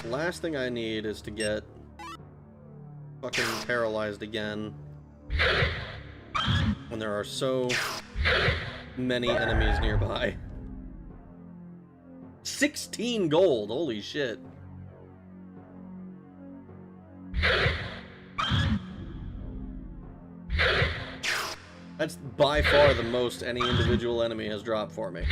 Last thing I need is to get fucking paralyzed again when there are so many enemies nearby. 16 gold, holy shit. That's by far the most any individual enemy has dropped for me.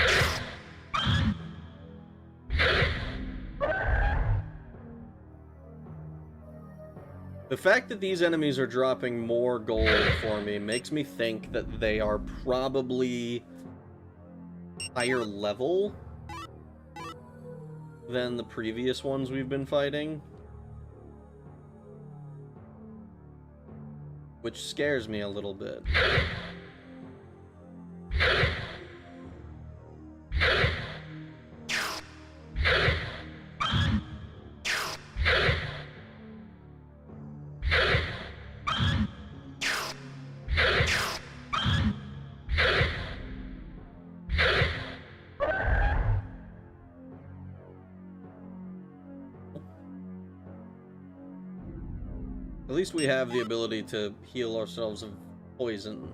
The fact that these enemies are dropping more gold for me makes me think that they are probably higher level than the previous ones we've been fighting. Which scares me a little bit. At least we have the ability to heal ourselves of poison.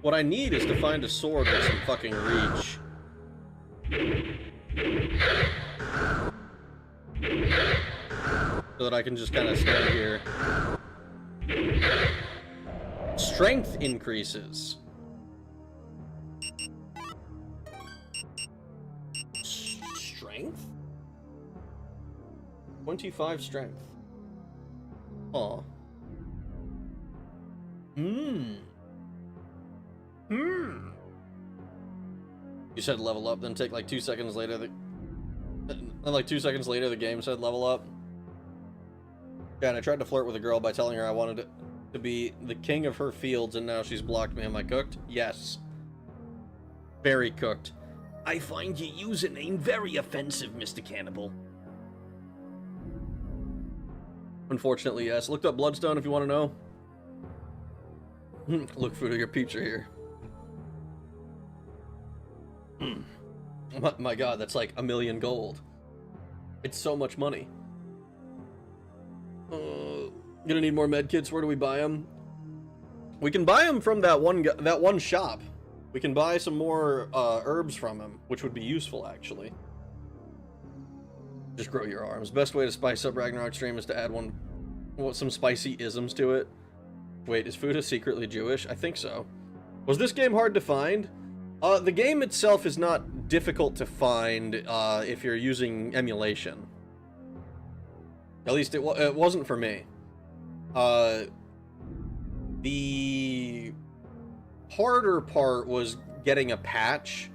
What I need is to find a sword with some fucking reach. So that I can just kind of stand here. Strength increases. Strength? 25 strength. Aw. You said level up, then take like 2 seconds later the game said level up. Yeah, and I tried to flirt with a girl by telling her I wanted to be the king of her fields, and now she's blocked me. Am I cooked? Yes. Very cooked. I find your username very offensive, Mr. Cannibal. Unfortunately, yes. Looked up Bloodstone if you want to know. Look through your peeps are here. My god, that's like 1 million gold. It's so much money. Gonna need more med kits. Where do we buy them? We can buy them from that one shop. We can buy some more herbs from him, which would be useful actually. Just grow your arms. Best way to spice up Ragnarok stream is to add some spicy isms to it. Wait, is Fuda secretly Jewish? I think so. Was this game hard to find? The game itself is not difficult to find if you're using emulation. At least it wasn't for me. The harder part was getting a patch.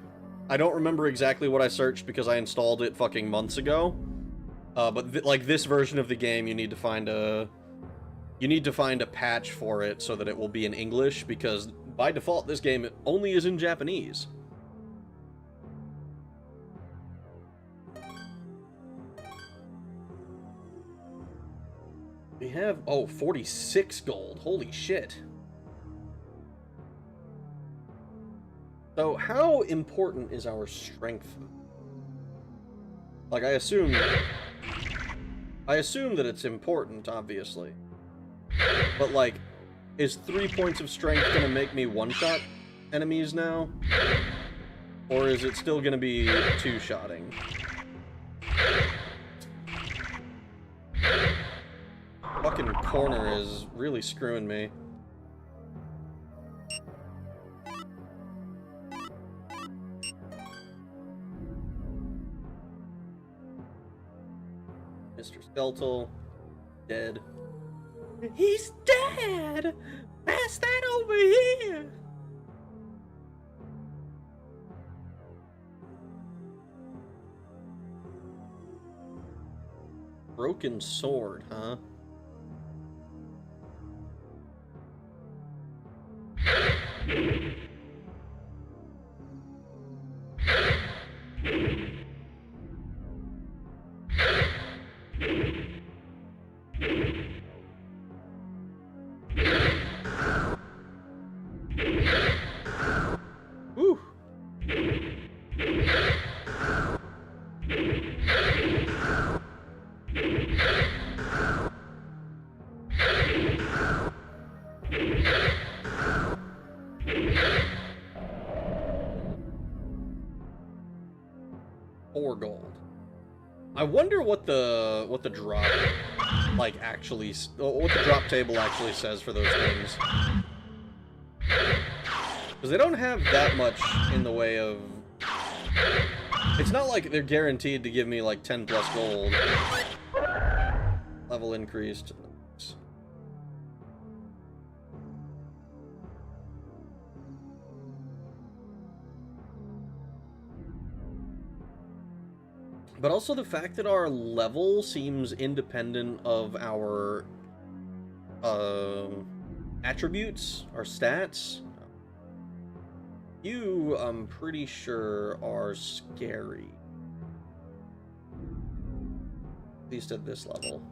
I don't remember exactly what I searched because I installed it fucking months ago. But like this version of the game, you need to find a patch for it so that it will be in English, because by default this game only is in Japanese. We have 46 gold. Holy shit. So how important is our strength? Like I assume that it's important, obviously. But like, is 3 points of strength gonna make me one-shot enemies now? Or is it still gonna be two-shotting? Fucking corner is really screwing me. Mr. Skeletal, dead. He's dead! Pass that over here! Broken sword, huh? Woo! 4 gold. I wonder what the drop like actually what the drop table actually says for those things. Because they don't have that much in the way of... It's not like they're guaranteed to give me like 10 plus gold. Level increased. But also the fact that our level seems independent of our attributes, our stats. You, I'm pretty sure, are scary. At least at this level.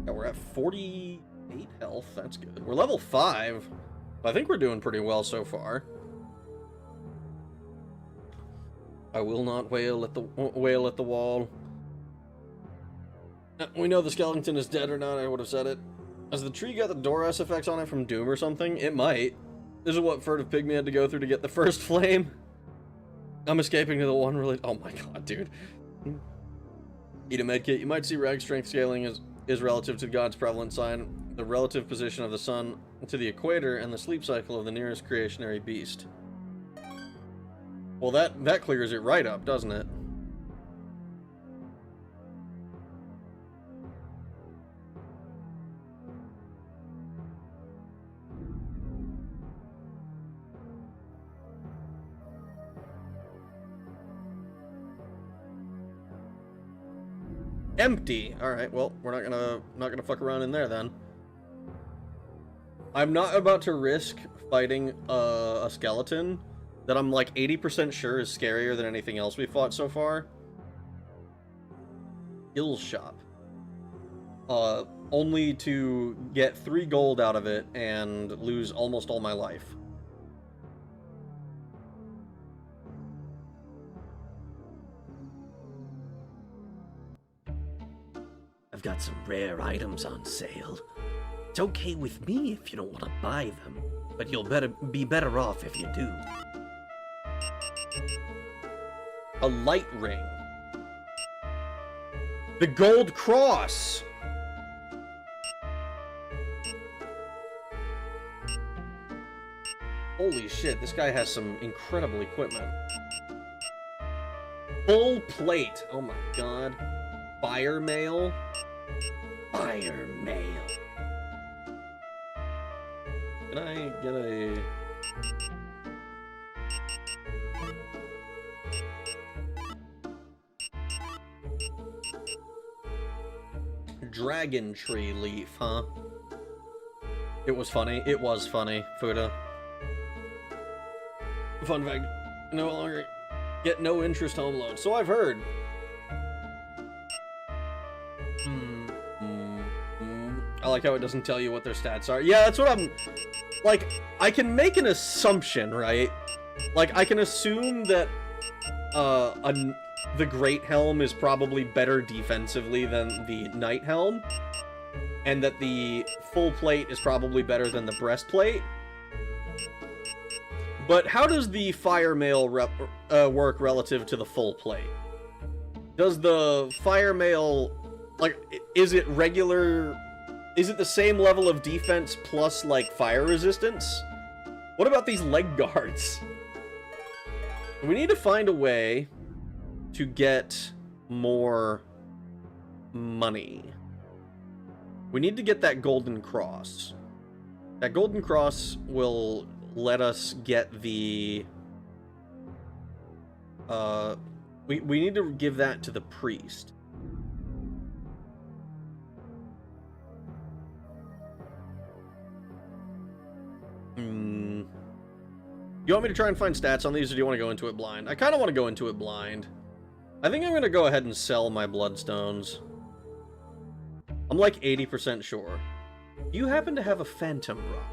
Yeah, we're at 48 health. That's good. We're level 5. I think we're doing pretty well so far. I will not wail at the wall. We know the skeleton is dead or not, I would have said it. Has the tree got the Doras effects on it from Doom or something? It might. This is what Furtive Pygmy had to go through to get the first flame. I'm escaping to the one really... Oh my god, dude. Eat a medkit. You might see rag strength scaling is relative to God's prevalent sign, the relative position of the sun to the equator, and the sleep cycle of the nearest creationary beast. Well, that clears it right up, doesn't it? Empty. All right. Well, we're not gonna fuck around in there then. I'm not about to risk fighting a skeleton that I'm like 80% sure is scarier than anything else we fought so far. Skills shop. Only to get 3 gold out of it and lose almost all my life. I've got some rare items on sale. It's okay with me if you don't want to buy them. but you'll be better off if you do. A light ring. The gold cross! Holy shit, this guy has some incredible equipment. Full plate! Oh my god. Fire mail? Fire mail. Can I get a... Dragon tree leaf, huh? It was funny. It was funny, Fuda. Fun fact, no longer get no interest home loan. So I've heard. I like how it doesn't tell you what their stats are. Yeah, that's what I'm... Like, I can make an assumption, right? Like, I can assume that the Great Helm is probably better defensively than the Knight Helm, and that the full plate is probably better than the breastplate. But how does the fire mail work relative to the full plate? Does the fire mail, like, is it regular... Is it the same level of defense plus, like, fire resistance? What about these leg guards? We need to find a way to get more money. We need to get that golden cross. That golden cross will let us get the... We need to give that to the priest. You want me to try and find stats on these, or do you want to go into it blind? I kind of want to go into it blind. I think I'm going to go ahead and sell my bloodstones. I'm like 80% sure. Do you happen to have a phantom rock?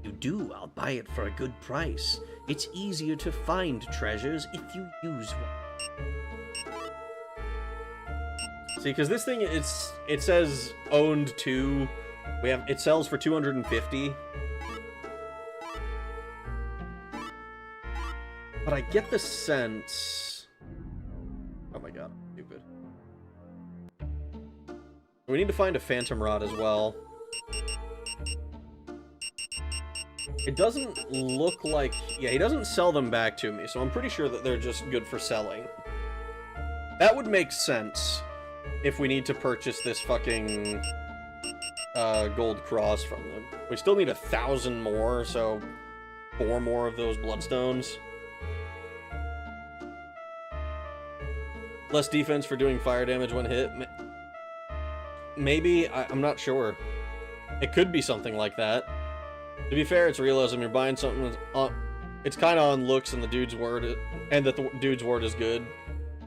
You do, I'll buy it for a good price. It's easier to find treasures if you use one. See, because this thing, it says owned to... It sells for 250. But I get the sense... Oh my god, I'm stupid. We need to find a phantom rod as well. It doesn't look like... Yeah, he doesn't sell them back to me, so I'm pretty sure that they're just good for selling. That would make sense if we need to purchase this fucking gold cross from them. We still need 1,000 more, so 4 more of those bloodstones. Less defense for doing fire damage when hit. Maybe, I'm not sure. It could be something like that. To be fair, it's realism. You're buying something that's it's kind of on looks and the dude's word, and that the dude's word is good.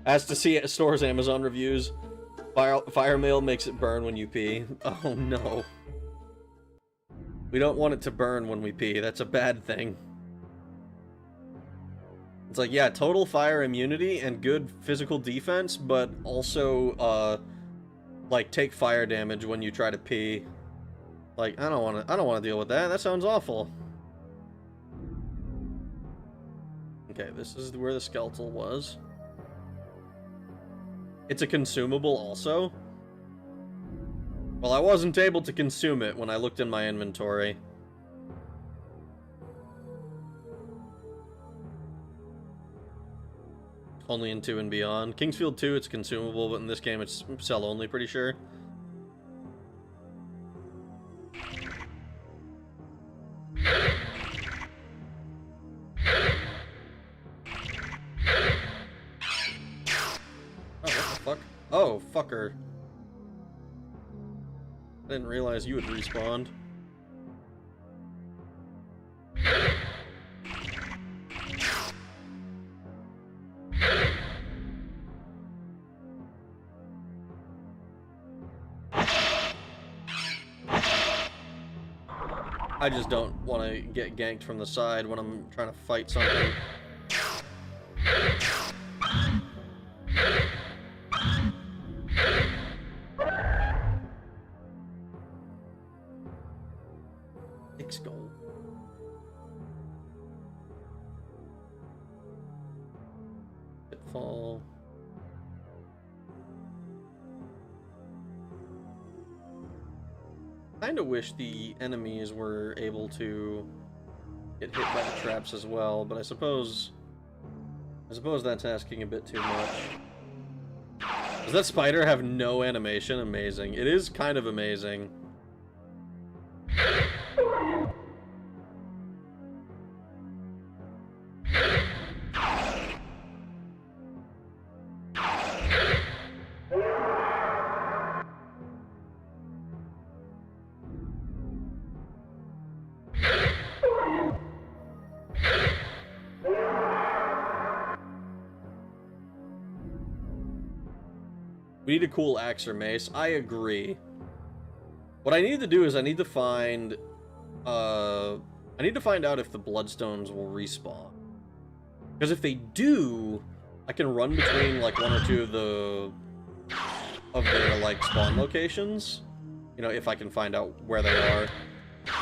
As to see it stores Amazon reviews, fire mail makes it burn when you pee. Oh no. We don't want it to burn when we pee. That's a bad thing. It's like, yeah, total fire immunity and good physical defense, but also, like, take fire damage when you try to pee. Like, I don't want to deal with that. That sounds awful. Okay, this is where the skeletal was. It's a consumable also. Well, I wasn't able to consume it when I looked in my inventory. Only in 2 and beyond. Kingsfield 2, it's consumable, but in this game it's sell only, pretty sure. Oh, what the fuck? Oh, fucker. I didn't realize you had respawned. I just don't want to get ganked from the side when I'm trying to fight something. Thick skull. fall. Kinda wish the enemies were able to get hit by the traps as well, but I suppose that's asking a bit too much. Does that spider have no animation? Amazing. It is kind of amazing. We need a cool axe or mace. I agree. What I need to do is I need to find out if the bloodstones will respawn. Because if they do, I can run between like one or two of their like spawn locations. You know, if I can find out where they are,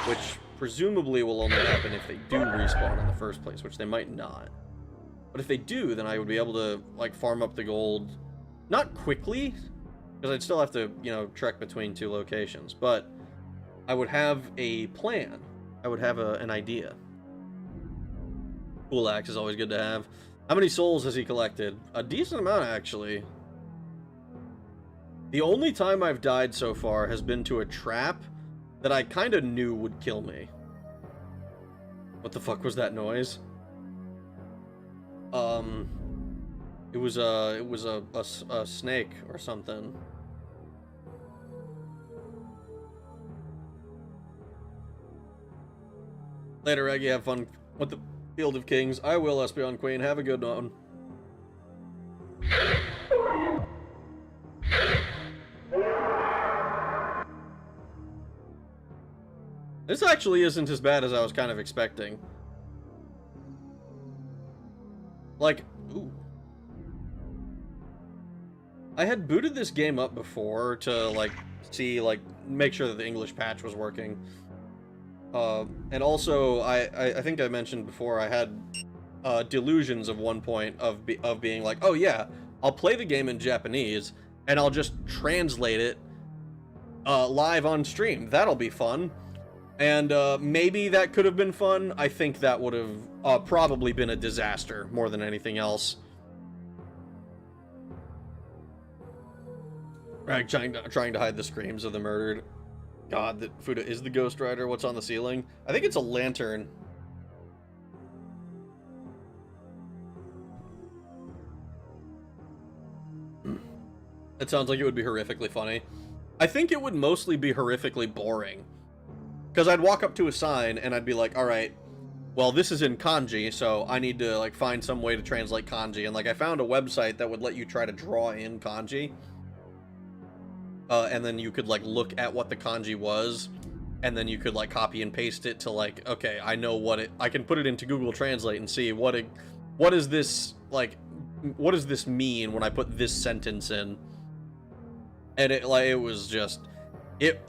which presumably will only happen if they do respawn in the first place, which they might not. But if they do, then I would be able to like farm up the gold. Not quickly, because I'd still have to, you know, trek between two locations, but I would have a plan. I would have an idea. Cool axe is always good to have. How many souls has he collected? A decent amount, actually. The only time I've died so far has been to a trap that I kind of knew would kill me. What the fuck was that noise? It was a snake or something. Later, Reggie, have fun with the Field of Kings. I will, Espeon Queen. Have a good one. This actually isn't as bad as I was kind of expecting. Like, ooh. I had booted this game up before to, like, see, like, make sure that the English patch was working. And also, I think I mentioned before, I had delusions of one point of being like, oh yeah, I'll play the game in Japanese, and I'll just translate it live on stream. That'll be fun. And maybe that could have been fun. I think that would have probably been a disaster more than anything else. Right, trying to hide the screams of the murdered. God, that Fuda is the Ghost Rider. What's on the ceiling? I think it's a lantern. It sounds like it would be horrifically funny. I think it would mostly be horrifically boring. Because I'd walk up to a sign and I'd be like, alright, well, this is in kanji, so I need to, like, find some way to translate kanji. And, like, I found a website that would let you try to draw in kanji. And then you could, like, look at what the kanji was, and then you could, like, copy and paste it to, like, okay, I know what it... I can put it into Google Translate and see what is this, like, what does this mean when I put this sentence in? And it was just...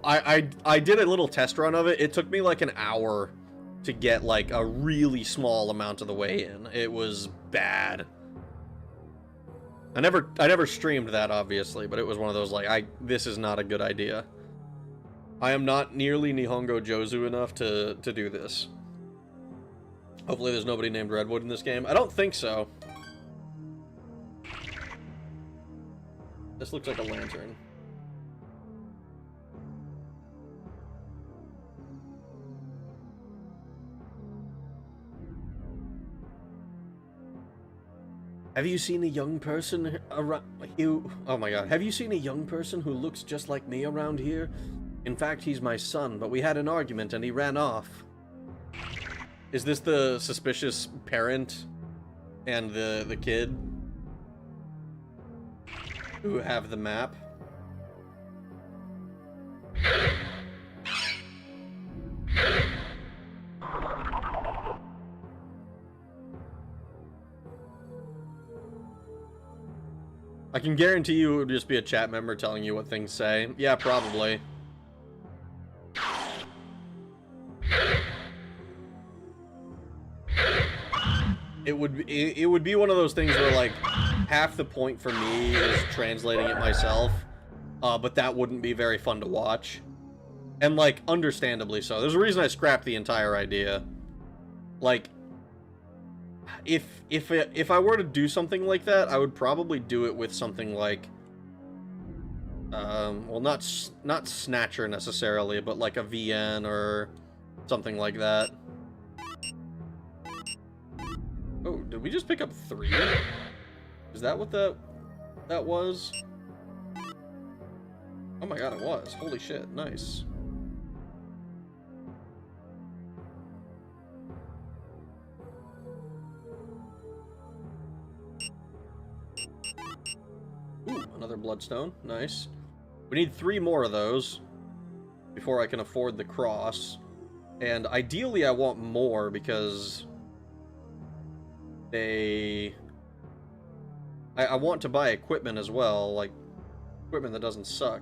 I did a little test run of it. It took me, like, an hour to get, like, a really small amount of the way in. It was bad. I never streamed that, obviously, but it was one of those, like, this is not a good idea. I am not nearly Nihongo Jozu enough to do this. Hopefully there's nobody named Redwood in this game. I don't think so. This looks like a lantern. Have you seen a young person around who... Oh my god. Have you seen a young person who looks just like me around here? In fact, he's my son, but we had an argument and he ran off. Is this the suspicious parent and the kid who have the map? I can guarantee you it would just be a chat member telling you what things say. Yeah, probably. It would be one of those things where, like, half the point for me is translating it myself, but that wouldn't be very fun to watch. And, like, understandably so. There's a reason I scrapped the entire idea. Like, if I were to do something like that, I would probably do it with something like, well, not Snatcher necessarily, but like a VN or something like that. Oh, did we just pick up 3? Is that what that was? Oh my god, it was. Holy shit, nice. Ooh, another bloodstone. Nice. We need 3 more of those before I can afford the cross. And ideally I want more because I want to buy equipment as well, like equipment that doesn't suck.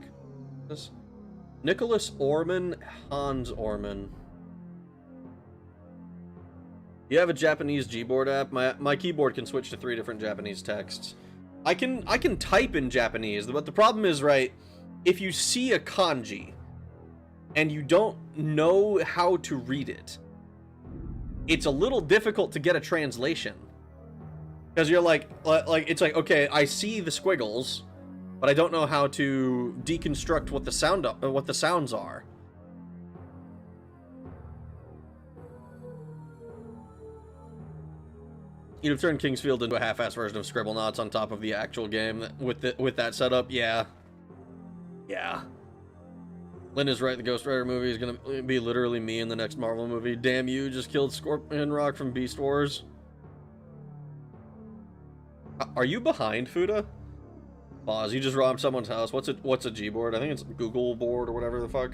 This Nicholas Orman, Hans Orman. You have a Japanese Gboard app? My keyboard can switch to 3 different Japanese texts. I can type in Japanese, but the problem is, right, if you see a kanji and you don't know how to read it, it's a little difficult to get a translation. Because you're like it's like, okay, I see the squiggles, but I don't know how to deconstruct what the sounds are. You'd have turned Kingsfield into a half-assed version of Scribblenauts on top of the actual game with that setup. Yeah. Yeah. Lynn is right, the Ghost Rider movie is gonna be literally me in the next Marvel movie. Damn you, just killed Scorpion Rock from Beast Wars. Are you behind, Fuda? Pause, you just robbed someone's house. What's a Gboard? I think it's Google board or whatever the fuck.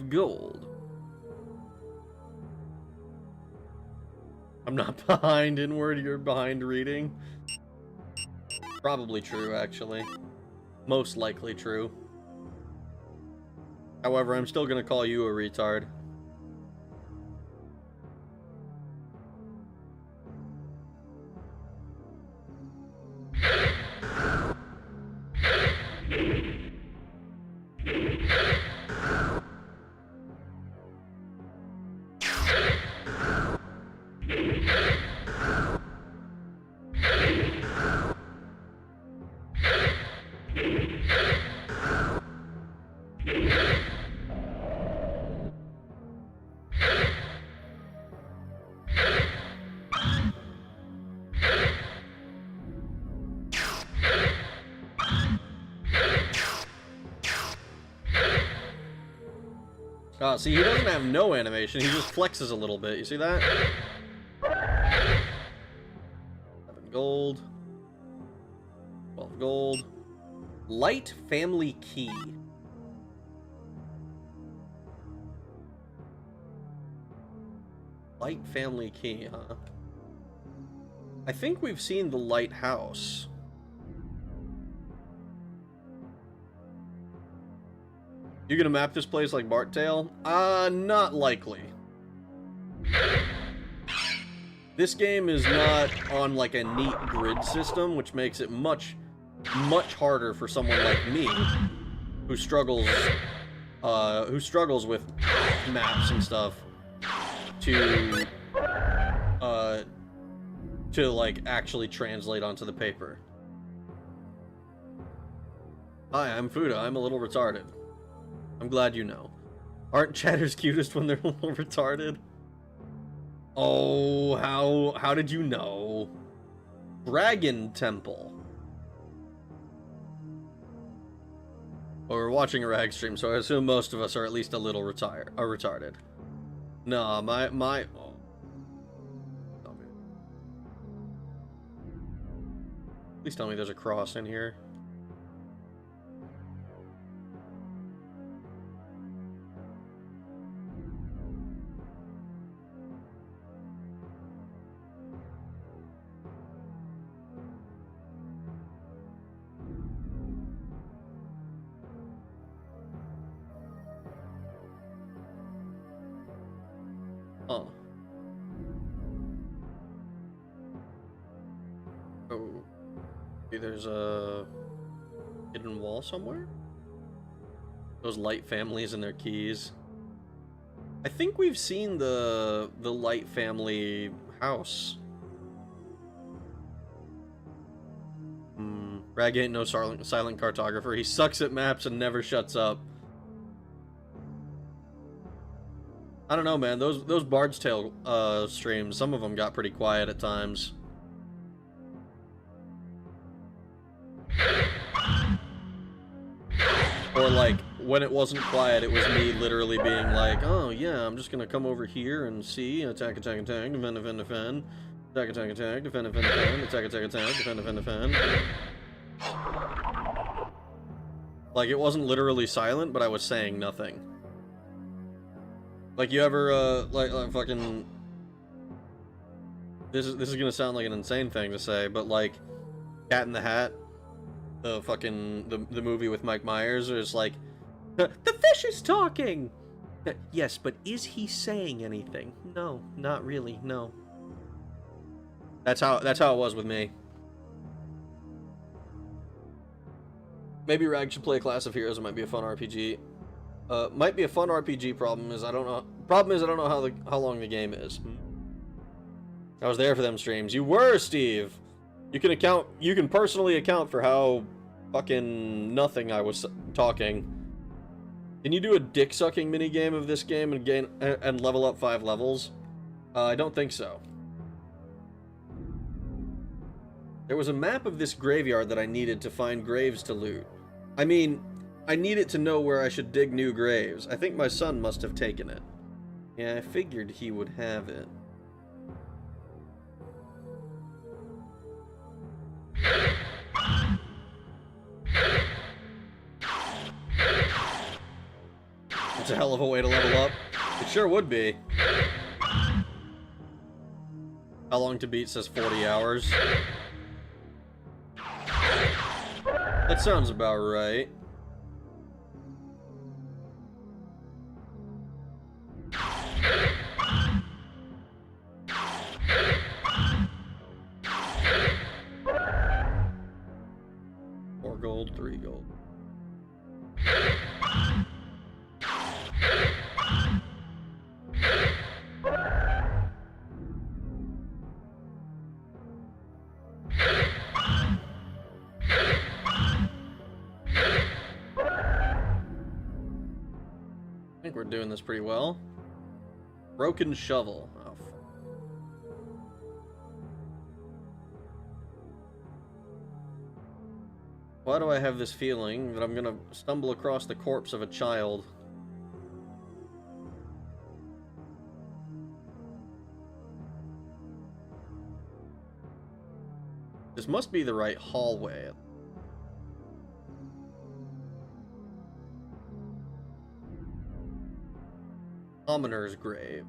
Gold. I'm not behind inward, you're behind reading. Probably true, actually. Most likely true. However, I'm still gonna call you a retard. See, he doesn't have no animation, he just flexes a little bit, you see that? 7 gold. 12 gold. Light family key. Light family key, huh? I think we've seen the lighthouse. You gonna map this place like Barttail? Not likely. This game is not on like a neat grid system, which makes it much harder for someone like me, who struggles with maps and stuff, to like actually translate onto the paper. Hi, I'm Fuda. I'm a little retarded. I'm glad you know. Aren't chatters cutest when they're a little retarded? Oh, how did you know? Dragon Temple. Well, we're watching a rag stream, so I assume most of us are at least a little retarded. No, my oh. Please tell me there's a cross in here. Oh. Oh. Maybe there's a hidden wall somewhere? Those Light families and their keys. I think we've seen the Light family house. Rag ain't no silent cartographer. He sucks at maps and never shuts up. I don't know, man. Those Bard's Tale streams, some of them got pretty quiet at times. Or like, when it wasn't quiet, it was me literally being like, oh yeah, I'm just gonna come over here and see, attack, attack, attack, defend, defend, defend, attack, attack, attack, defend, defend, defend, attack, attack, attack, defend, defend, defend. Like, it wasn't literally silent, but I was saying nothing. Like, you ever, like fucking... This is gonna sound like an insane thing to say, but like, Cat in the Hat, the fucking, the movie with Mike Myers, is like, the fish is talking! Yes, but is he saying anything? No, not really, no. That's how it was with me. Maybe Rag should play a class of heroes. It might be a fun RPG. Might be a fun RPG. Problem is I don't know how long the game is. I was there for them streams. You were, Steve. You can personally account for how fucking nothing I was talking. Can you do a dick sucking minigame of this game and level up 5 levels? I don't think so. There was a map of this graveyard that I needed to find graves to loot. I mean, I needed to know where I should dig new graves. I think my son must have taken it. Yeah, I figured he would have it. It's a hell of a way to level up. It sure would be. How long to beat says 40 hours. That sounds about right. Four gold, 3 gold. I think we're doing this pretty well. Broken shovel. Oh, why do I have this feeling that I'm gonna stumble across the corpse of a child? This must be the right hallway. Commoner's grave.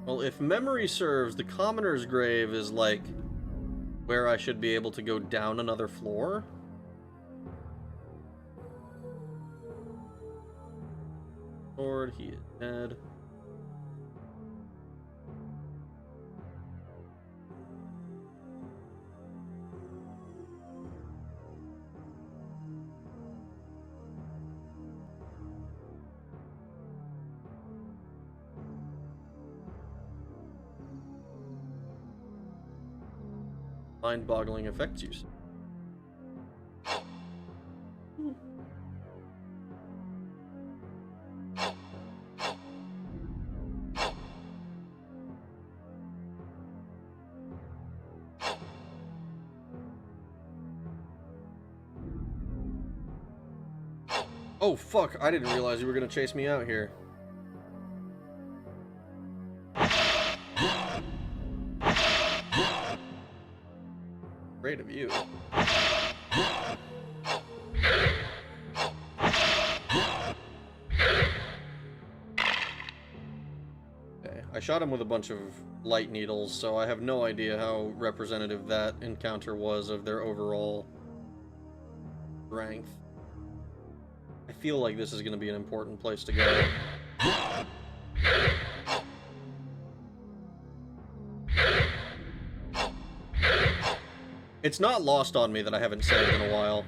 Well, if memory serves, the commoner's grave is like where I should be able to go down another floor. Lord, he is dead. Mind-boggling effects use. Oh, fuck. I didn't realize you were gonna chase me out here. Great of you. Okay, I shot him with a bunch of light needles, so I have no idea how representative that encounter was of their overall strength. I feel like this is going to be an important place to go. It's not lost on me that I haven't saved in a while.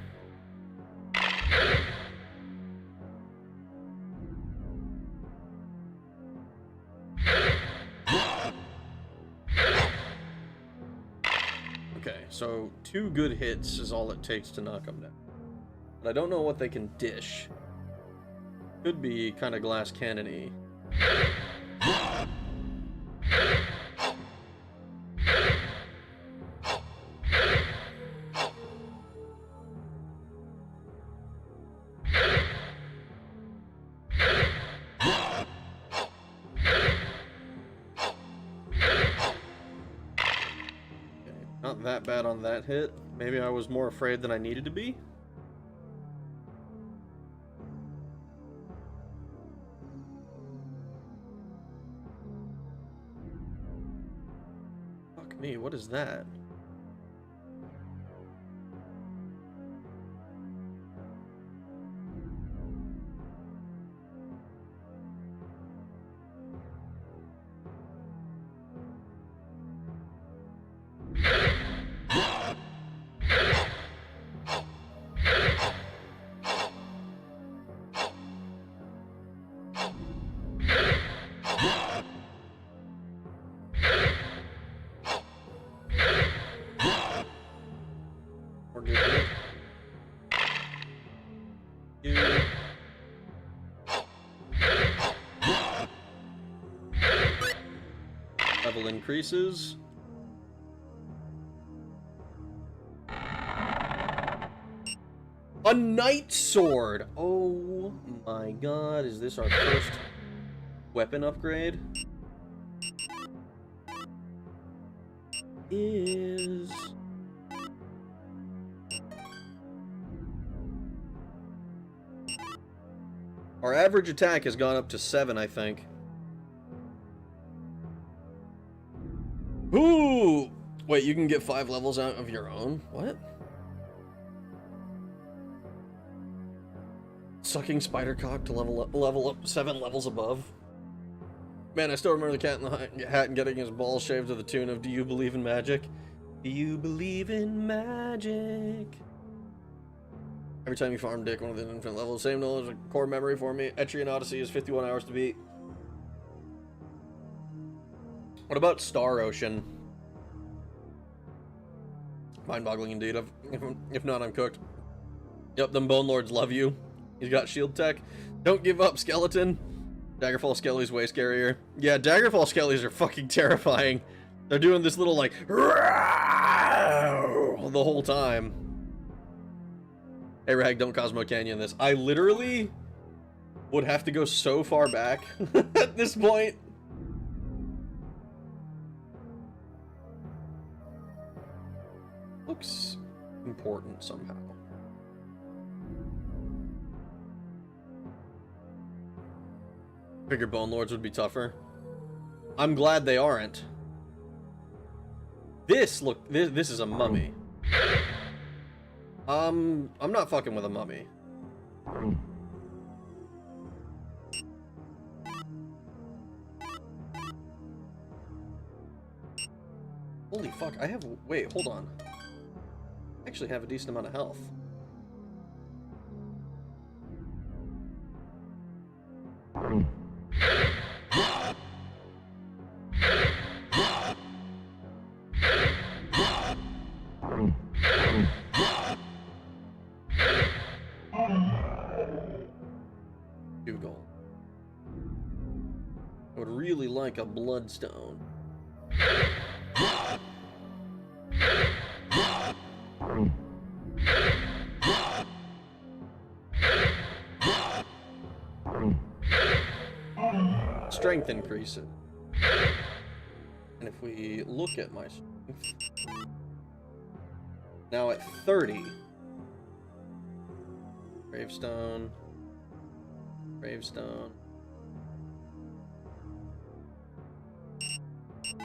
Okay, so 2 good hits is all it takes to knock them down. But I don't know what they can dish. Could be kind of glass cannon-y. Not that bad on that hit. Maybe I was more afraid than I needed to be. Fuck me, what is that? Level increases. A knight sword! Oh my god, is this our first weapon upgrade? Is... Our average attack has gone up to 7, I think. Ooh! Wait, you can get 5 levels out of your own? What? Sucking spider cock to level up 7 levels above. Man, I still remember the cat in the hat and getting his balls shaved to the tune of "Do you believe in magic? Do you believe in magic?" Every time you farm dick, one of the infinite levels. Same knowledge, core memory for me. Etrian Odyssey is 51 hours to beat. What about Star Ocean? Mind-boggling indeed. If not, I'm cooked. Yep, them Bone Lords love you. He's got shield tech. Don't give up, skeleton. Daggerfall Skelly's way scarier. Yeah, Daggerfall Skellies are fucking terrifying. They're doing this little, like, the whole time. Hey, Rag, don't Cosmo Canyon this. I literally would have to go so far back at this point. Looks important somehow. Figured Bone Lords would be tougher. I'm glad they aren't. This is a mummy. I'm not fucking with a mummy. Holy fuck, I have... Wait, hold on. I actually have a decent amount of health. Gold. I would really like a bloodstone. strength increases. And if we look at my strength, now at 30, gravestone, gravestone,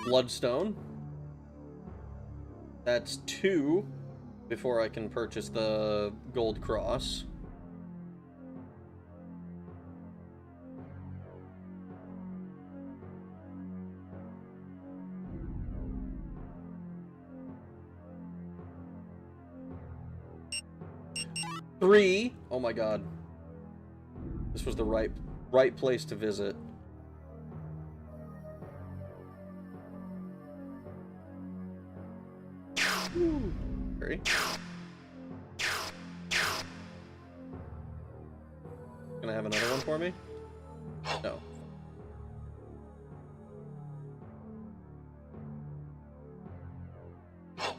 bloodstone. That's 2 before I can purchase the gold cross. Three. Oh my god. This was the right place to visit. Three. Gonna have another one for me? No. Oh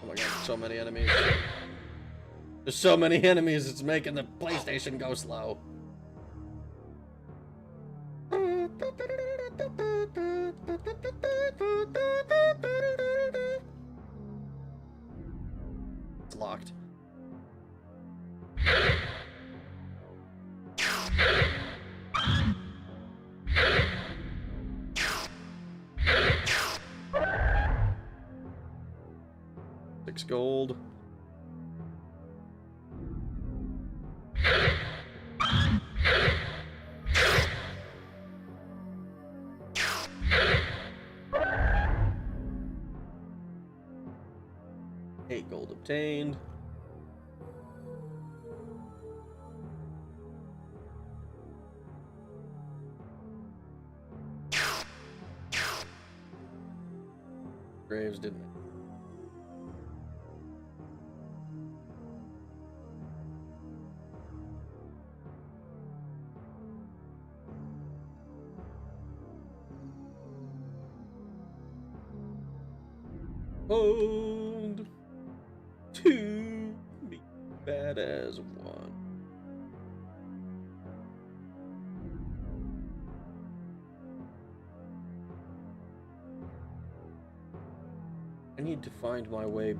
my god, so many enemies. There's so many enemies, it's making the PlayStation go slow. It's locked. $6 gold. $8 gold obtained. Graves didn't. Hold 2 be bad as 1. I need to find my way.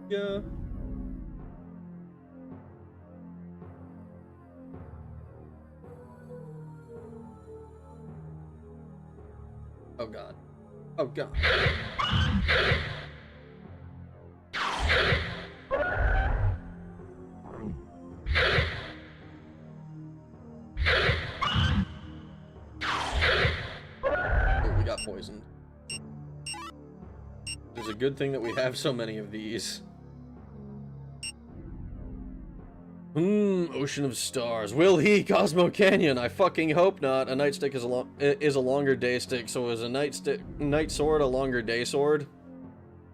Yeah. Oh god. Oh god. Oh, we got poisoned. There's a good thing that we have so many of these. Ocean of Stars. Will he? Cosmo Canyon. I fucking hope not. A nightstick is a longer day stick, so is a night sword a longer day sword?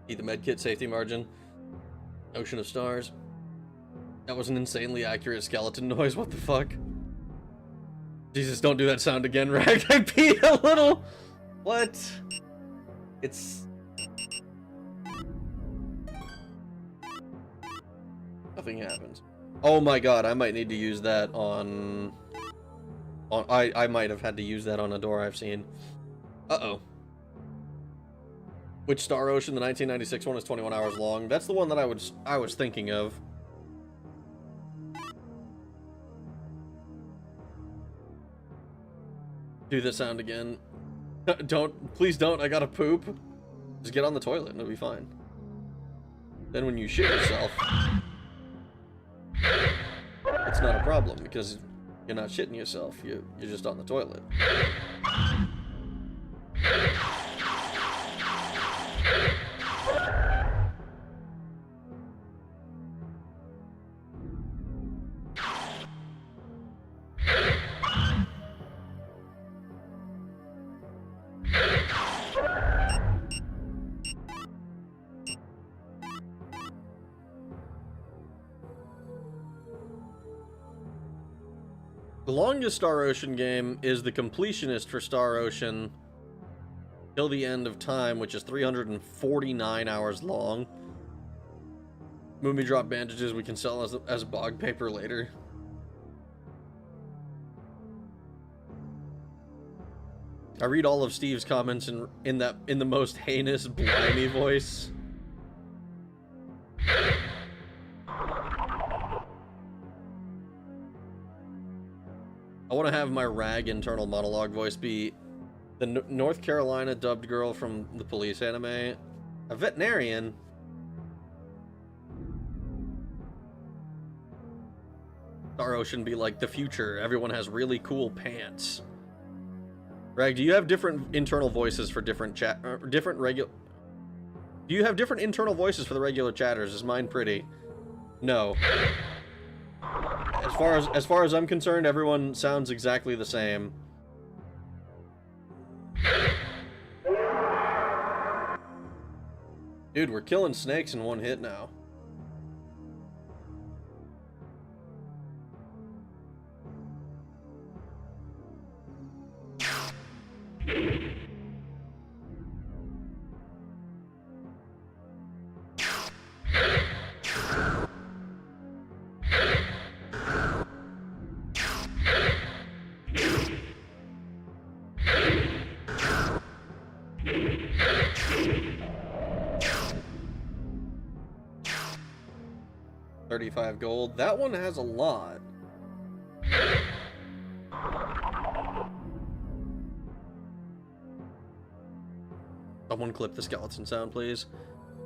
Eat the medkit, safety margin. Ocean of Stars. That was an insanely accurate skeleton noise. What the fuck? Jesus, don't do that sound again, Rag. I peed a little. What? It's... Nothing happens. Oh my god, I might need to use that on I might have had to use that on a door I've seen. Uh-oh. Which Star Ocean? The 1996 one is 21 hours long. That's the one that I was thinking of. Do the sound again. Please don't, I gotta poop. Just get on the toilet and it'll be fine. Then when you shit yourself, it's not a problem because you're not shitting yourself, you're just on the toilet. The longest Star Ocean game is the completionist for Star Ocean. till the end of time, which is 349 hours long. Movie drop bandages we can sell as bog paper later. I read all of Steve's comments in the most heinous, blimey voice. I want to have my rag internal monologue voice be the North Carolina dubbed girl from the police anime, a veterinarian. Star Ocean be like the future. Everyone has really cool pants. Rag, do you have different internal voices for different chat, Do you have different internal voices for the regular chatters? Is mine pretty? No. As far as I'm concerned, everyone sounds exactly the same. Dude, we're killing snakes in one hit now. $35 gold. That one has a lot. Someone clip the skeleton sound, please.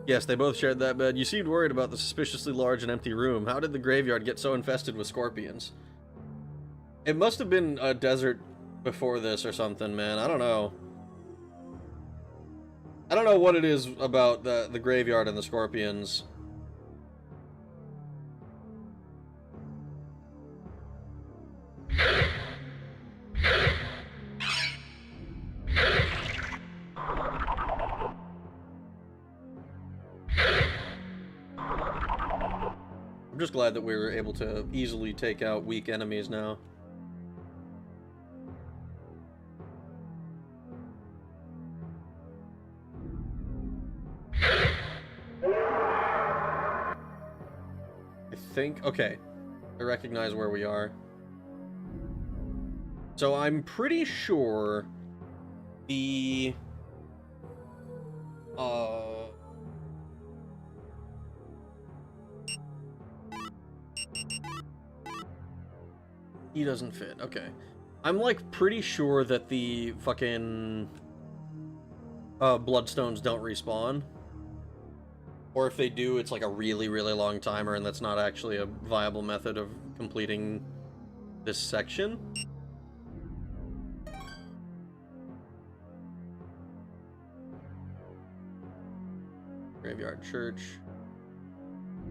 Yes, they both shared that bed. You seemed worried about the suspiciously large and empty room. How did the graveyard get so infested with scorpions? It must have been a desert before this or something, man. I don't know. I don't know what it is about the graveyard and the scorpions. I'm just glad that we were able to easily take out weak enemies now. I think, okay, I recognize where we are. So I'm pretty sure the he doesn't fit. Okay. I'm like pretty sure that the fucking bloodstones don't respawn. Or if they do, it's like a really, really long timer, and that's not actually a viable method of completing this section. Graveyard Church.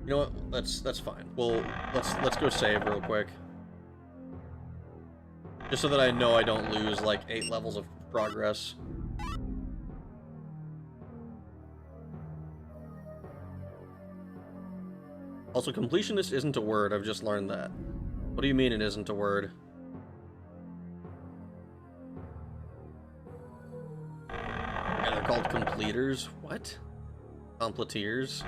You know what? That's fine. Well, let's go save real quick. Just so that I know I don't lose like 8 levels of progress. Also, completionist isn't a word, I've just learned that. What do you mean it isn't a word? Yeah, they're called completers? What? Completeers?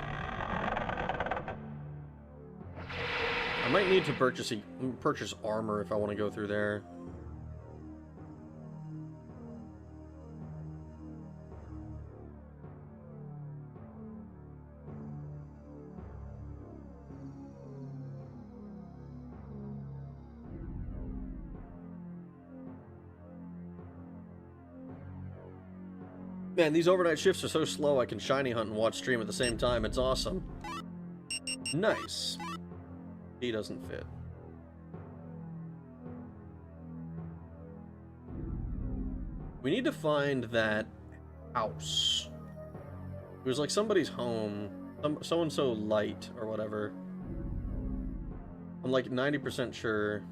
I might need to purchase armor if I want to go through there. Man, these overnight shifts are so slow I can shiny hunt and watch stream at the same time. It's awesome. Nice. He doesn't fit. We need to find that house. It was like somebody's home. So-and-so light or whatever. I'm like 90% sure.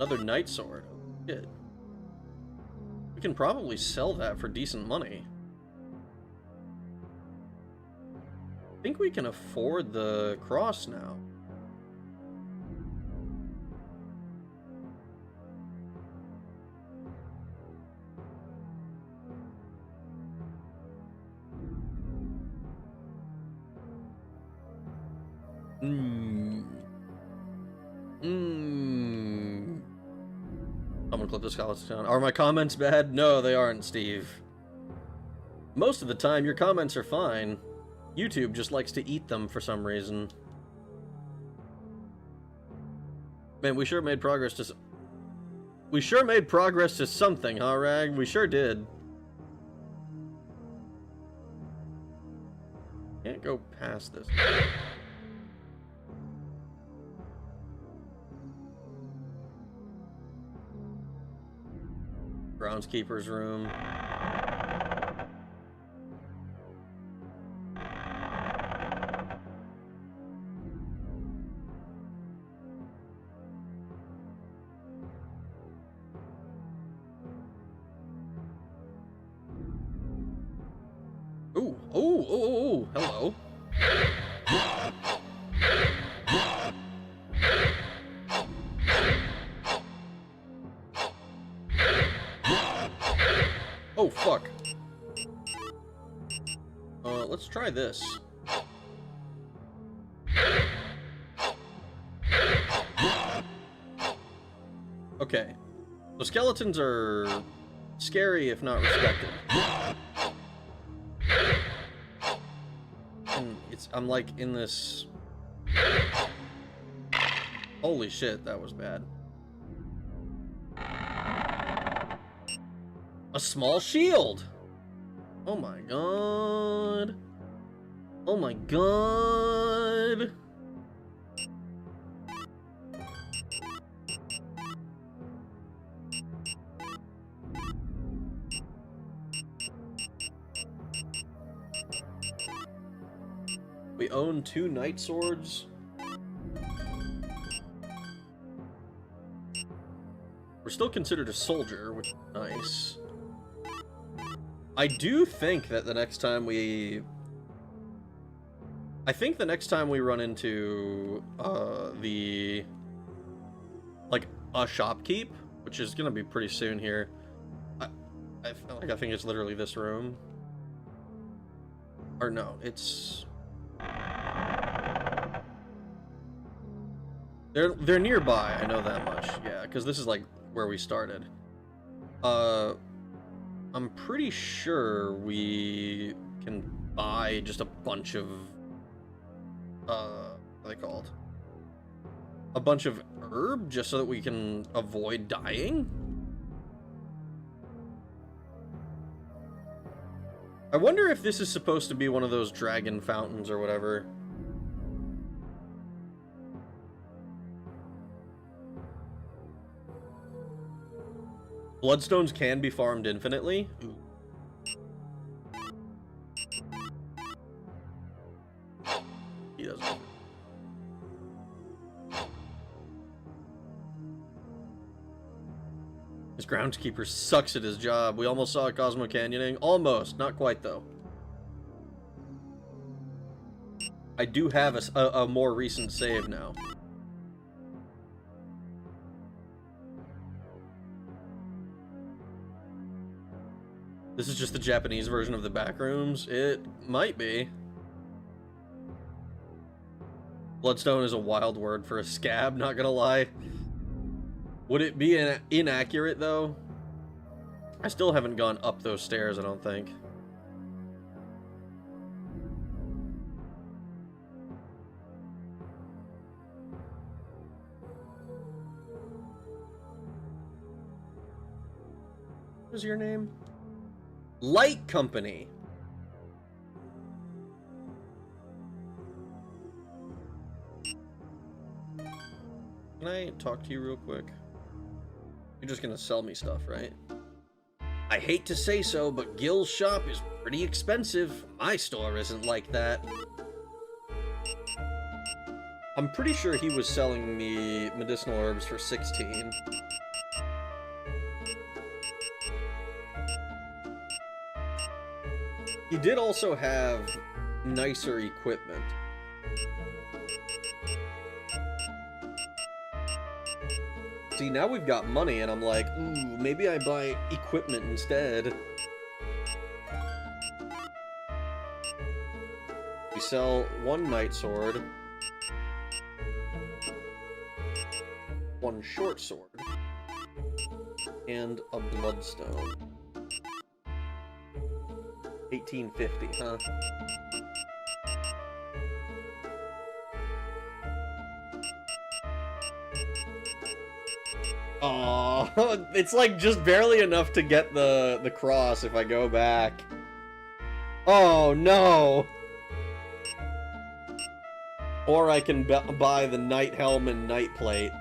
Another Night Sword. Shit. We can probably sell that for decent money. I think we can afford the cross now. I'm gonna clip this college down. Are my comments bad? No, they aren't, Steve. Most of the time, your comments are fine. YouTube just likes to eat them for some reason. Man, we sure made progress to... We sure made progress to something, huh, Rag? We sure did. Can't go past this. Groundskeeper's room. Ooh, ooh, hello. Oh, fuck. Let's try this. Okay. So skeletons are scary if not respected. And I'm like in this... Holy shit, that was bad. A small shield! Oh my god. Oh my god. We own 2 Night Swords. We're still considered a soldier, which is nice. I do think that the next time we... I think the next time we run into, like, a shopkeep, which is gonna be pretty soon here. I think it's literally this room. Or no, it's... They're nearby, I know that much. Yeah, because this is, like, where we started. I'm pretty sure we can buy just a bunch of, what are they called? A bunch of herb, just so that we can avoid dying? I wonder if this is supposed to be one of those dragon fountains or whatever. Bloodstones can be farmed infinitely. Ooh. He doesn't. This groundskeeper sucks at his job. We almost saw a Cosmo Canyoning. Almost. Not quite, though. I do have a more recent save now. This is just the Japanese version of the backrooms? It might be. Bloodstone is a wild word for a scab, not gonna lie. Would it be inaccurate, though? I still haven't gone up those stairs, I don't think. What is your name? Light Company. Can I talk to you real quick? You're just gonna sell me stuff, right? I hate to say so, but Gil's shop is pretty expensive. My store isn't like that. I'm pretty sure he was selling me medicinal herbs for 16. He did also have nicer equipment. See, now we've got money, and I'm like, ooh, maybe I buy equipment instead. We sell one night sword, one short sword, and a bloodstone. 1850, huh? Oh, it's like just barely enough to get the cross if I go back. Oh no! Or I can buy the Knight Helm and Knight Plate.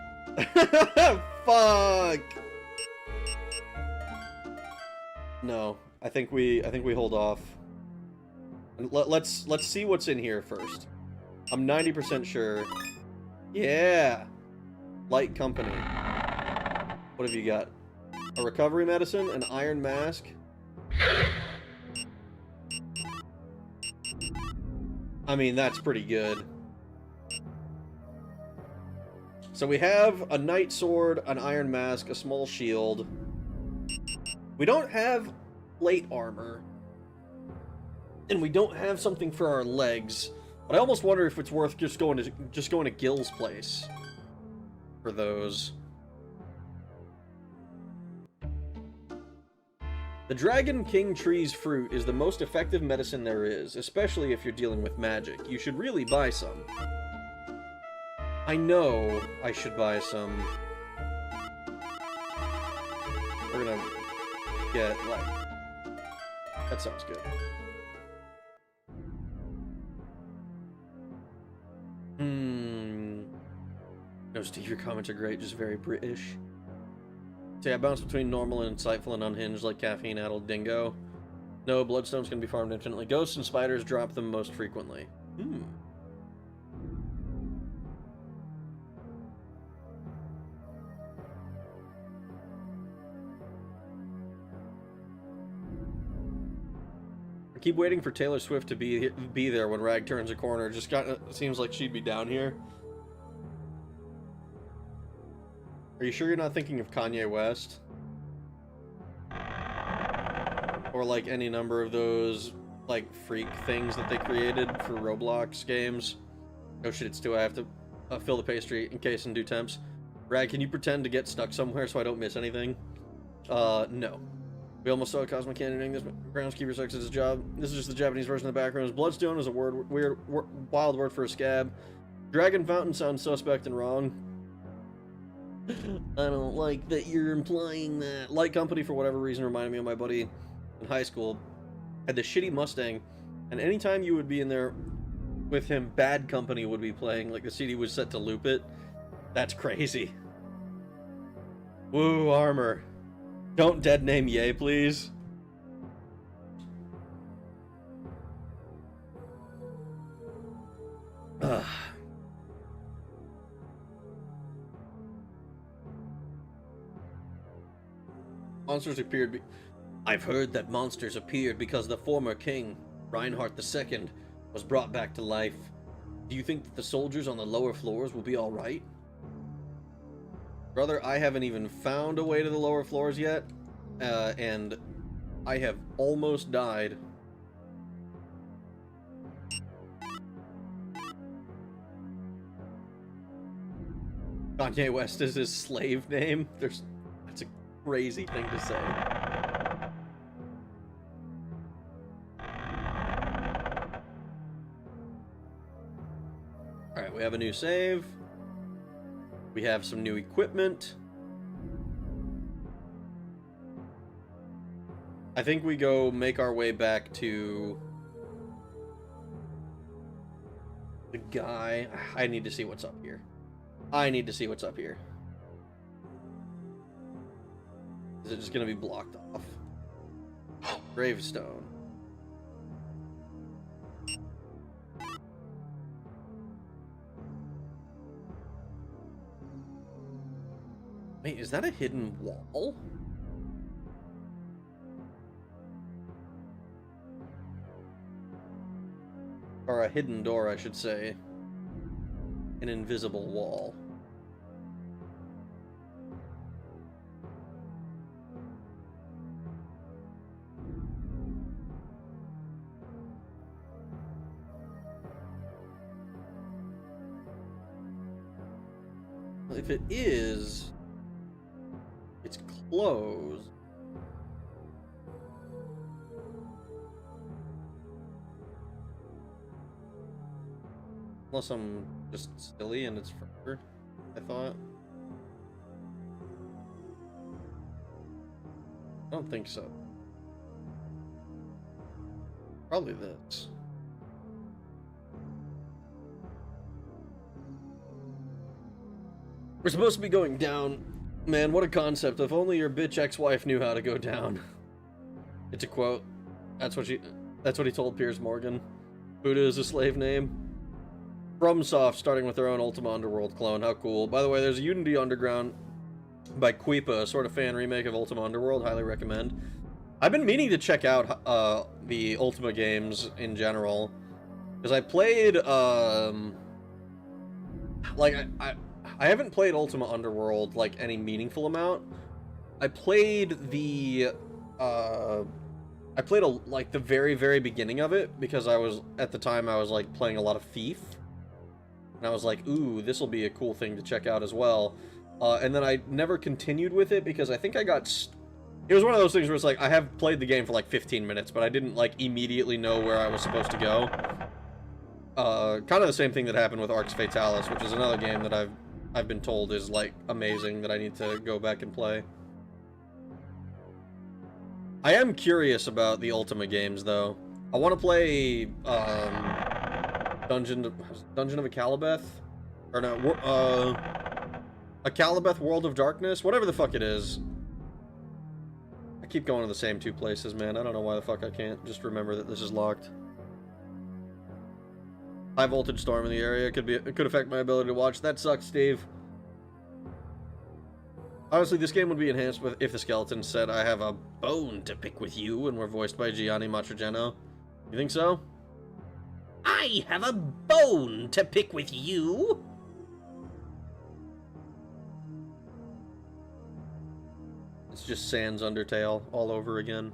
Fuck! No, I think we hold off. Let's see what's in here first. I'm 90% sure. Yeah! Light Company. What have you got? A recovery medicine, an iron mask. I mean, that's pretty good. So we have a knight sword, an iron mask, a small shield. We don't have plate armor. And we don't have something for our legs. But I almost wonder if it's worth just going to Gil's place for those. The Dragon King Tree's fruit is the most effective medicine there is, especially if you're dealing with magic. You should really buy some. I know I should buy some. We're gonna get, like... That sounds good. No, Steve, your comments are great, just very British. See, I bounce between normal and insightful and unhinged like caffeine-addled dingo. No, bloodstones can be farmed infinitely. Ghosts and spiders drop them most frequently. I keep waiting for Taylor Swift to be there when Rag turns a corner. Just seems like she'd be down here. Are you sure you're not thinking of Kanye West? Or like any number of those like freak things that they created for Roblox games? Oh shit, it's 2. I have to fill the pastry in case and do temps. Rag, can you pretend to get stuck somewhere so I don't miss anything? No. We almost saw Cosmic Canyoning. This groundskeeper sucks at his job. This is just the Japanese version of the background. Bloodstone is a wild word for a scab. Dragon Fountain sounds suspect and wrong. I don't like that you're implying that. Light Company, for whatever reason, reminded me of my buddy in high school. Had the shitty Mustang, and anytime you would be in there with him, Bad Company would be playing. Like the CD was set to loop it. That's crazy. Woo, armor. Don't dead name Yay, please. Ugh. Monsters appeared. I've heard that monsters appeared because the former king, Reinhardt II, was brought back to life. Do you think that the soldiers on the lower floors will be alright? Brother, I haven't even found a way to the lower floors yet, and I have almost died. Kanye West is his slave name? That's a crazy thing to say. Alright, we have a new save. We have some new equipment. I think we go make our way back to the guy. I need to see what's up here. I need to see what's up here. Is it just going to be blocked off? Gravestone. Wait, is that a hidden wall? Or a hidden door, I should say. An invisible wall. If it is, it's closed. Unless I'm just silly and it's further, I thought. I don't think so. Probably this. We're supposed to be going down. Man, what a concept. If only your bitch ex-wife knew how to go down. It's a quote. That's what he told Piers Morgan. Buddha is a slave name. FromSoft's starting with their own Ultima Underworld clone. How cool. By the way, there's Unity Underground by Quipa, a sort of fan remake of Ultima Underworld. Highly recommend. I've been meaning to check out the Ultima games in general. Because I played, I haven't played Ultima Underworld, like, any meaningful amount. I played the, like, the very, very beginning of it, because at the time, I was, like, playing a lot of Thief. And I was like, ooh, this will be a cool thing to check out as well. And then I never continued with it, because I think I got... It was one of those things where it's like, I have played the game for, like, 15 minutes, but I didn't, like, immediately know where I was supposed to go. Kind of the same thing that happened with Arx Fatalis, which is another game that I've been told is, like, amazing, that I need to go back and play. I am curious about the Ultima games, though. I want to play, Dungeon of Akalabeth? Or no, Akalabeth World of Darkness? Whatever the fuck it is. I keep going to the same two places, man. I don't know why the fuck I can't just remember that this is locked. High voltage storm in the area. It could affect my ability to watch. That sucks, Steve. Honestly, this game would be enhanced if the skeleton said, I have a bone to pick with you, and were voiced by Gianni Matrigeno. You think so? I have a bone to pick with you! It's just Sans Undertale all over again.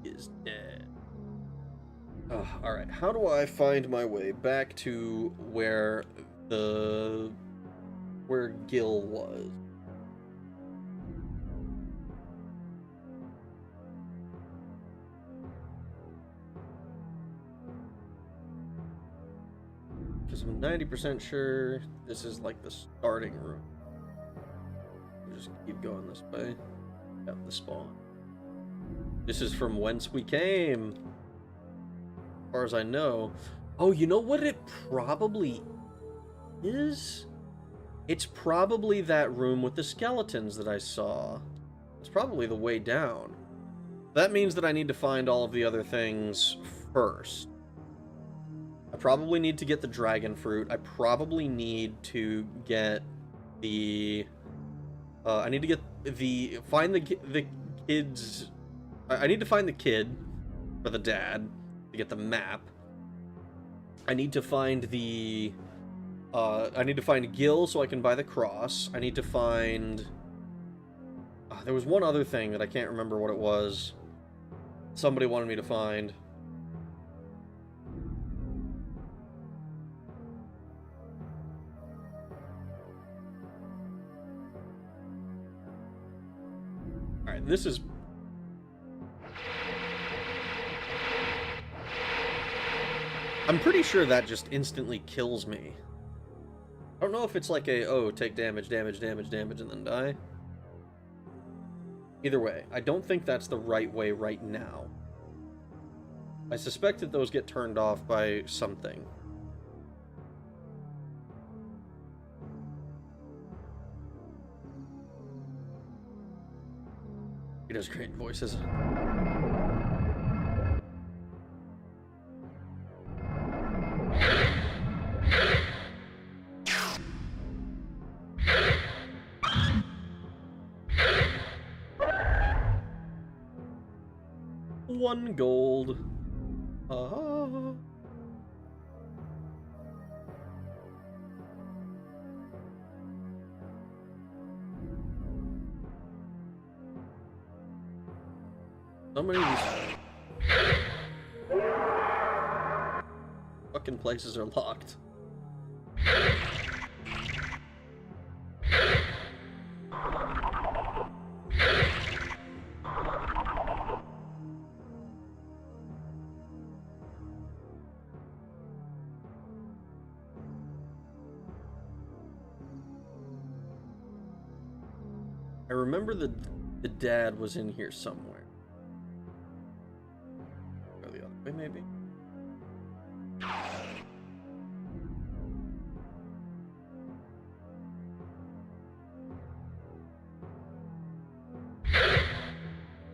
Is dead. Alright, how do I find my way back to where Gil was? Because I'm 90% sure this is like the starting room. We'll just keep going this way. Yep, the spawn. This is from whence we came. As far as I know. Oh, you know what it probably is? It's probably that room with the skeletons that I saw. It's probably the way down. That means that I need to find all of the other things first. I probably need to get the dragon fruit. I probably need to get the... I need to get the... Find the kids... I need to find the kid for the dad to get the map. I need to find the... I need to find Gil so I can buy the cross. I need to find... there was one other thing that I can't remember what it was. Somebody wanted me to find. Alright, this is... I'm pretty sure that just instantly kills me. I don't know if it's like a, oh, take damage, damage, damage, damage, and then die. Either way, I don't think that's the right way right now. I suspect that those get turned off by something. He does great voices. 1 gold. So many of these fucking places are locked. I remember the dad was in here somewhere. Go the other way, maybe?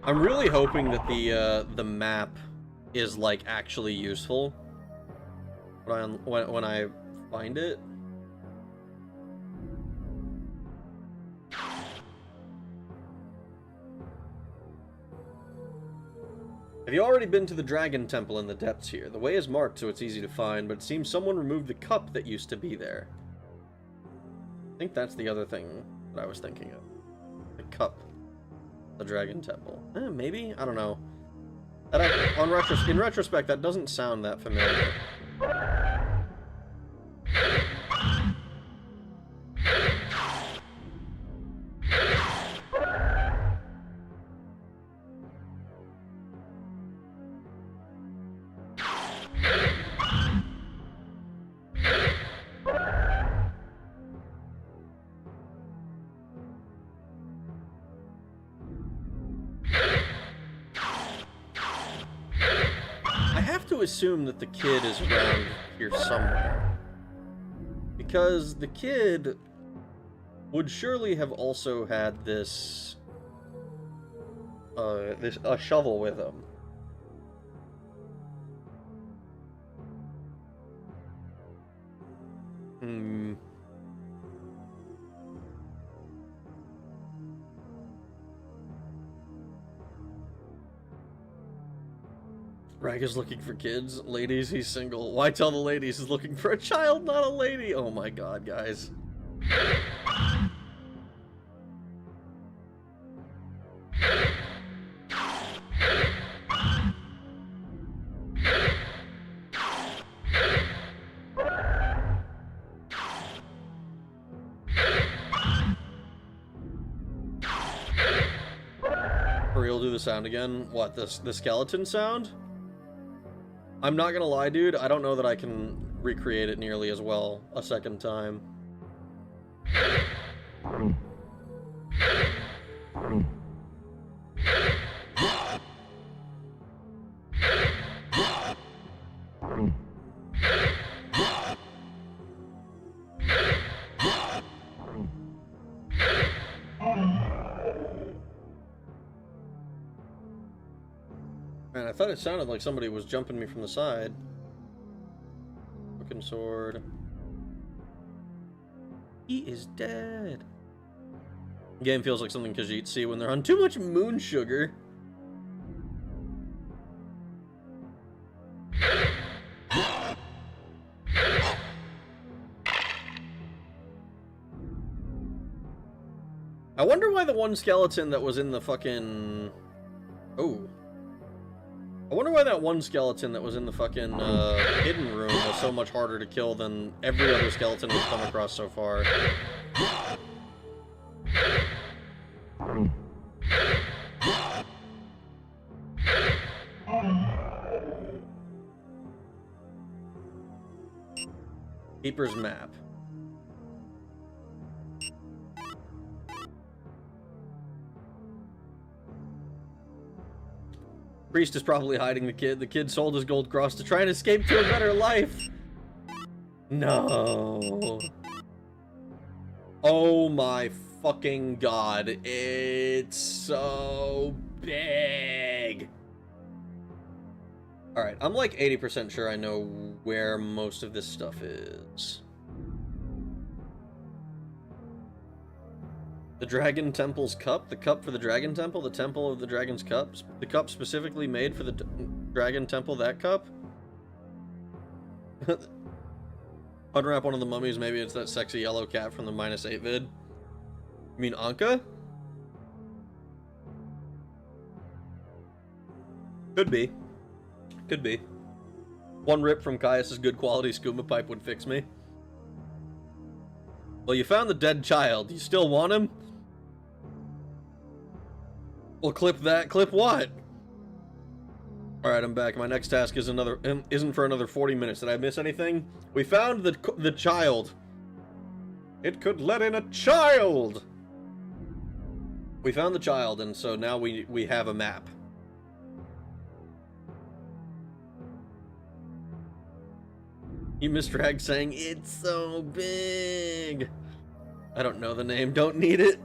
I'm really hoping that the map is like actually useful when I find it. Have you already been to the Dragon Temple in the depths here? The way is marked so it's easy to find, but it seems someone removed the cup that used to be there. I think that's the other thing that I was thinking of. The cup. The Dragon Temple. Maybe? I don't know. In retrospect, that doesn't sound that familiar. Assume that the kid is around here somewhere, because the kid would surely have also had this a shovel with him. Rag is looking for kids. Ladies, he's single. Why tell the ladies he's looking for a child, not a lady? Oh my god, guys. For real, do the sound again? What, the skeleton sound? I'm not gonna lie, dude, I don't know that I can recreate it nearly as well a second time. Man, I thought it sounded like somebody was jumping me from the side. Broken sword. He is dead. Game feels like something Khajiit see when they're on too much moon sugar. I wonder why the one skeleton that was in the fucking... Oh. I wonder why that one skeleton that was in the fucking hidden room was so much harder to kill than every other skeleton we've come across so far. Keeper's map. Priest is probably hiding the kid. The kid sold his gold cross to try and escape to a better life. No. Oh my fucking god. It's so big. Alright, I'm like 80% sure I know where most of this stuff is. The Dragon Temple's cup? The cup for the Dragon Temple? The Temple of the Dragon's cups? The cup specifically made for the Dragon Temple, that cup? Unwrap one of the mummies, maybe it's that sexy yellow cat from the -8 vid. You mean Anka? Could be. Could be. One rip from Caius's good quality scuba pipe would fix me. Well, you found the dead child. You still want him? Well, clip that. Clip what? Alright, I'm back. My next task is isn't for another 40 minutes. Did I miss anything? We found the child. It could let in a child! We found the child, and so now we have a map. You Mr. Hag saying, it's so big. I don't know the name, don't need it.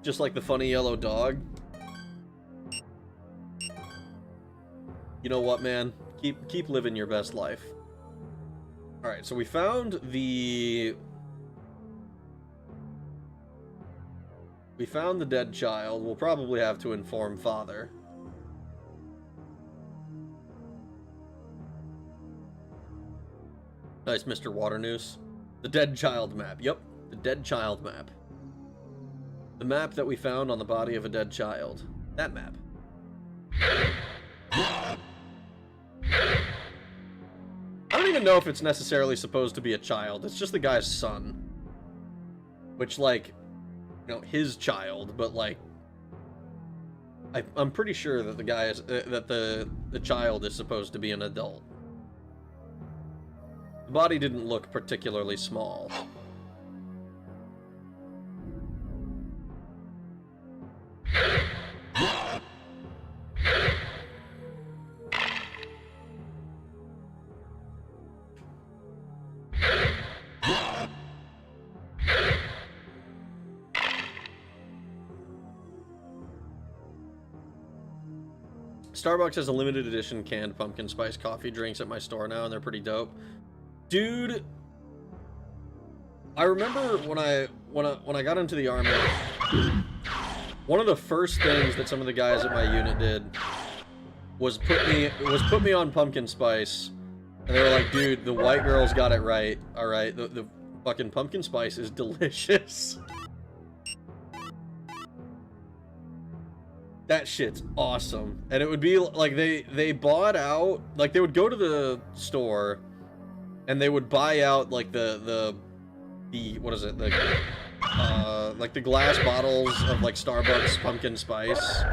Just like the funny yellow dog. You know what, man? Keep living your best life. Alright, so we found the dead child. We'll probably have to inform father. Nice, Mr. Waternoose. The dead child map. Yep, the dead child map. The map that we found on the body of a dead child. That map. I don't even know if it's necessarily supposed to be a child. It's just the guy's son. Which, like, you know, his child, but, like, I'm pretty sure that the guy is, that the child is supposed to be an adult. The body didn't look particularly small. Starbucks has a limited edition canned pumpkin spice coffee drinks at my store now, and they're pretty dope. Dude, I remember when I got into the army, one of the first things that some of the guys at my unit did was put me on pumpkin spice, and they were like, dude, the white girls got it right. All right, the fucking pumpkin spice is delicious. That shit's awesome. And it would be like they bought out, like they would go to the store and they would buy out like the what is it, like the glass bottles of like Starbucks pumpkin spice.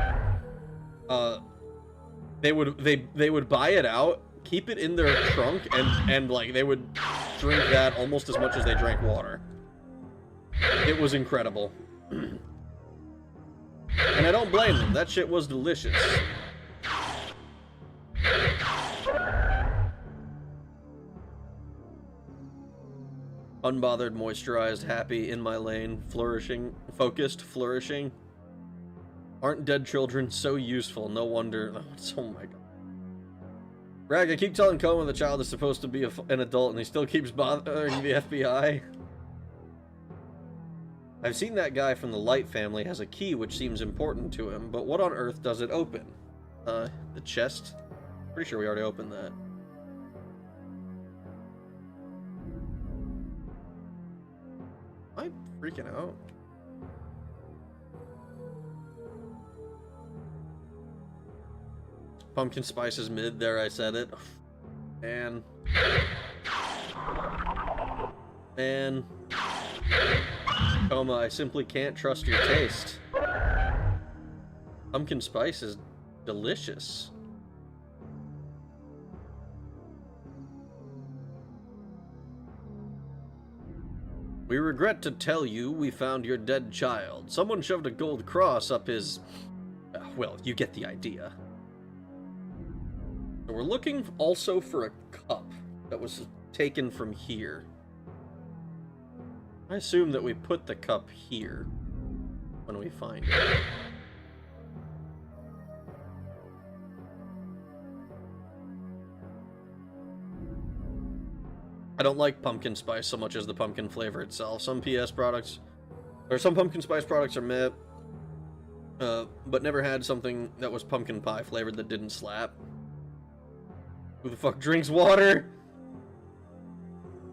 They would buy it out, keep it in their trunk, and like they would drink that almost as much as they drank water. It was incredible. And I don't blame them. That shit was delicious. Unbothered, moisturized, happy, in my lane, flourishing, focused, flourishing. Aren't dead children so useful? No wonder. Oh my god. Rag, I keep telling Coma the child is supposed to be an adult and he still keeps bothering the FBI. I've seen that guy from the Light family has a key which seems important to him, but what on earth does it open? The chest? Pretty sure we already opened that. Am I freaking out? Pumpkin spice is mid, there I said it. Man. Man. Coma, I simply can't trust your taste. Pumpkin spice is delicious. We regret to tell you we found your dead child. Someone shoved a gold cross up his... well, you get the idea. So we're looking also for a cup that was taken from here. I assume that we put the cup here when we find it. I don't like pumpkin spice so much as the pumpkin flavor itself. Some PS products, or some pumpkin spice products are meh, but never had something that was pumpkin pie flavored that didn't slap. Who the fuck drinks water?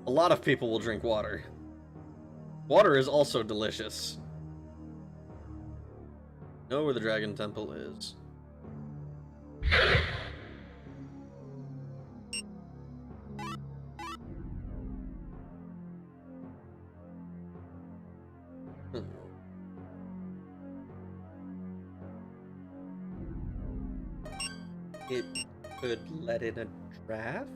A lot of people will drink water. Water is also delicious. Know where the Dragon Temple is. It could let in a draft?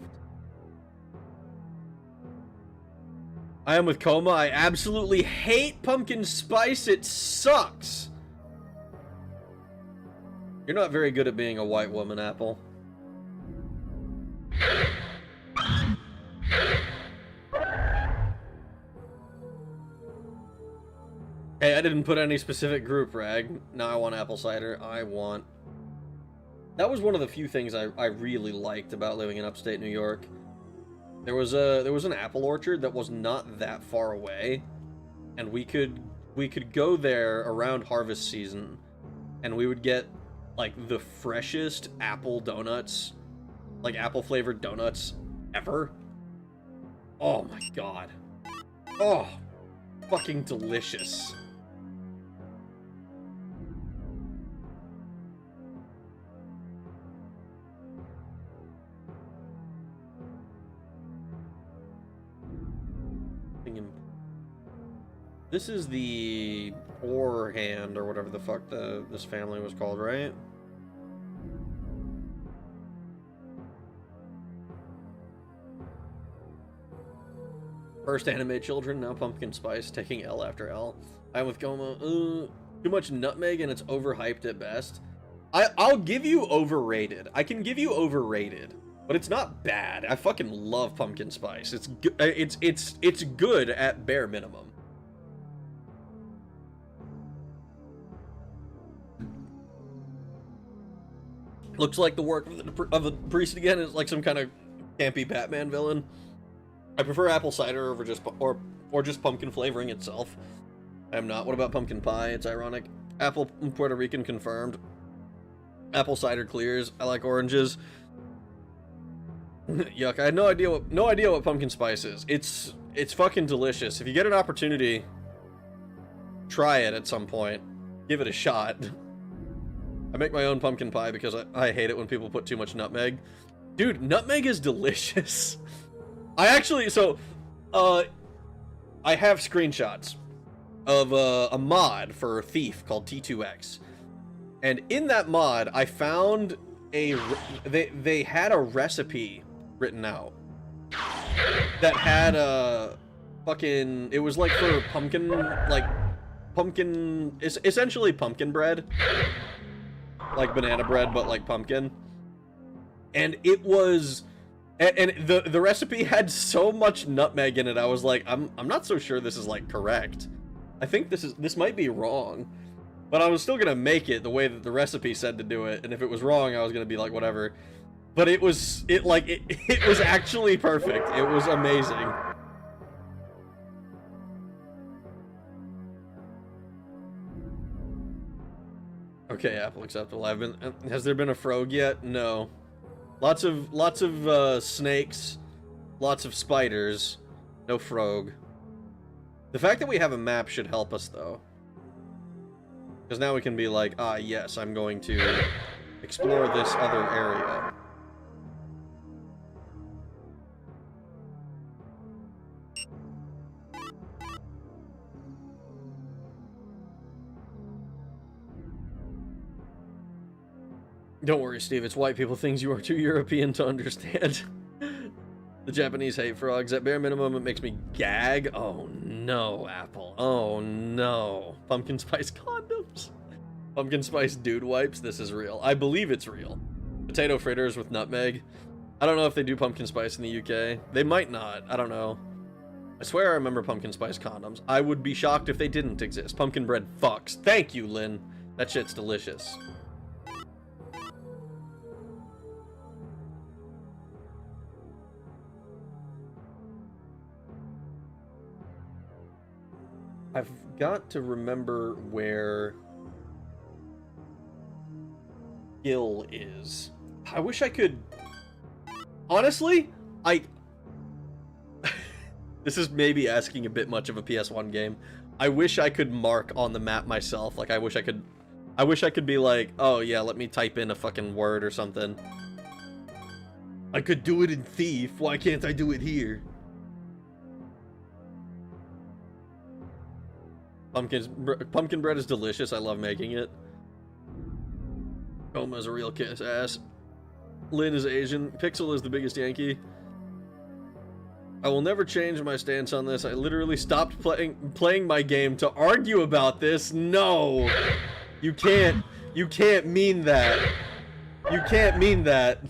I am with Coma. I absolutely hate pumpkin spice. It sucks. You're not very good at being a white woman, Apple. Hey, I didn't put any specific group, Rag. Now I want apple cider. That was one of the few things I really liked about living in upstate New York. There was an apple orchard that was not that far away, and we could go there around harvest season, and we would get like the freshest apple donuts, like apple flavored donuts ever. Oh my god. Oh, fucking delicious. This is the ore hand, or whatever the fuck this family was called, right? First anime children, now pumpkin spice, taking L after L. I'm with Goma. Too much nutmeg and it's overhyped at best. I'll give you overrated. I can give you overrated, but it's not bad. I fucking love pumpkin spice. It's good at bare minimum. Looks like the work of the priest again is like some kind of campy Batman villain. I prefer apple cider over just pumpkin flavoring itself. I am not. What about pumpkin pie? It's ironic. Apple Puerto Rican confirmed. Apple cider clears. I like oranges. Yuck! I had no idea what pumpkin spice is. It's fucking delicious. If you get an opportunity, try it at some point. Give it a shot. I make my own pumpkin pie because I hate it when people put too much nutmeg. Dude, nutmeg is delicious. I have screenshots of a mod for Thief called T2X. And in that mod, I found they had a recipe written out that had a fucking, it was like for pumpkin, essentially pumpkin bread. Like banana bread, but like pumpkin. And it was, and the recipe had so much nutmeg in it. I was like, I'm not so sure this is like correct. I think this might be wrong, but I was still gonna make it the way that the recipe said to do it. And if it was wrong, I was gonna be like, whatever. But it was actually perfect. It was amazing. Okay, Apple acceptable. Has there been a frog yet? No. Lots of snakes, lots of spiders, no frog. The fact that we have a map should help us though, because now we can be like, ah, yes, I'm going to explore this other area. Don't worry, Steve. It's white people things you are too European to understand. The Japanese hate frogs. At bare minimum, it makes me gag. Oh no, Apple. Oh no. Pumpkin spice condoms. Pumpkin spice dude wipes. This is real. I believe it's real. Potato fritters with nutmeg. I don't know if they do pumpkin spice in the UK. They might not. I don't know. I swear I remember pumpkin spice condoms. I would be shocked if they didn't exist. Pumpkin bread fucks. Thank you, Lynn. That shit's delicious. got to remember where Gil is. I wish I could... Honestly, this is maybe asking a bit much of a PS1 game. I wish I could mark on the map myself. Like, I wish I could be like, oh yeah, let me type in a fucking word or something. I could do it in Thief. Why can't I do it here? Pumpkin bread is delicious. I love making it. Oma is a real kiss ass. Lynn is Asian. Pixel is the biggest Yankee. I will never change my stance on this. I literally stopped playing my game to argue about this. No! You can't mean that. You can't mean that.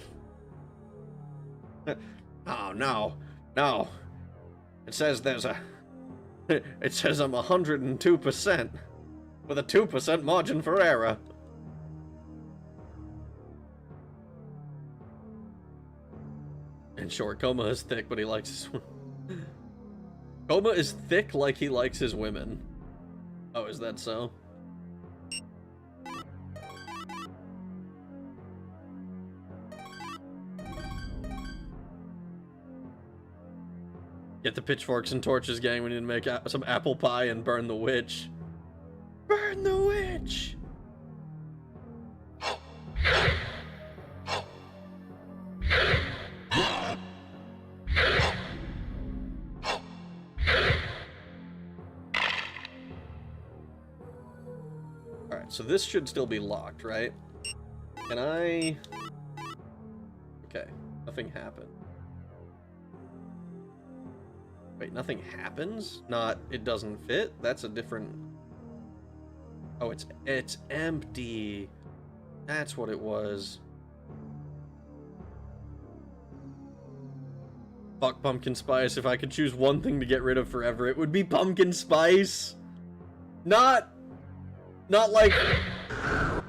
Oh, no. No. It says there's a... It says I'm 102%. With a 2% margin for error. In short, Coma is thick, but he likes his... Coma is thick like he likes his women. Oh, is that so? Get the pitchforks and torches, gang. We need to make some apple pie and burn the witch. Burn the witch! Alright, so this should still be locked, right? Can I... Okay, nothing happened. Wait, nothing happens? Not, it doesn't fit? That's a different... Oh, it's empty. That's what it was. Fuck pumpkin spice. If I could choose one thing to get rid of forever, it would be pumpkin spice. Not like...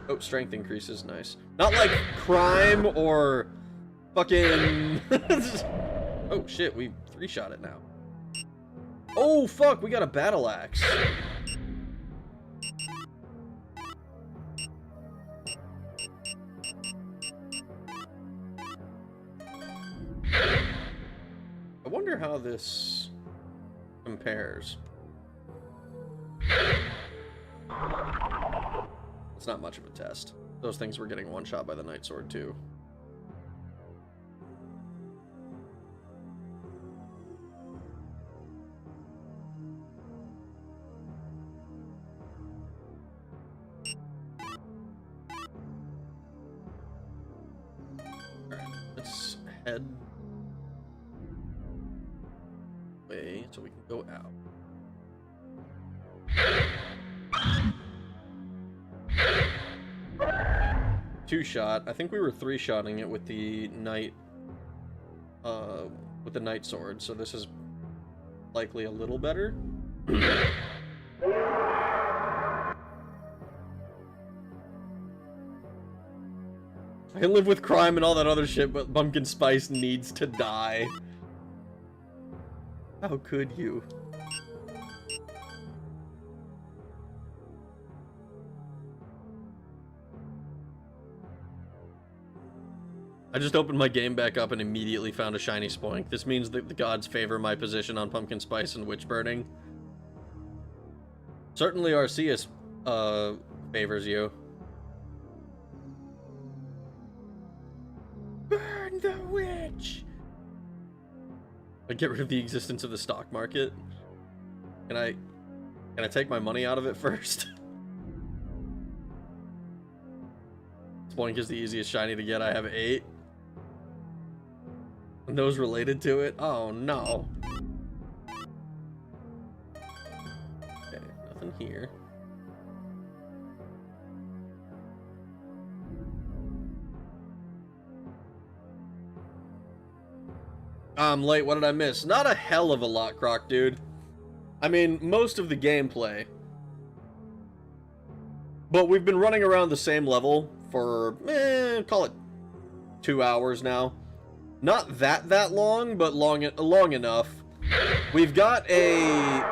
Oh, strength increases. Nice. Not like crime or fucking... Oh, shit. We 3-shot it now. Oh, fuck, we got a battle axe. I wonder how this compares. It's not much of a test. Those things were getting one-shot by the Night Sword, too. Let's head away so we can go out. Two-shot. I think we were 3-shotting it with the night sword, so this is likely a little better. I can live with crime and all that other shit, but pumpkin spice needs to die. How could you? I just opened my game back up and immediately found a shiny spoink. This means that the gods favor my position on pumpkin spice and witch burning. Certainly Arceus favors you. Burn the witch! I get rid of the existence of the stock market. Can I take my money out of it first? Spoink is the easiest shiny to get. I have 8. And those related to it? Oh no. Okay, nothing here. I'm late, what did I miss? Not a hell of a lot, Croc, dude. I mean, most of the gameplay. But we've been running around the same level for, call it 2 hours now. Not that long, but long enough. We've got a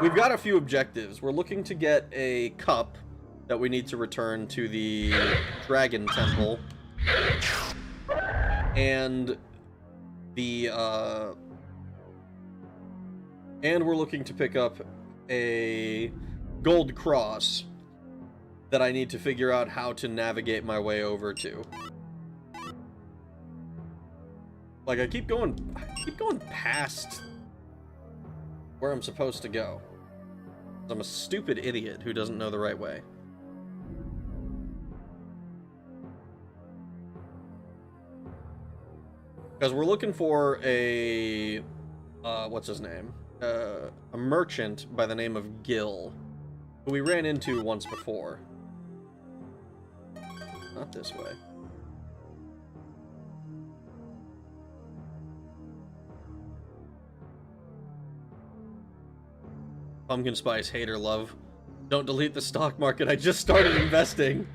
we've got a few objectives. We're looking to get a cup that we need to return to the Dragon Temple. And and we're looking to pick up a gold cross that I need to figure out how to navigate my way over to. Like, I keep going past where I'm supposed to go. I'm a stupid idiot who doesn't know the right way. Because we're looking for a, what's his name? A merchant by the name of Gil, who we ran into once before. Not this way. Pumpkin spice hater love. Don't delete the stock market, I just started investing.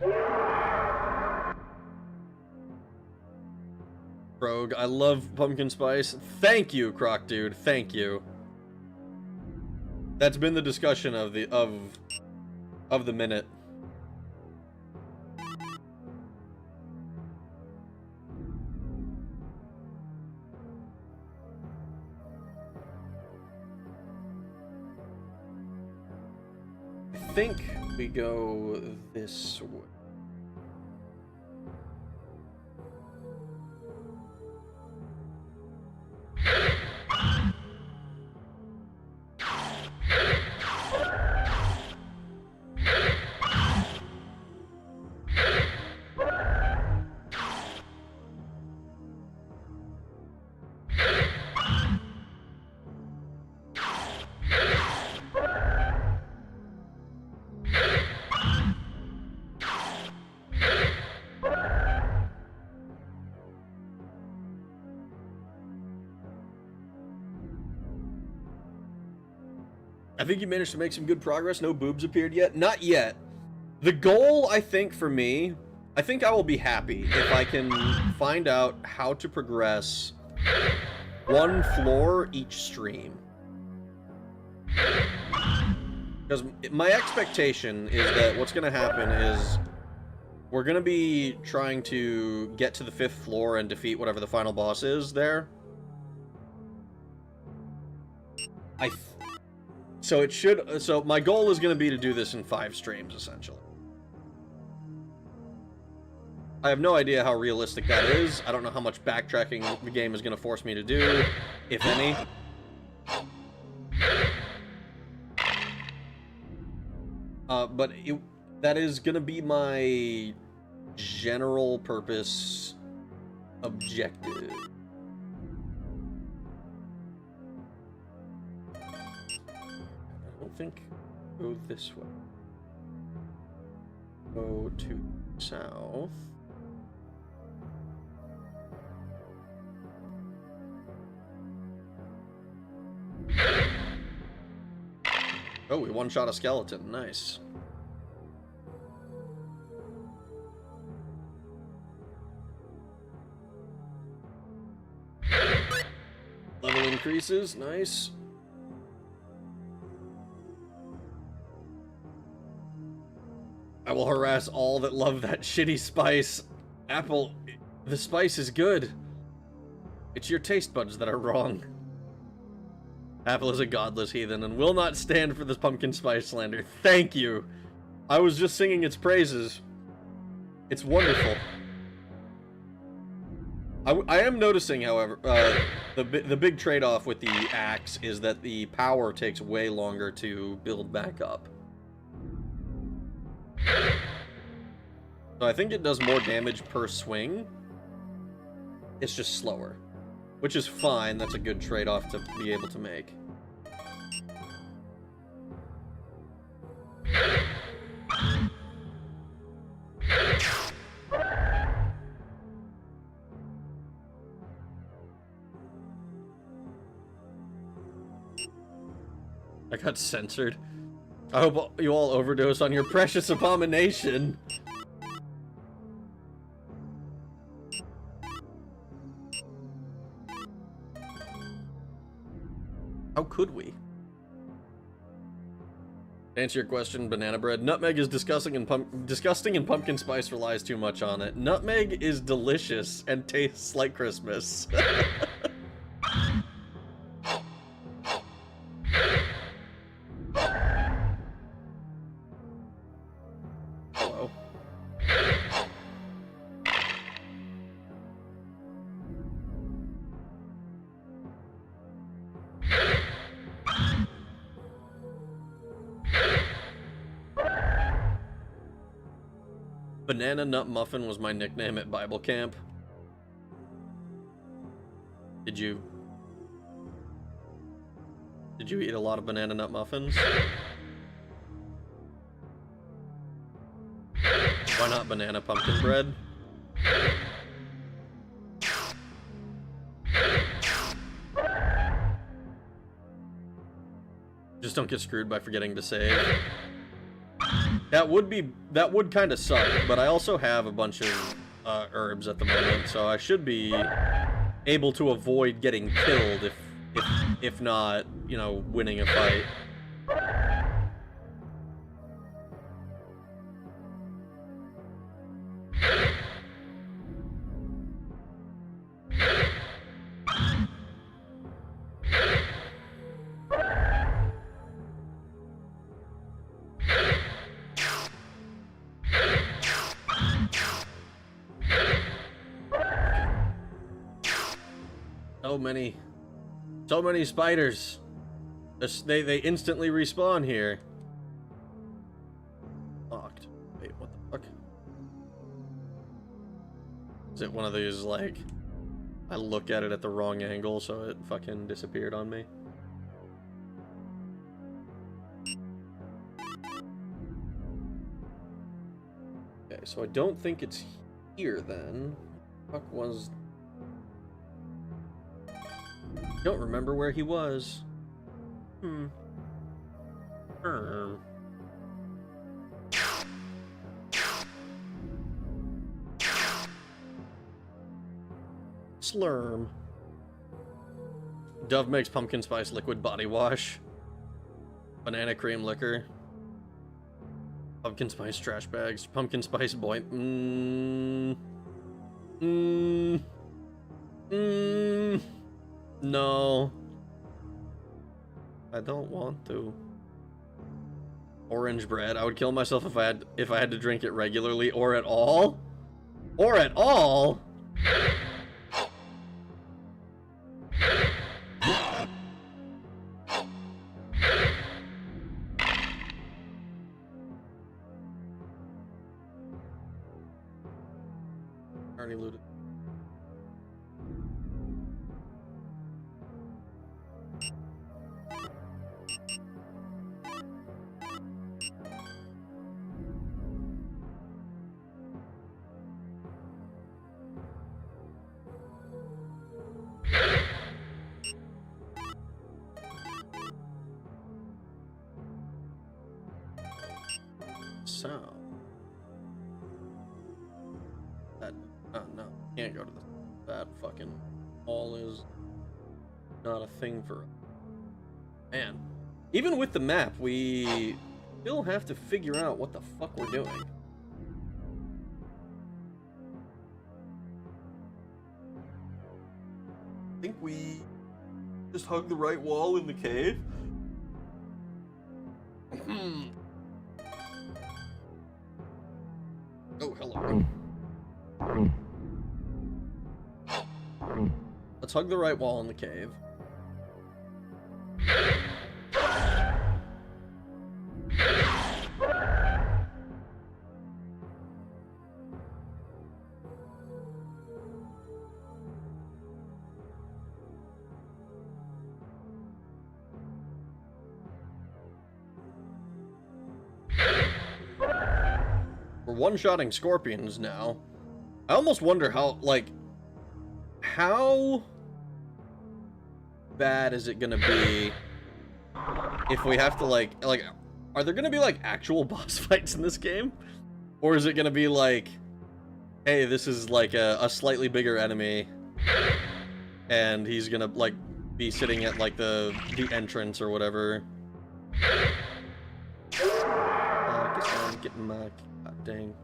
Rogue, I love pumpkin spice. Thank you, Croc Dude. Thank you. That's been the discussion of the minute. I think we go this way. I think you managed to make some good progress. No boobs appeared yet. Not yet. The goal, I think, for me, I think I will be happy if I can find out how to progress one floor each stream. Because my expectation is that what's going to happen is we're going to be trying to get to the 5th floor and defeat whatever the final boss is there. So my goal is going to be to do this in 5 streams, essentially. I have no idea how realistic that is. I don't know how much backtracking the game is going to force me to do, if any. But that is going to be my general purpose objective. I think go this way. Go to south. Oh, we one-shot a skeleton. Nice. Level increases. Nice. I will harass all that love that shitty spice. Apple, the spice is good. It's your taste buds that are wrong. Apple is a godless heathen and will not stand for this pumpkin spice slander. Thank you. I was just singing its praises. It's wonderful. I am noticing, however, the big trade-off with the axe is that the power takes way longer to build back up. So I think it does more damage per swing. It's just slower. Which is fine, that's a good trade-off to be able to make. I got censored. I hope you all overdose on your precious abomination. How could we? To answer your question, banana bread. Nutmeg is disgusting and pumpkin spice relies too much on it. Nutmeg is delicious and tastes like Christmas. Hello. Banana Nut Muffin was my nickname at Bible camp. Did you eat a lot of banana nut muffins? Why not banana pumpkin bread? Just don't get screwed by forgetting to save. That would kind of suck, but I also have a bunch of herbs at the moment, so I should be able to avoid getting killed if not, you know, winning a fight. So many spiders. They instantly respawn here. Locked. Wait, what the fuck? Is it one of these, like, I look at it at the wrong angle, so it fucking disappeared on me? Okay, so I don't think it's here then. What the fuck was... Don't remember where he was. Slurm. Dove makes pumpkin spice liquid body wash. Banana cream liquor. Pumpkin spice trash bags. Pumpkin spice boy. No. I don't want to. Orange bread. I would kill myself if I had to drink it regularly or at all. Or at all. Already looted. So that no, can't go to that fucking wall is not a thing for us. Man, even with the map, we still have to figure out what the fuck we're doing. I think we just hug the right wall in the cave. Oh, hello. Let's hug the right wall in the cave. We're one-shotting scorpions now. I almost wonder how, like, how bad is it gonna be if we have to, like, are there gonna be, like, actual boss fights in this game? Or is it gonna be like, hey, this is, like, a slightly bigger enemy, and he's gonna, like, be sitting at, like, the entrance or whatever? get my... God dang.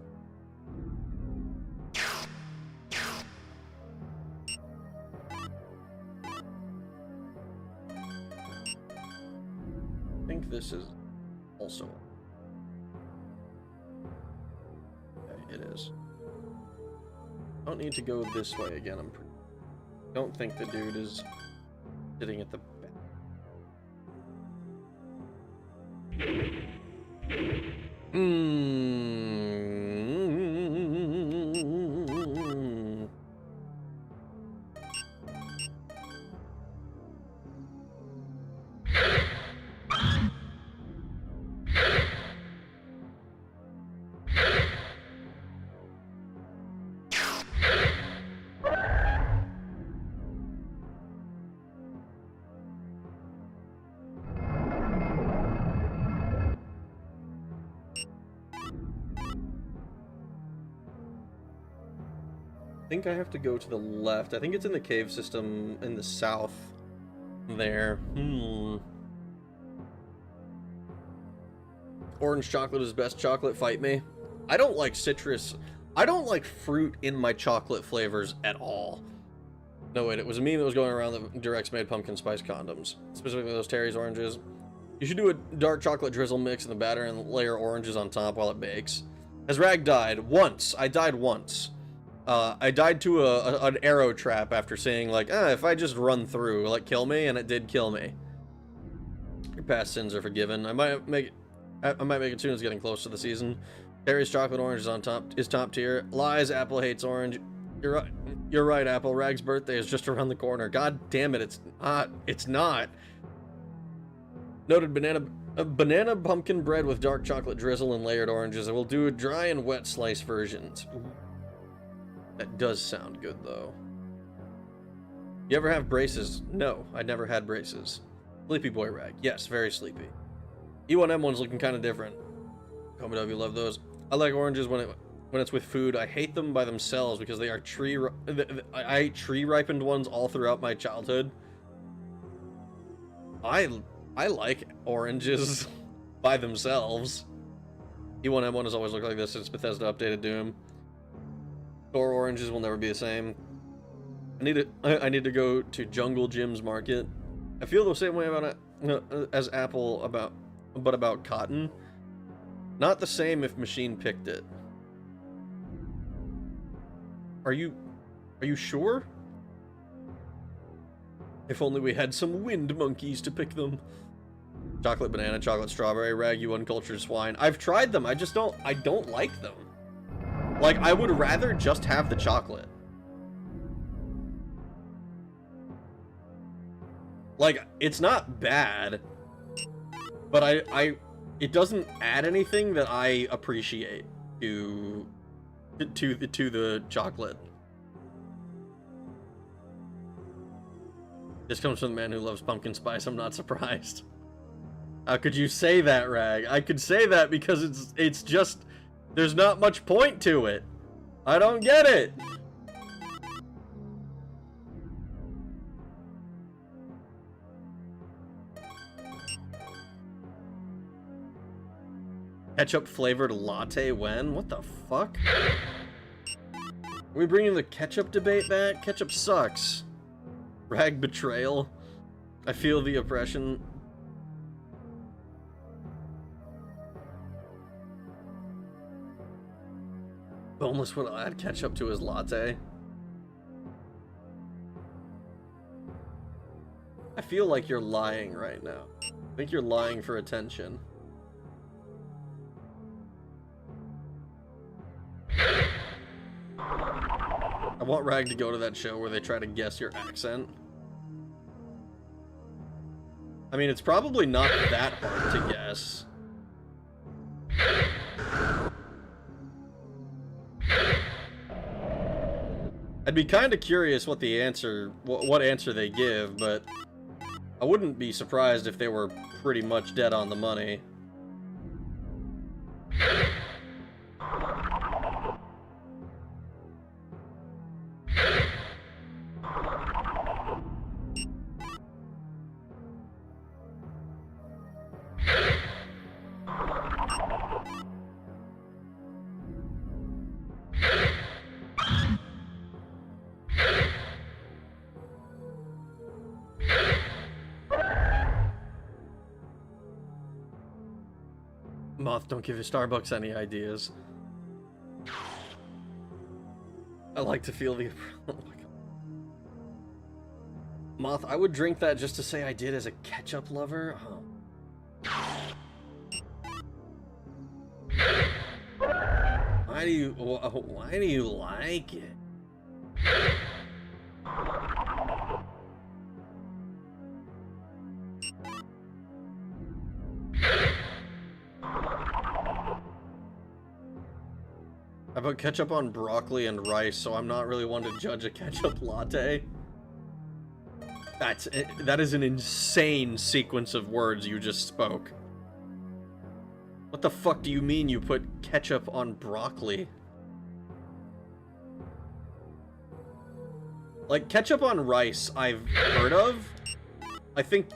I think this is also... Okay, it is. Don't need to go this way again. Don't think the dude is sitting at the back. I think I have to go to the left. I think it's in the cave system in the south there. Orange chocolate is best chocolate, fight me. I don't like citrus. I don't like fruit in my chocolate flavors at all. No, wait, it was a meme that was going around that Durex made pumpkin spice condoms. Specifically those Terry's oranges. You should do a dark chocolate drizzle mix in the batter and layer oranges on top while it bakes. Has Rag died? Once. I died once. I died to an arrow trap after saying, like, if I just run through, like, kill me, and it did kill me. Your past sins are forgiven. I might make it soon as getting close to the season. Terry's chocolate orange is top tier. Lies, Apple hates orange. You're right, Apple. Rag's birthday is just around the corner. God damn it, it's not. It's not. Noted banana pumpkin bread with dark chocolate drizzle and layered oranges. I will do a dry and wet slice versions. That does sound good, though. You ever have braces? No, I never had braces. Sleepy Boy Rag. Yes, very sleepy. E1M1's looking kind of different. Comment W, love those. I like oranges when it's with food. I hate them by themselves because they are I ate tree ripened ones all throughout my childhood. I like oranges by themselves. E1M1 has always looked like this since Bethesda updated Doom. Store oranges will never be the same. I need to go to Jungle Jim's market. I feel the same way about it as Apple about cotton. Not the same if Machine picked it. Are you sure? If only we had some wind monkeys to pick them. Chocolate banana, chocolate strawberry, Rag, you uncultured swine. I've tried them. I don't like them. Like, I would rather just have the chocolate. Like, it's not bad, but it doesn't add anything that I appreciate to the chocolate. This comes from the man who loves pumpkin spice. I'm not surprised. How could you say that, Rag? I could say that because it's just... There's not much point to it. I don't get it. Ketchup flavored latte when? What the fuck? Are we bringing the ketchup debate back? Ketchup sucks. Rag betrayal. I feel the oppression. Boneless would add ketchup to his latte. I feel like you're lying right now. I think you're lying for attention. I want Rag to go to that show where they try to guess your accent. I mean, it's probably not that hard to guess. I'd be kind of curious what the answer, what answer they give, but I wouldn't be surprised if they were pretty much dead on the money. Moth, don't give your Starbucks any ideas. I like to feel the... Oh my god. Moth, I would drink that just to say I did as a ketchup lover. Oh. Why do you like it? I put ketchup on broccoli and rice, so I'm not really one to judge a ketchup latte. That is an insane sequence of words you just spoke. What the fuck do you mean you put ketchup on broccoli? Like, ketchup on rice I've heard of. I think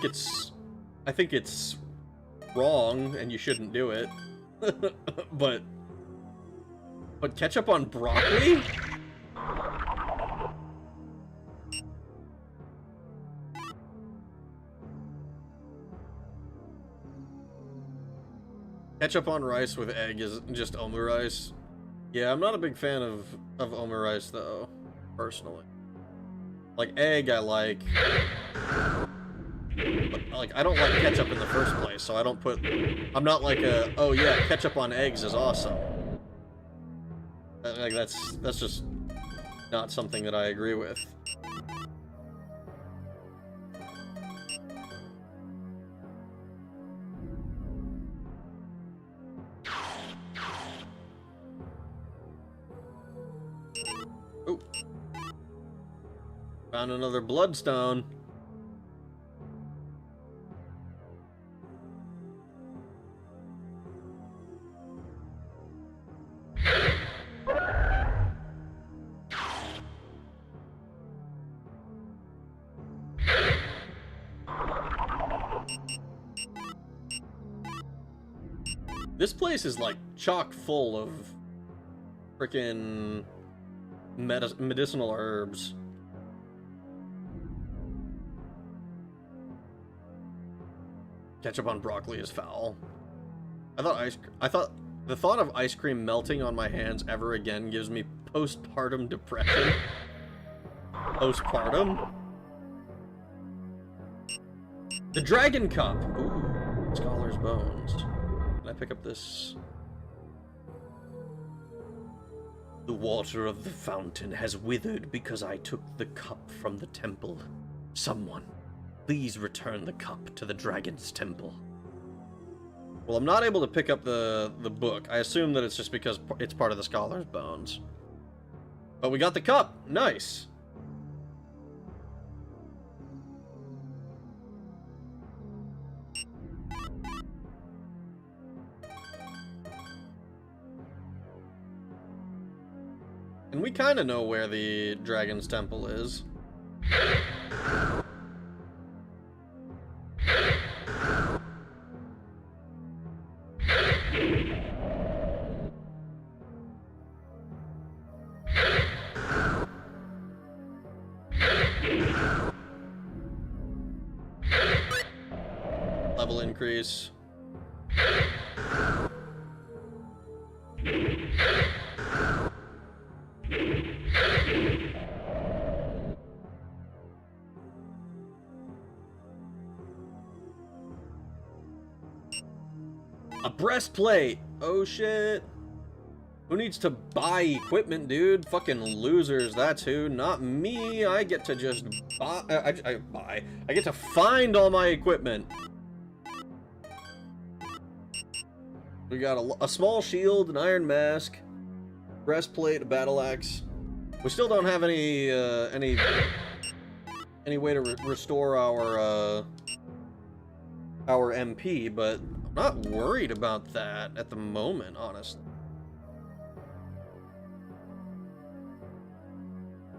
it's wrong and you shouldn't do it. but ketchup on broccoli? Ketchup on rice with egg is just omurice. Yeah, I'm not a big fan of omurice though, personally. Like, egg I like. But, like, I don't like ketchup in the first place, so I don't put... I'm not like a, oh yeah, ketchup on eggs is awesome. Like, that's just not something that I agree with. Oh. Found another bloodstone. This place is like chock full of frickin' medicinal herbs. Ketchup on broccoli is foul. I thought the thought of ice cream melting on my hands ever again gives me postpartum depression. Postpartum? The Dragon Cup! Ooh, Scholar's Bones. Can I pick up this? The water of the fountain has withered because I took the cup from the temple. Someone, please return the cup to the dragon's temple. Well, I'm not able to pick up the book. I assume that it's just because it's part of the Scholar's Bones. But we got the cup! Nice! And we kind of know where the Dragon's Temple is. Level increase. A breastplate! Oh shit. Who needs to buy equipment, dude? Fucking losers, that's who. Not me. I get to just buy. I get to find all my equipment. We got a small shield, an iron mask, breastplate, a battle axe. We still don't have any way to restore our MP, but I'm not worried about that at the moment, honestly.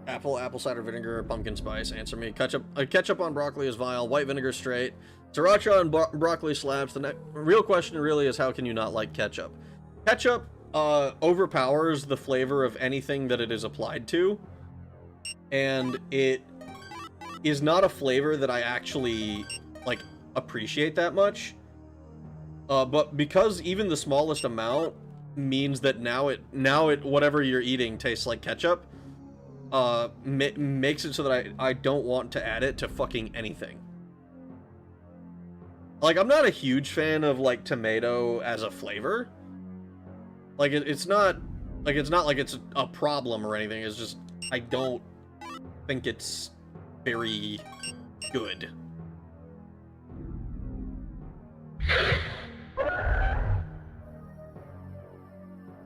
Apple cider vinegar, pumpkin spice. Answer me. Ketchup on broccoli is vile. White vinegar straight. Sriracha on broccoli slaps. The real question really is, how can you not like ketchup? Ketchup overpowers the flavor of anything that it is applied to, and it is not a flavor that I actually like appreciate that much. But because even the smallest amount means that now it whatever you're eating tastes like ketchup, makes it so that I don't want to add it to fucking anything. Like, I'm not a huge fan of, like, tomato as a flavor. Like, it's not like it's a problem or anything. It's just, I don't think it's very good.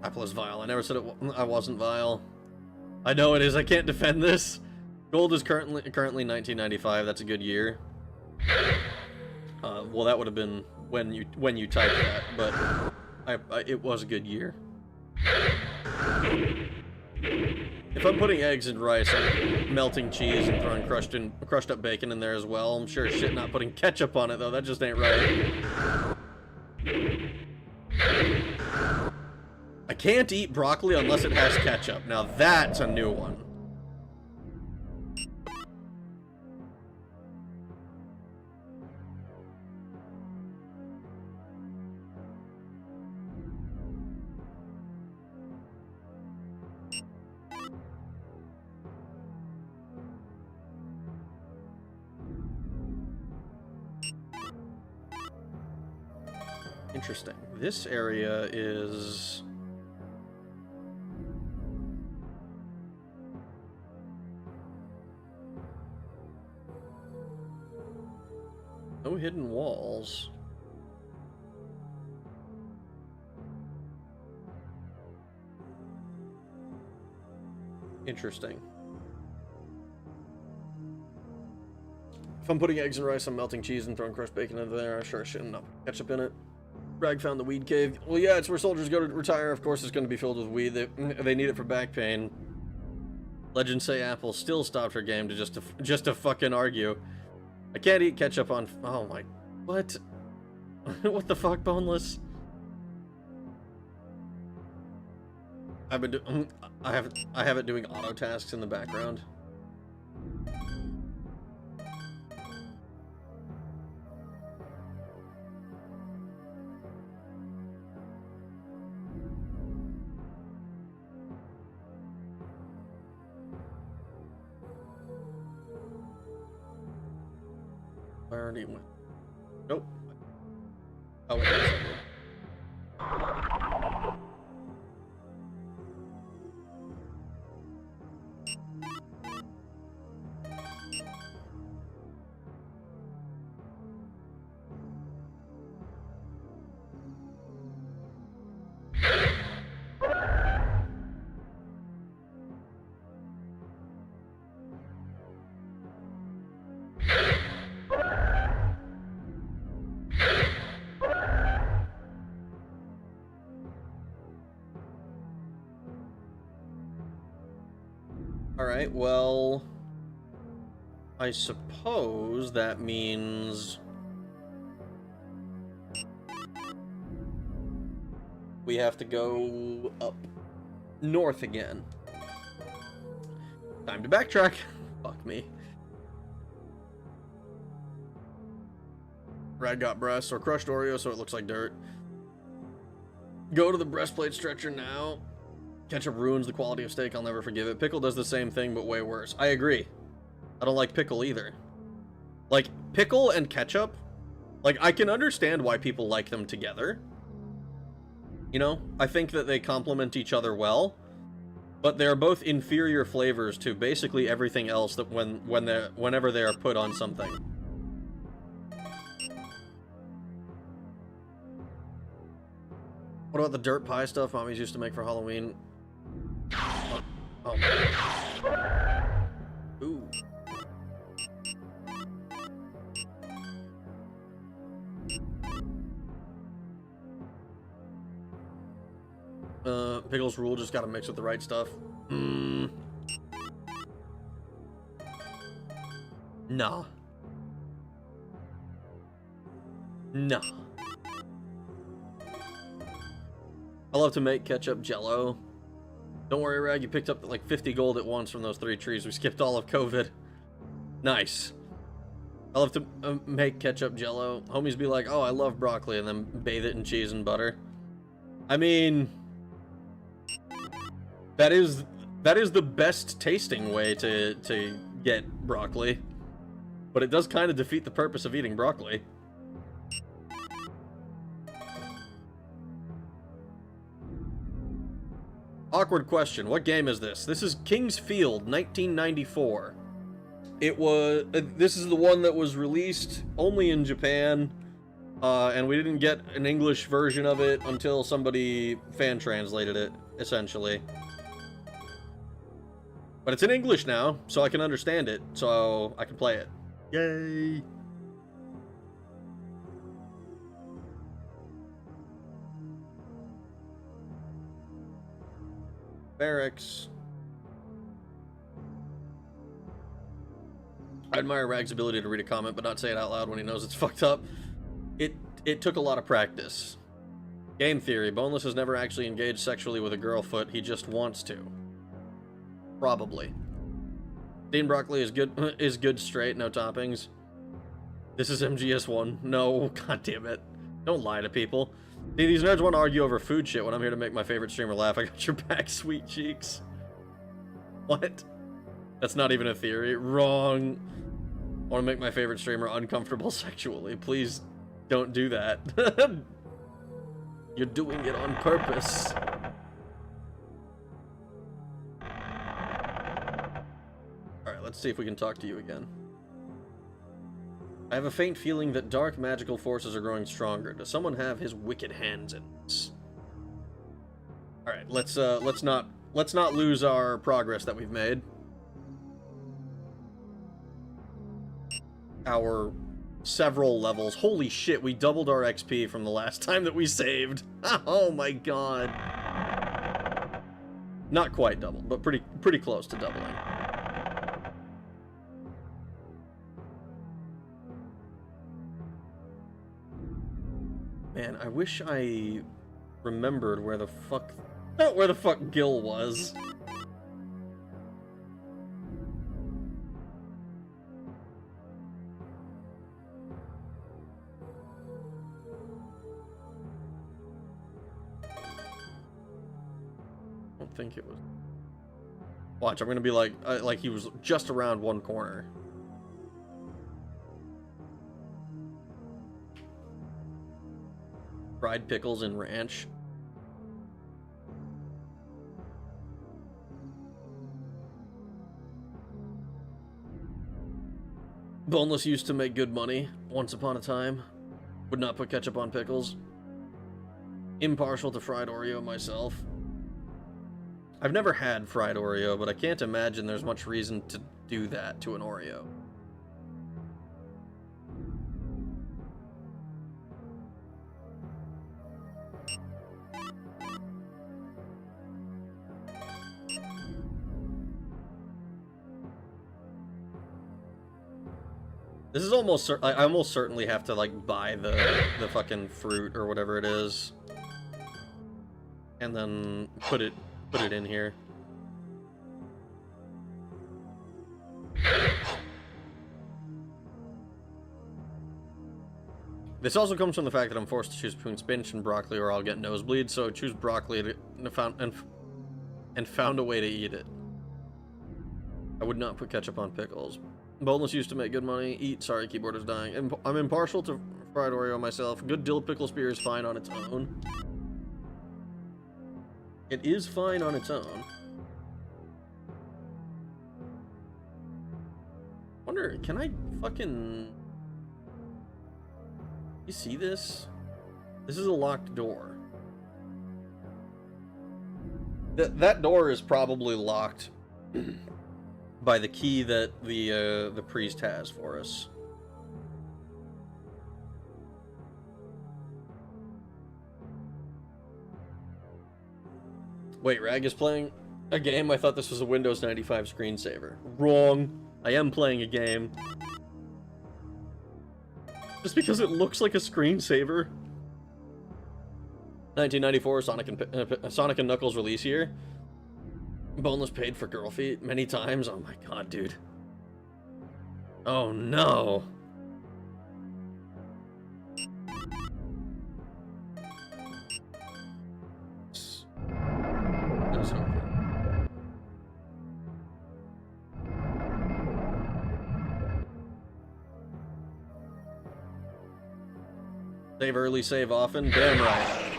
Apple is vile. I never said I wasn't vile. I know it is. I can't defend this. Gold is currently 1995. That's a good year. Well, that would have been when you typed that, but it was a good year. If I'm putting eggs and rice, I'm melting cheese and throwing crushed up bacon in there as well. I'm sure as shit not putting ketchup on it though. That just ain't right. I can't eat broccoli unless it has ketchup. Now that's a new one. Interesting. This area is... no hidden walls. Interesting. If I'm putting eggs and rice, I'm melting cheese and throwing crushed bacon in there. I sure shouldn't have ketchup in it. Bragg found the weed cave. Well, yeah, it's where soldiers go to retire. Of course, it's going to be filled with weed. They need it for back pain. Legends say Apple still stopped her game to just to fucking argue. I can't eat ketchup on... oh my... what? What the fuck, Boneless? I've been I have it doing auto tasks in the background. I already went. Nope. Oh, wait. Alright, well, I suppose that means we have to go up north again. Time to backtrack. Fuck me. Brad got breasts or crushed Oreo, so it looks like dirt. Go to the breastplate stretcher now. Ketchup ruins the quality of steak, I'll never forgive it. Pickle does the same thing, but way worse. I agree. I don't like pickle either. Like, pickle and ketchup, like, I can understand why people like them together. You know, I think that they complement each other well, but they're both inferior flavors to basically everything else that whenever they are put on something. What about the dirt pie stuff mommies used to make for Halloween? Oh. Ooh. Pickles rule, just gotta mix with the right stuff. Nah. Nah. I love to make ketchup jello. Don't worry, Rag, you picked up like 50 gold at once from those 3 trees. We skipped all of COVID. Nice. I'll have to make ketchup jello. Homies be like, oh, I love broccoli, and then bathe it in cheese and butter. I mean, that is the best tasting way to get broccoli. But it does kind of defeat the purpose of eating broccoli. Awkward question. What game is this? This is King's Field, 1994. It was... this is the one that was released only in Japan, and we didn't get an English version of it until somebody fan-translated it, essentially. But it's in English now, so I can understand it, so I can play it. Yay! Barracks. I admire Rag's ability to read a comment but not say it out loud when he knows it's fucked up. It took a lot of practice. Game theory. Boneless has never actually engaged sexually with a girl foot. He just wants to. Probably. Steamed broccoli is good straight, no toppings. This is MGS1. No, god damn it. Don't lie to people. See, these nerds want to argue over food shit when I'm here to make my favorite streamer laugh. I got your back, sweet cheeks. What? That's not even a theory. Wrong. I want to make my favorite streamer uncomfortable sexually. Please don't do that. You're doing it on purpose. Alright, let's see if we can talk to you again. I have a faint feeling that dark magical forces are growing stronger. Does someone have his wicked hands in this? Alright, let's not lose our progress that we've made. Our several levels. Holy shit, we doubled our XP from the last time that we saved. Oh my god. Not quite doubled, but pretty close to doubling. Man, I wish I remembered where the fuck Gil was. I don't think it was. Watch, I'm gonna be like he was just around one corner. Fried pickles and ranch. Boneless used to make good money once upon a time. Would not put ketchup on pickles. Impartial to fried Oreo myself. I've never had fried Oreo, but I can't imagine there's much reason to do that to an Oreo. This is almost I almost certainly have to like buy the fucking fruit or whatever it is, and then put it in here. This also comes from the fact that I'm forced to choose between spinach and broccoli or I'll get nosebleeds, so I choose broccoli and found a way to eat it. I would not put ketchup on pickles. Boneless used to make good money. Eat. Sorry, keyboard is dying. I'm impartial to fried Oreo myself. Good dill pickle spear is fine on its own. It is fine on its own. Wonder, can I fucking... You see this? This is a locked door. That door is probably locked by the key that the priest has for us. Wait, Rag is playing a game? I thought this was a Windows 95 screensaver. Wrong. I am playing a game. Just because it looks like a screensaver. 1994 Sonic and Knuckles release year. Boneless paid for girl feet many times. Oh my god, dude. Oh no. Save early, save often. Damn right.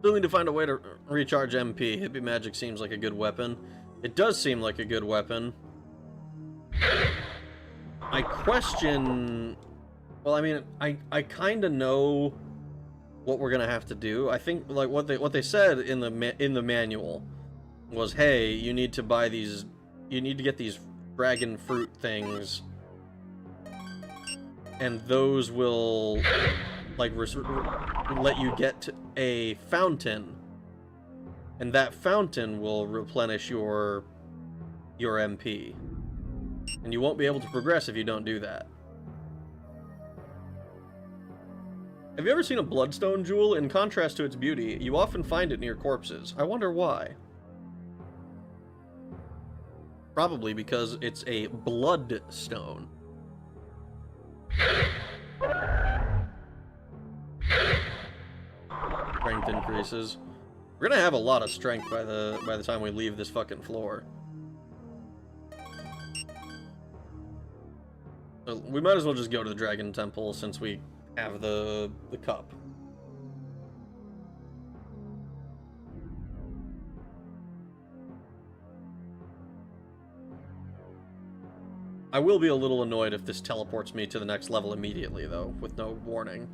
Still need to find a way to recharge MP. Hippie magic seems like a good weapon. It does seem like a good weapon. I question... Well, I mean, I kind of know what we're gonna have to do. I think, like, what they said in the manual was, hey, you need to buy these... You need to get these dragon fruit things. And those will, like, let you get a fountain, and that fountain will replenish your MP, and you won't be able to progress if you don't do that. Have you ever seen a bloodstone jewel? In contrast to its beauty, you often find it near corpses. I wonder why. Probably because it's a bloodstone. Strength increases. We're gonna have a lot of strength by the time we leave this fucking floor. So we might as well just go to the Dragon Temple since we have the cup. I will be a little annoyed if this teleports me to the next level immediately, though, with no warning.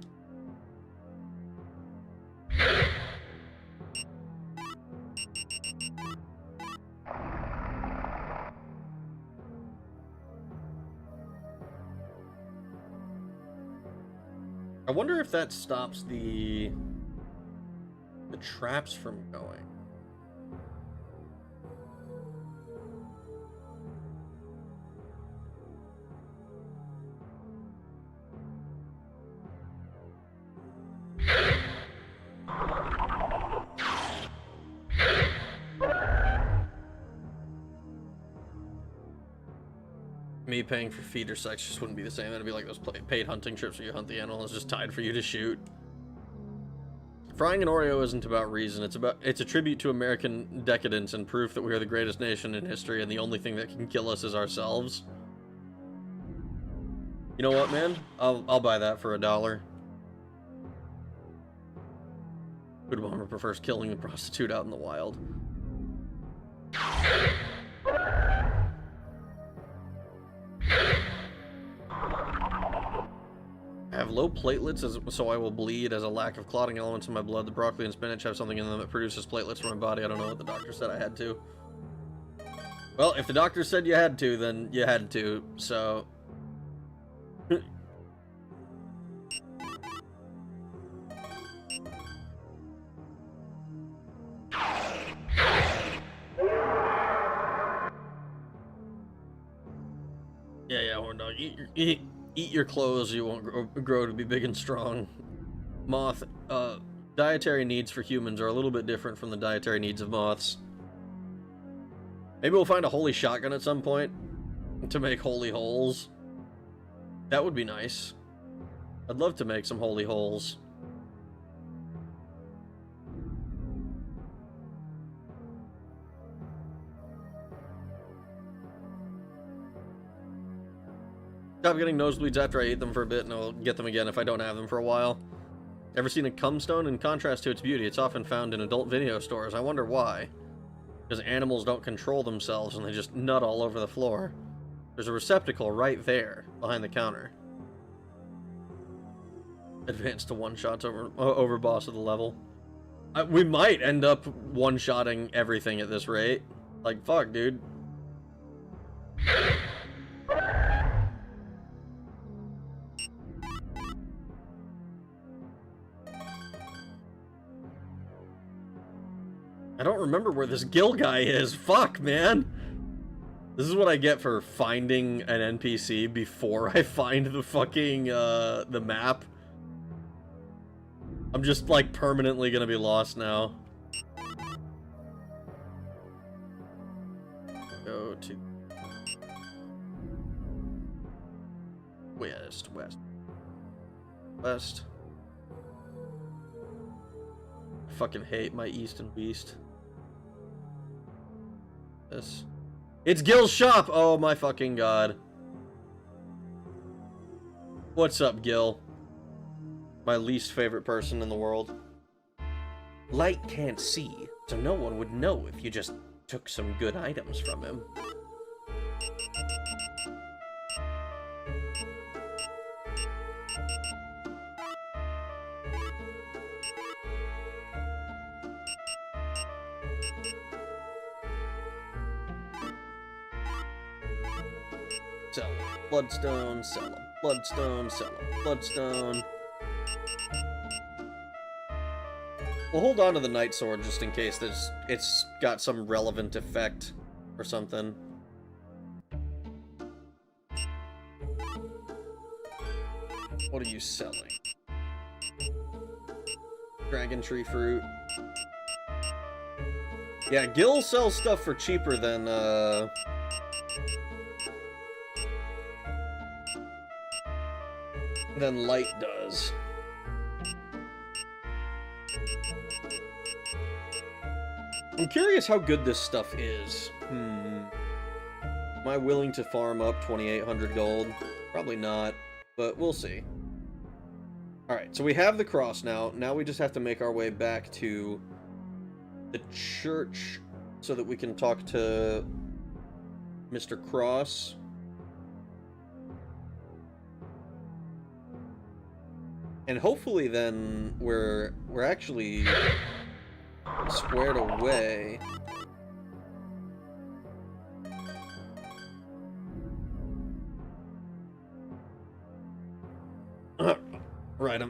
I wonder if that stops the traps from going. Me paying for feeder sex just wouldn't be the same. It'd be like those paid hunting trips where you hunt the animal. It's just tied for you to shoot. Frying an Oreo isn't about reason. It's a tribute to American decadence and proof that we are the greatest nation in history, and the only thing that can kill us is ourselves. You know what, man? I'll buy that for $1. Food Bomber prefers killing the prostitute out in the wild. I have low platelets, so I will bleed as a lack of clotting elements in my blood. The broccoli and spinach have something in them that produces platelets for my body. I don't know what the doctor said I had to. Well, if the doctor said you had to, then you had to, so... Yeah, horn dog. Eat your clothes, you won't grow to be big and strong. Moth, dietary needs for humans are a little bit different from the dietary needs of moths. Maybe we'll find a holy shotgun at some point to make holy holes. That would be nice. I'd love to make some holy holes. Stop getting nosebleeds after I eat them for a bit, and I'll get them again if I don't have them for a while. Ever seen a cum stone? In contrast to its beauty, it's often found in adult video stores. I wonder why. Because animals don't control themselves and they just nut all over the floor. There's a receptacle right there, behind the counter. Advance to one-shots over boss of the level. We might end up one-shotting everything at this rate. Like, fuck, dude. I don't remember where this Gil guy is. Fuck, man. This is what I get for finding an NPC before I find the fucking, the map. I'm just, like, permanently gonna be lost now. Go to... West. fucking hate my East and West. This. It's Gil's shop! Oh my fucking god. What's up, Gil? My least favorite person in the world. Light can't see, so no one would know if you just took some good items from him. Sell a bloodstone, sell a bloodstone, sell a bloodstone. We'll hold on to the Night Sword just in case it's got some relevant effect or something. What are you selling? Dragon tree fruit. Yeah, Gil sells stuff for cheaper than Light does. I'm curious how good this stuff is. Am I willing to farm up 2,800 gold? Probably not, but we'll see. Alright, so we have the cross now. Now we just have to make our way back to the church so that we can talk to Mr. Cross. And hopefully then we're actually squared away. Right,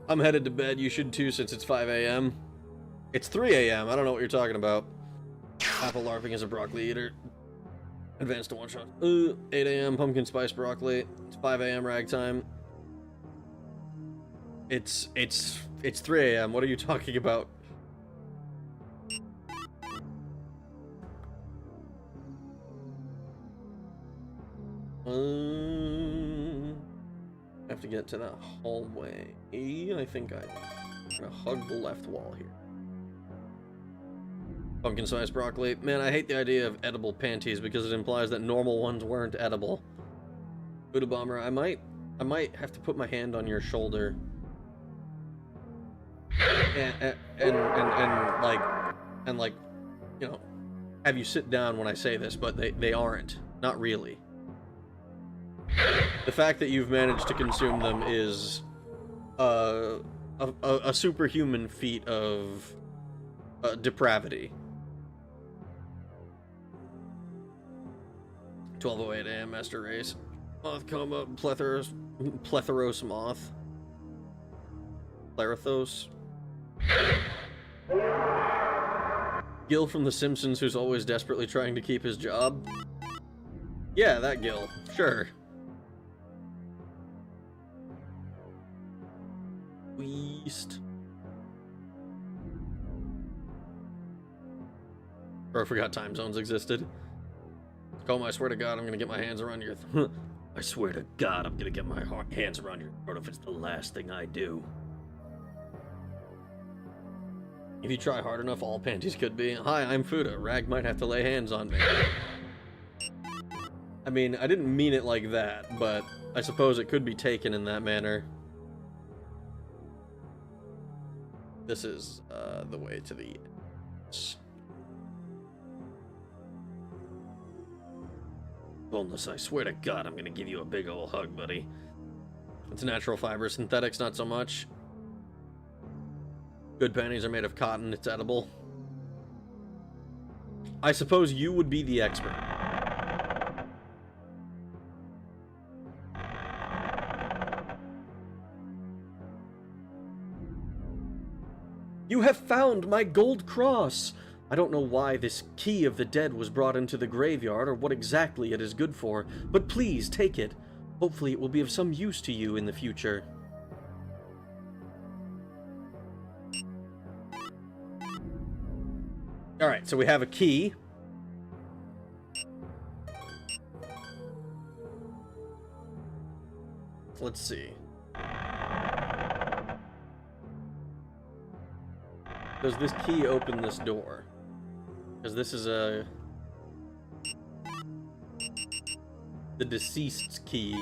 I'm headed to bed. You should too, since it's 5 a.m. It's 3 a.m. I don't know what you're talking about. Apple larping as a broccoli eater. Advanced to one shot. 8 a.m. pumpkin spice broccoli. It's 5 a.m. ragtime. It's 3 a.m. What are you talking about? I have to get to that hallway. I think I'm gonna hug the left wall here. Pumpkin spice broccoli. Man, I hate the idea of edible panties because it implies that normal ones weren't edible. Buddha Bomber, I might have to put my hand on your shoulder. And like, you know, have you sit down when I say this, but they aren't. Not really. The fact that you've managed to consume them is a superhuman feat of depravity. 12:08 a.m. Master Race. Moth coma, plethoros moth. Plerathos. Gil from The Simpsons, who's always desperately trying to keep his job. Yeah, that Gil. Sure. East. Or I forgot time zones existed. Come, I swear to God, I'm gonna get my hands around your... I swear to God, I'm gonna get my hands around your throat if it's the last thing I do. If you try hard enough, all panties could be. Hi, I'm Fuda. Rag might have to lay hands on me. I mean, I didn't mean it like that, but I suppose it could be taken in that manner. This is the way to the... Boneless, I swear to God, I'm gonna give you a big ol' hug, buddy. It's natural fiber. Synthetics, not so much. Good panties are made of cotton. It's edible. I suppose you would be the expert. You have found my gold cross! I don't know why this key of the dead was brought into the graveyard or what exactly it is good for, but please take it. Hopefully it will be of some use to you in the future. Alright, so we have a key. Let's see. Does this key open this door? Because this is the deceased's key.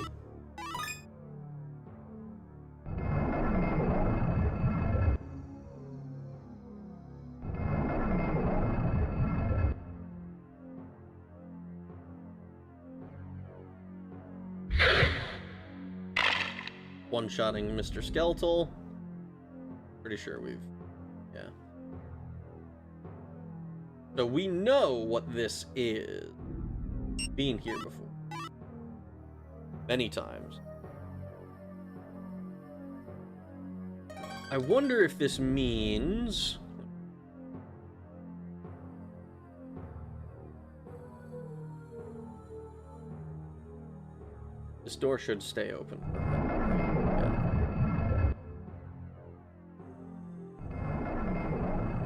One-shotting Mr. Skeletal. Pretty sure we've... yeah. So we know what this is. Been here before. Many times. I wonder if this means... this door should stay open.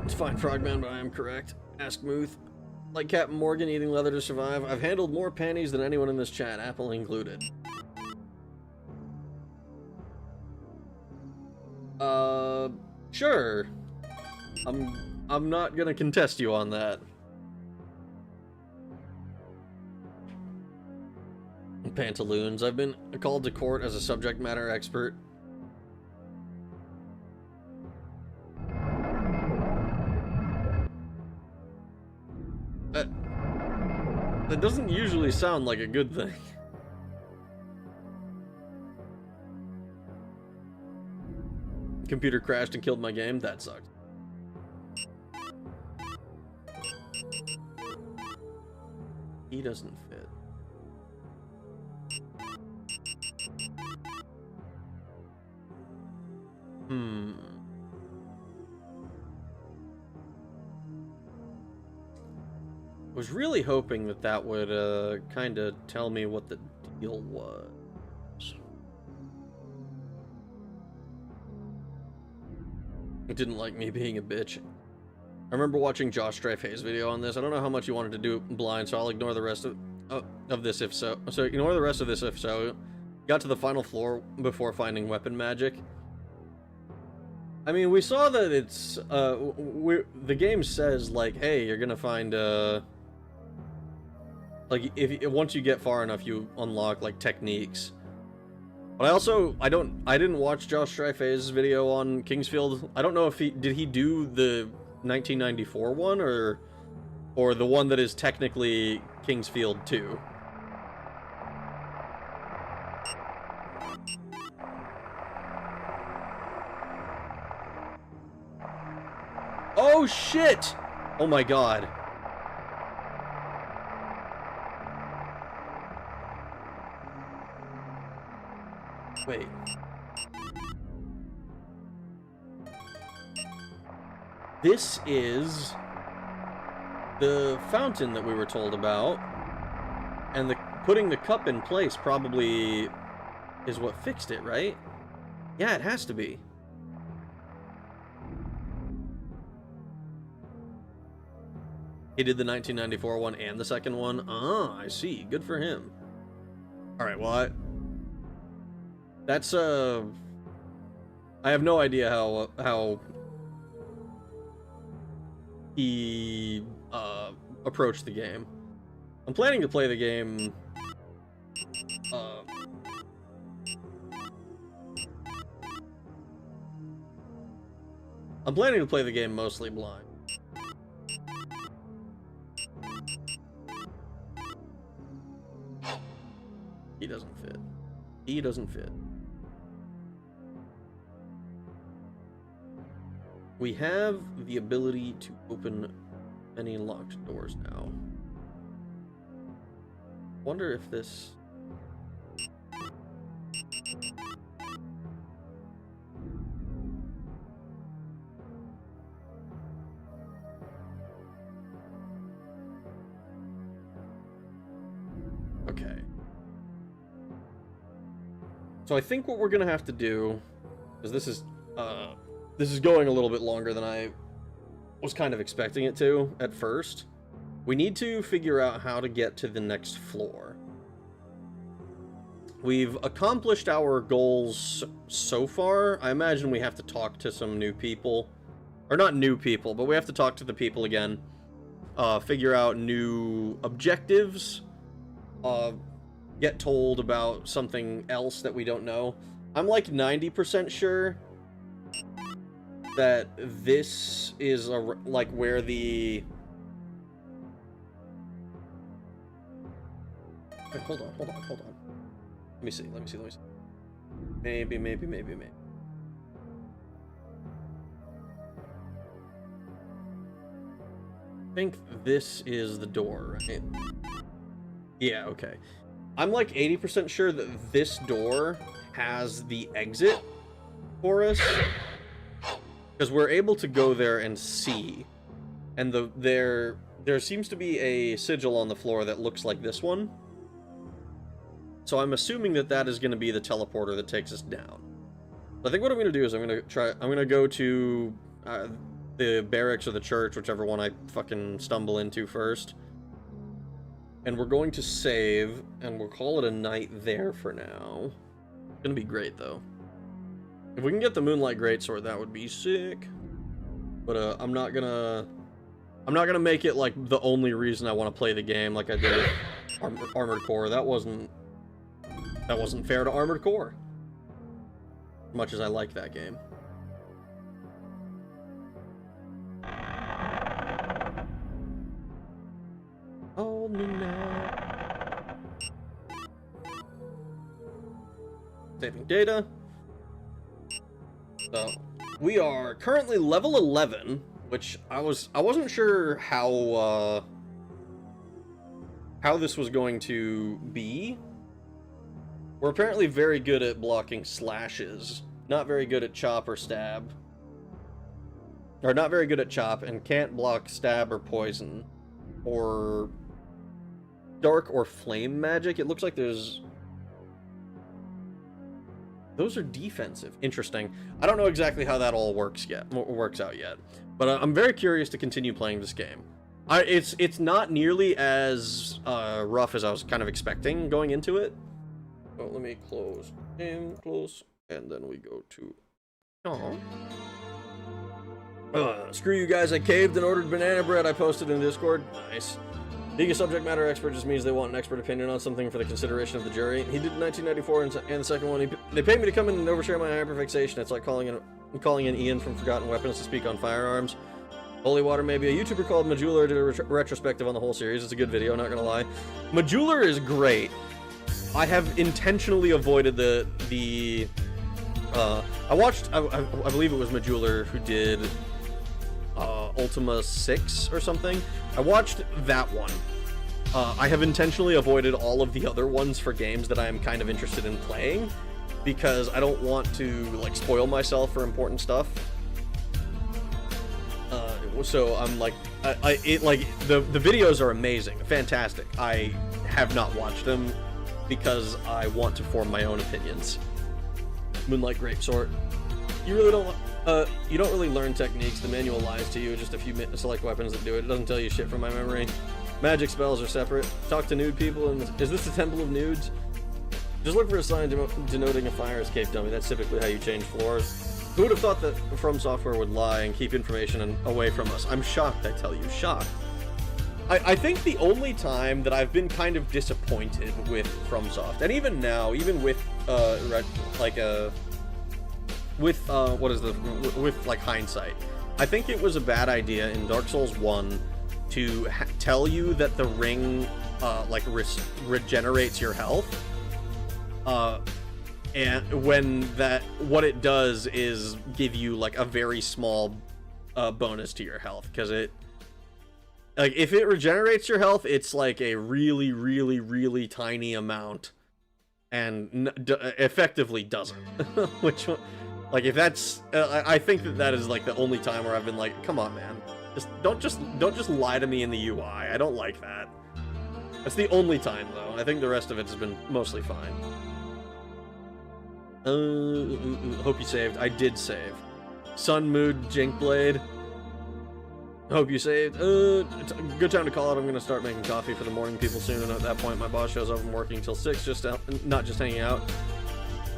It's fine, Frogman, but I am correct. Ask Muth. Like Captain Morgan eating leather to survive, I've handled more panties than anyone in this chat, Apple included. Sure. I'm not gonna contest you on that. Pantaloons. I've been called to court as a subject matter expert. That doesn't usually sound like a good thing. Computer crashed and killed my game. That sucks. He doesn't fit. I was really hoping that that would kind of tell me what the deal was. It didn't like me being a bitch. I remember watching Josh Strife's video on this. I don't know how much you wanted to do blind, so I'll ignore the rest of this if so. So ignore the rest of this if so. Got to the final floor before finding weapon magic. I mean, we saw that it's the game says like, hey, you're gonna find like if once you get far enough, you unlock like techniques. But I didn't watch Josh Strife's video on Kingsfield. I don't know if did he do the 1994 one or the one that is technically Kingsfield 2. Oh shit! Oh my god. Wait. This is the fountain that we were told about, and putting the cup in place probably is what fixed it, right? Yeah, it has to be. He did the 1994 one and the second one. Ah, I see. Good for him. All right, well, that's I have no idea how he approached the game. I'm planning to play the game mostly blind. He doesn't fit. He doesn't fit. We have the ability to open any locked doors now. Wonder if this... Okay. So I think what we're gonna have to do, because this is going a little bit longer than I was kind of expecting it to at first. We need to figure out how to get to the next floor. We've accomplished our goals so far. I imagine we have to talk to some new people Or not new people, but we have to talk to the people again. Figure out new objectives. Get told about something else that we don't know. I'm like 90% sure that this is like where the... Wait, hold on. Let me see. Maybe. I think this is the door, right? Yeah, okay. I'm like 80% sure that this door has the exit for us. Because we're able to go there and see. And there seems to be a sigil on the floor that looks like this one. So I'm assuming that that is going to be the teleporter that takes us down. I think what I'm going to do is I'm going to go to the barracks or the church, whichever one I fucking stumble into first. And we're going to save, and we'll call it a night there for now. It's going to be great, though. If we can get the Moonlight Greatsword, that would be sick. But I'm not gonna make it like the only reason I want to play the game, like I did with Armored Core. That wasn't fair to Armored Core. As much as I like that game. Hold me now. Saving data. So we are currently level 11, which I wasn't sure how this was going to be. We're apparently very good at blocking slashes, not very good at chop or stab. Or not very good at chop, and can't block stab or poison. Or dark or flame magic. It looks like there's... Those are defensive. Interesting. I don't know exactly how that all works out yet. But I'm very curious to continue playing this game. It's not nearly as rough as I was kind of expecting going into it. So let me close and then we go to... Screw you guys, I caved and ordered banana bread. I posted in Discord. Nice. Being a subject matter expert just means they want an expert opinion on something for the consideration of the jury. He did in 1994, and the second one, they paid me to come in and overshare my hyperfixation. It's like calling in Ian from Forgotten Weapons to speak on firearms. Holy Water, maybe. A YouTuber called Majuler did a retrospective on the whole series. It's a good video, not gonna lie. Majuler is great. I have intentionally avoided I watched, I believe it was Majuler who did Ultima 6 or something. I watched that one. I have intentionally avoided all of the other ones for games that I am kind of interested in playing because I don't want to like spoil myself for important stuff. So I'm like, the videos are amazing, fantastic. I have not watched them because I want to form my own opinions. Moonlight Greatsword. You really don't. You don't really learn techniques. The manual lies to you. Just a few select weapons that do it. It doesn't tell you shit from my memory. Magic spells are separate. Talk to nude people. And is this the Temple of Nudes? Just look for a sign denoting a fire escape dummy. That's typically how you change floors. Who would have thought that From Software would lie and keep information away from us? I'm shocked, I tell you. Shocked. I think the only time that I've been kind of disappointed with FromSoft, and even now, even with with hindsight, I think it was a bad idea in Dark Souls 1 to tell you that the ring regenerates your health, and what it does is give you like a very small bonus to your health, because if it regenerates your health, it's like a really, really, really tiny amount, and effectively doesn't. Which, like, if that's, I think that is like the only time where I've been like, come on, man, don't just lie to me in the UI. I don't like that. That's the only time, though. I think the rest of it has been mostly fine. Hope you saved. I did save. Sun Mood Jinkblade. Hope you saved. Good time to call it. I'm gonna start making coffee for the morning people soon, and at that point my boss shows up from working till 6, not just hanging out.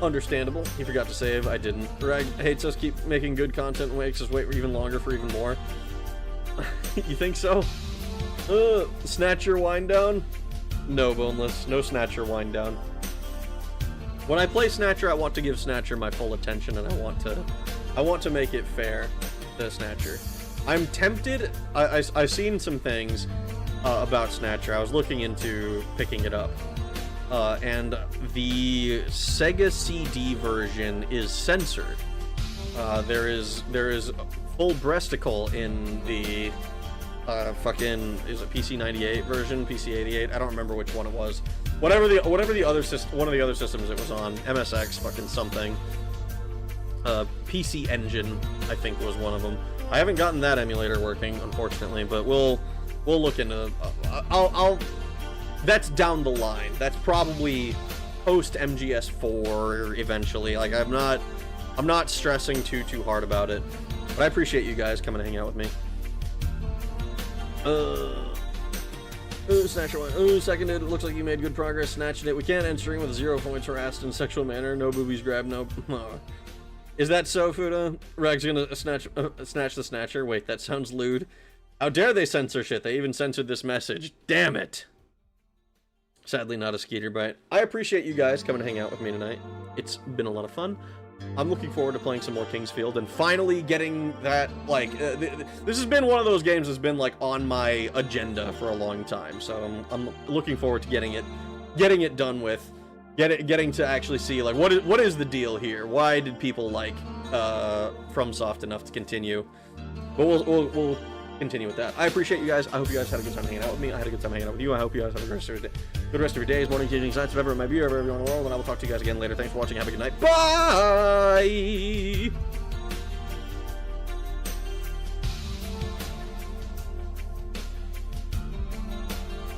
Understandable. He forgot to save. I didn't. Rag hates us keep making good content and makes us wait even longer for even more. You think so? Snatcher wind down? No, Boneless. No Snatcher wind down. When I play Snatcher, I want to give Snatcher my full attention, and I want to make it fair to Snatcher. I'm tempted. I've seen some things about Snatcher. I was looking into picking it up. And the Sega CD version is censored. There is full breasticle in the is it PC98 version, PC88? I don't remember which one it was. Whatever the other system, one of the other systems it was on, MSX fucking something. PC Engine, I think, was one of them. I haven't gotten that emulator working, unfortunately, but we'll look into. That's down the line. That's probably post MGS4 eventually. Like, I'm not stressing too hard about it. But I appreciate you guys coming to hang out with me. Snatcher one. Seconded. It looks like you made good progress snatching it. We can't end stream with 0 points harassed in sexual manner. No boobies grabbed. No. Is that so, Fuda? Rag's gonna snatch the Snatcher. Wait, that sounds lewd. How dare they censor shit? They even censored this message. Damn it. Sadly, not a Skeeter bite. I appreciate you guys coming to hang out with me tonight. It's been a lot of fun. I'm looking forward to playing some more Kingsfield and finally getting that, like, this has been one of those games that's been, like, on my agenda for a long time, so I'm looking forward to getting it done with, getting to actually see, like, what is the deal here? Why did people like, FromSoft enough to continue? But we'll continue with that. I appreciate you guys. I hope you guys had a good time hanging out with me. I had a good time hanging out with you. I hope you guys have a good rest of your days, mornings, evenings, nights, whatever it might be, wherever you're in the world, and I will talk to you guys again later. Thanks for watching. Have a good night. Bye!